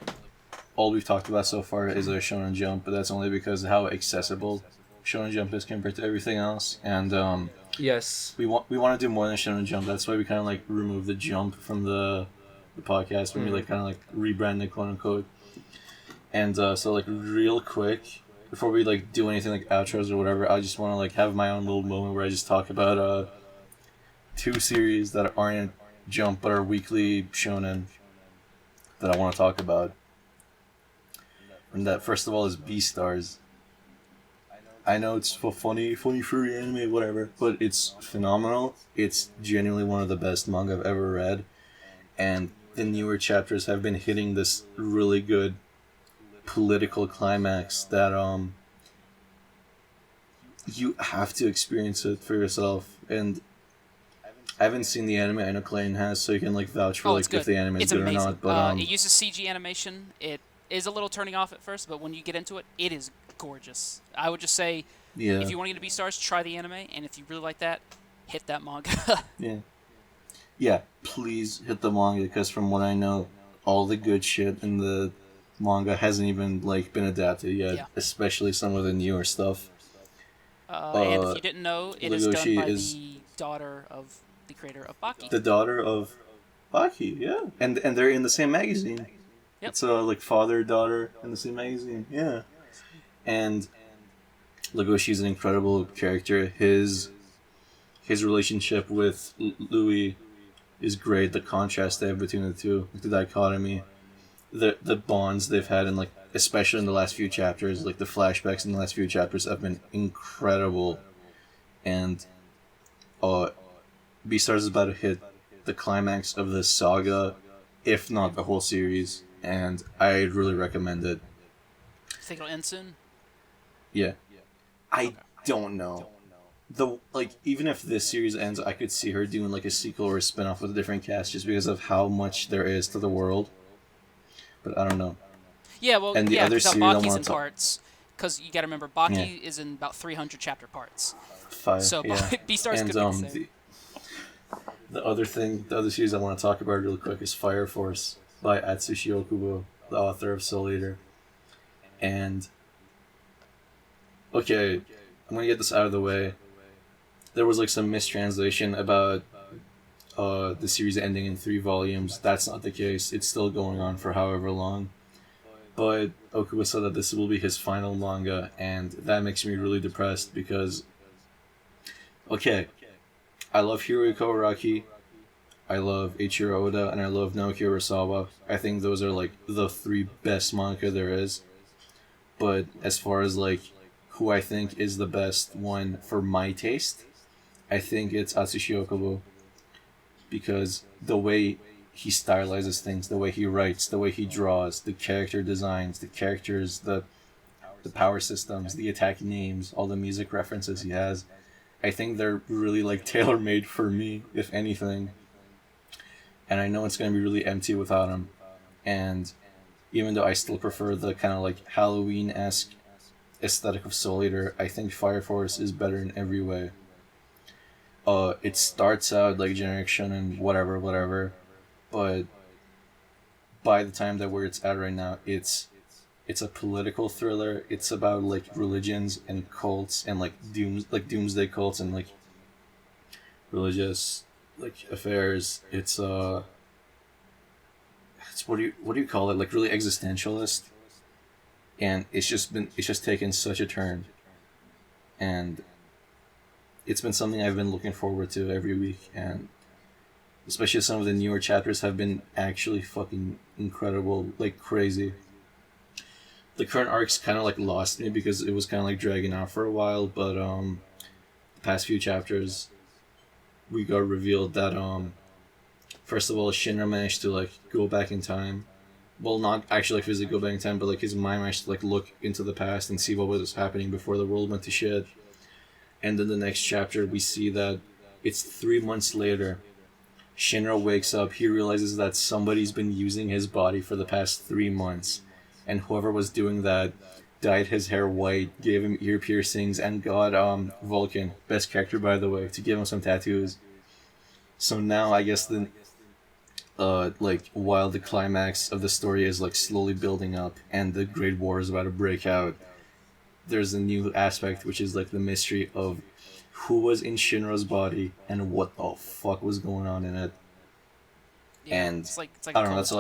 all we've talked about so far is a Shonen Jump, but that's only because of how accessible Shonen Jump is compared to everything else. And yes, we want to do more than Shonen Jump. That's why we kind of like remove the Jump from the podcast when we like kind of like rebrand it, quote unquote. And so like real quick before we like do anything like outros or whatever, I just want to like have my own little moment where I just talk about 2 series that aren't Jump but are weekly shonen that I want to talk about. And that first of all is Beastars. I know it's for funny furry anime, whatever, but it's phenomenal. It's genuinely one of the best manga I've ever read, and the newer chapters have been hitting this really good political climax that you have to experience it for yourself. And I haven't seen the anime. I know Clayton has, so you can like vouch for like if the anime is good amazing. or not. But it uses CG animation. It is a little turning off at first, but when you get into it, it is gorgeous. I would just say, if you want to get to Beastars, try the anime, and if you really like that, hit that manga. Yeah, please hit the manga, because from what I know, all the good shit in the manga hasn't even like been adapted yet, especially some of the newer stuff. And if you didn't know, it is done by the daughter of the creator of Baki. The daughter of Baki, yeah. And they're in the same magazine. Yep. It's like father, daughter in the same magazine, yeah. And Legoshi's an incredible character. His relationship with Louis is great. The contrast they have between the two, the dichotomy, the bonds they've had, and like especially in the last few chapters, like the flashbacks in the last few chapters have been incredible. And Beastars is about to hit the climax of this saga, if not the whole series, and I'd really recommend it. Think it'll end soon? Yeah. I don't know. Even if this series ends, I could see her doing like a sequel or a spin-off with a different cast just because of how much there is to the world. But I don't know. Yeah, well, and the other series Baki's in parts. Because you got to remember, Baki is in about 300 chapter parts. 5. So Beastars could be the same. The other series I want to talk about really quick is Fire Force by Atsushi Okubo, the author of Soul Eater. And okay, I'm gonna get this out of the way. There was like some mistranslation about the series ending in 3 volumes. That's not the case. It's still going on for however long. But Okubo said that this will be his final manga, and that makes me really depressed because, okay, I love Hiroyuki Araki, I love Eiichiro Oda, and I love Naoki Urasawa. I think those are like the 3 best manga there is. But as far as like who I think is the best one for my taste, I think it's Atsushi Okubo. Because the way he stylizes things, the way he writes, the way he draws, the character designs, the characters, the power systems, the attack names, all the music references he has, I think they're really like tailor-made for me, if anything. And I know it's going to be really empty without him. And even though I still prefer the kind of like Halloween-esque aesthetic of Soul Eater, I think Fire Force is better in every way. It starts out like generic shonen, whatever, but by the time that where it's at right now, it's a political thriller. It's about like religions and cults and like doomsday cults and like religious like affairs. It's what do you call it? Like really existentialist, and it's just taken such a turn, and it's been something I've been looking forward to every week, and especially some of the newer chapters have been actually fucking incredible, like crazy. The current arc's kind of like lost me because it was kind of like dragging out for a while, but the past few chapters, we got revealed that first of all, Shinra managed to like go back in time. Well, not actually like physically go back in time, but like his mind managed to like look into the past and see what was happening before the world went to shit. And then the next chapter, we see that it's 3 months later. Shinra wakes up. He realizes that somebody's been using his body for the past 3 months. And whoever was doing that dyed his hair white, gave him ear piercings, and got Vulcan, best character by the way, to give him some tattoos. So now I guess while the climax of the story is like slowly building up and the Great War is about to break out, there's a new aspect which is like the mystery of who was in Shinra's body and what the fuck was going on in it. Yeah, and it's like I don't know. That's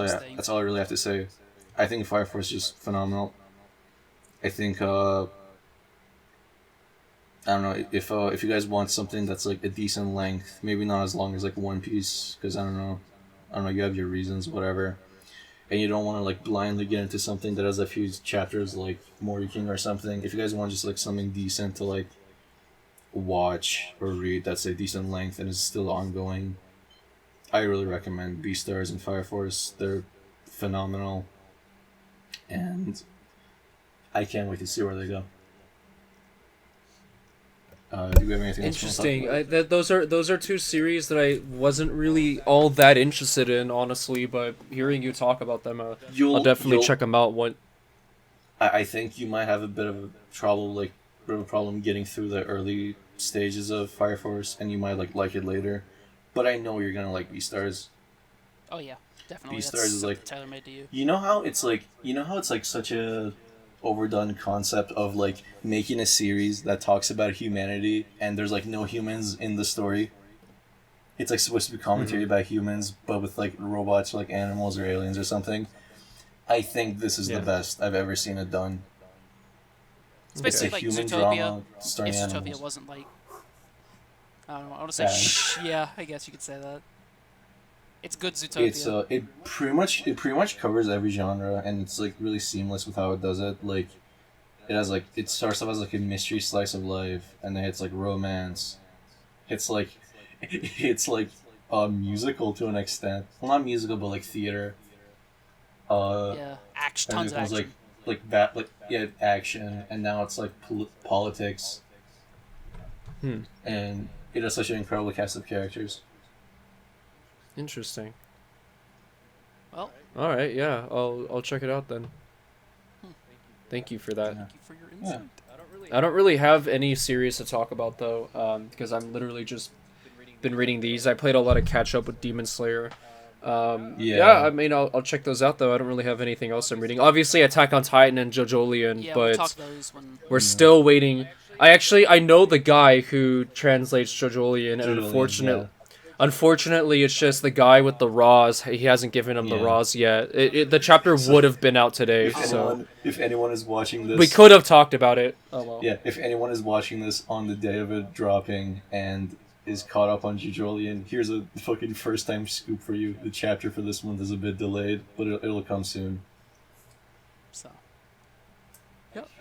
all I really have to say. I think Fire Force is just phenomenal. I think I don't know if you guys want something that's like a decent length, maybe not as long as like One Piece, because I don't know, you have your reasons, whatever, and you don't want to like blindly get into something that has a few chapters like Mori King or something. If you guys want just like something decent to like watch or read that's a decent length and is still ongoing, I really recommend Beastars and Fire Force. They're phenomenal, and I can't wait to see where they go. Do we have anything interesting? Those are 2 series that I wasn't really all that interested in, honestly. But hearing you talk about them, I'll definitely check them out. I think you might have a bit of a problem getting through the early stages of Fire Force, and you might like it later. But I know you're gonna like Beastars. Oh yeah, definitely. Beastars is like tailor-made to you. You know how it's like such a overdone concept of like making a series that talks about humanity and there's like no humans in the story. It's like supposed to be commentary about humans, but with like robots or like animals or aliens or something. I think this is the best I've ever seen it done. It's basically like human Zootopia. drama starring If Zootopia animals. wasn't like, I don't know. I want to say yeah. I guess you could say that. It's good Zootopia. It's it pretty much covers every genre, and it's like really seamless with how it does it. Like, it starts off as like a mystery slice of life, and then it's like romance. It's like a musical to an extent. Well, not musical, but like theater. Action, tons of action. Action, and now it's like politics. And it has such an incredible cast of characters. Interesting. Well. All right. Yeah. I'll check it out then. Thank you for that. Thank you for your insight. I don't really have any series to talk about though, because I'm literally just been reading these. I played a lot of catch up with Demon Slayer. I mean, I'll check those out though. I don't really have anything else I'm reading. Obviously, Attack on Titan and JoJolion, but we'll talk those when... we're still waiting. I know the guy who translates JoJolion, and unfortunately, it's just the guy with the raws. He hasn't given him the raws yet. The chapter would have been out today. If anyone is watching this, we could have talked about it. Oh well. Yeah, if anyone is watching this on the day of it dropping and is caught up on JoJolion, here's a fucking first time scoop for you. The chapter for this month is a bit delayed, but it'll come soon. So.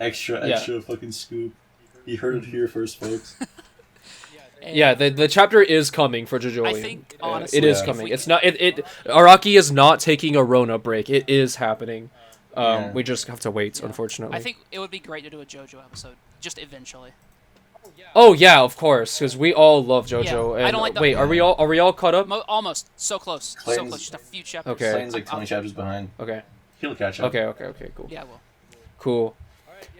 Extra fucking scoop. You heard it here first, folks. Yeah, the chapter is coming for JoJolion. I think, honestly, it is coming. It's not. Araki is not taking a Rona break. It is happening. We just have to wait, unfortunately. I think it would be great to do a JoJo episode, just eventually. Oh yeah, of course, because we all love JoJo. I don't like the... Wait, are we all caught up? Almost. So close. So close. Just a few chapters. Okay. Clayton's like 20 chapters behind. Okay. He'll catch up. Okay, cool. Yeah, I will. Cool.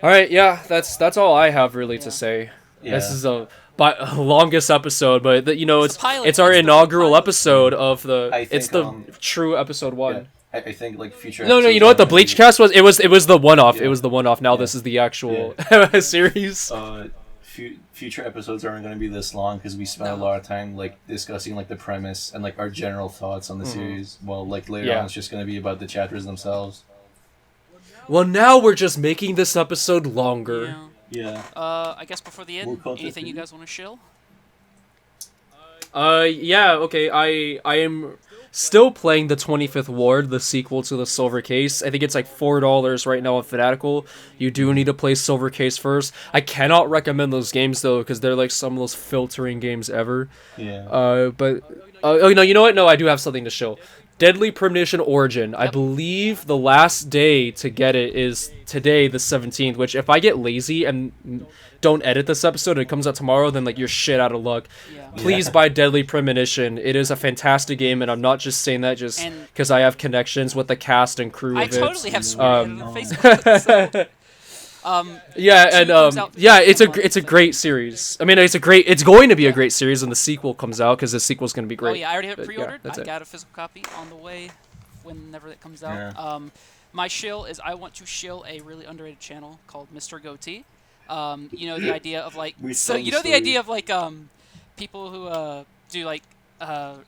All right, yeah, that's all I have really to say. Yeah. This is a longest episode, but it's our inaugural episode of the. It's the true episode 1. Yeah. I think like future. No, you know what the Bleachcast was? It was the one-off. Yeah. It was the one-off. Now this is the actual series. Future episodes aren't going to be this long because we spent a lot of time like discussing like the premise and like our general thoughts on the series. Well, like later on, it's just going to be about the chapters themselves. Well, now we're just making this episode longer. Yeah. I guess before the end, anything you guys want to shill? Yeah. Okay. I am still playing the 25th Ward, the sequel to the Silver Case. I think it's like $4 right now on Fanatical. You do need to play Silver Case first. I cannot recommend those games though because they're like some of those filtering games ever. Yeah. But you know what? No, I do have something to show. Deadly Premonition Origin. I believe the last day to get it is today, the 17th, which if I get lazy and don't edit this episode and it comes out tomorrow, then like you're shit out of luck. Yeah. Please buy Deadly Premonition. It is a fantastic game, and I'm not just saying that just because I have connections with the cast and crew of it. I totally have on Facebook. So. It's a great series. I mean, it's going to be a great series when the sequel comes out because the sequel's going to be great. Oh yeah, I already have it pre-ordered. I got a physical copy on the way whenever it comes out. Yeah. My shill is I want to shill a really underrated channel called Mr. Goatee. The idea of like idea of like people who do like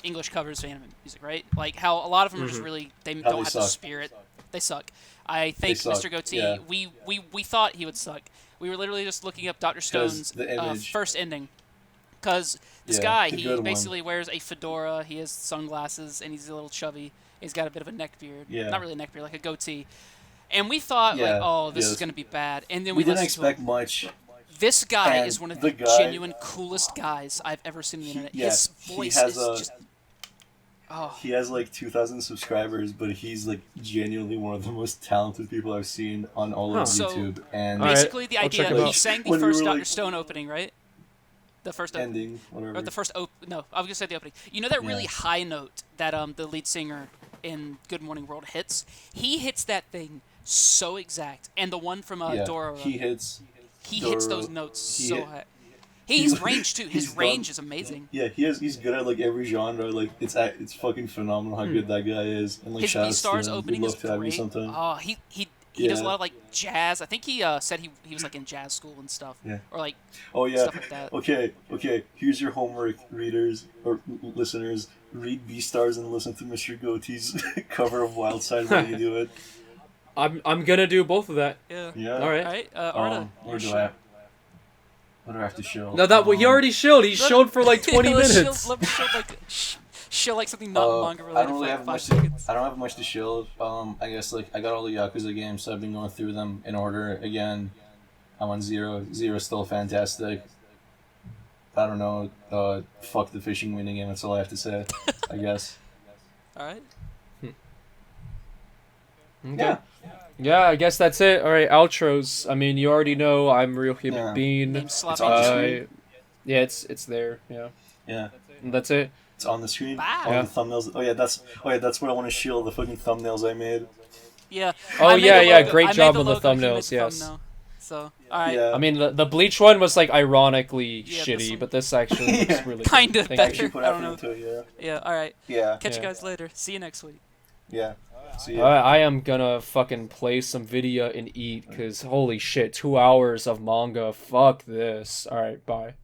English covers of anime music, right? Like how a lot of them are just really they don't have the spirit. They suck. I think Mr. Goatee, we thought he would suck. We were literally just looking up Dr. Stone's first ending. Because this guy, he basically wears a fedora, he has sunglasses, and he's a little chubby. He's got a bit of a neck beard. Yeah. Not really a neck beard, like a goatee. And we thought, this is going to be bad. And then we didn't expect much. This guy is one of the genuine coolest guys I've ever seen on the internet. His voice is just... Oh. He has like 2,000 subscribers, but he's like genuinely one of the most talented people I've seen on all of YouTube. And basically, the idea he sang the first Dr. Stone opening, right? The first ending, whatever. Or the first no, I was gonna say the opening. You know that really high note that the lead singer in Good Morning World hits? He hits that thing so exact, and the one from Dora. He hits those notes so high. He's range too. His range is amazing. Yeah, he's good at like every genre. Like it's fucking phenomenal how good that guy is. And like his V-Stars opening is great. Oh, he does a lot of like jazz. I think he said he was like in jazz school and stuff. Yeah. Or like stuff like that. Okay. Here's your homework, readers or listeners. Read V-Stars and listen to Mr. Goatee's cover of Wild Side while you do it. I'm gonna do both of that. Yeah. Yeah. All right. All right. Arda. What do I have to show? No, that he already showed. He showed for like 20 minutes. Let me show like show like something not manga related. I don't really for have like much. 5 seconds. I don't have much to show. I guess like I got all the Yakuza games, so I've been going through them in order. Again, I'm on 0. 0's still fantastic. I don't know. Fuck the fishing winning game. That's all I have to say. I guess. All right. Okay. Yeah, I guess that's it. All right, outros. I mean, you already know I'm Real Human Being. Name It's on the sloppy. screen. Yeah, it's there. Yeah, Yeah. and that's it. It's on the screen. Wow. All Yeah. the thumbnails. Oh yeah, that's what I want to shield. The fucking thumbnails I made. Yeah. Oh, I made yeah, the yeah, logo- great I made job the on the logo, he made thumbnails, the yes. thumbnail. So, all right. Yeah. I mean, the Bleach one was like ironically Yeah, this shitty, one- but this actually looks Yeah. really Kinda good. Thank better. you. Actually put I don't effort know. into it. Yeah. All right. Yeah. Catch you Yeah. guys later. See you next week. Yeah. See All ya. right, I am gonna fucking play some video and eat, cause holy shit, 2 hours of manga. Fuck this. All right, bye.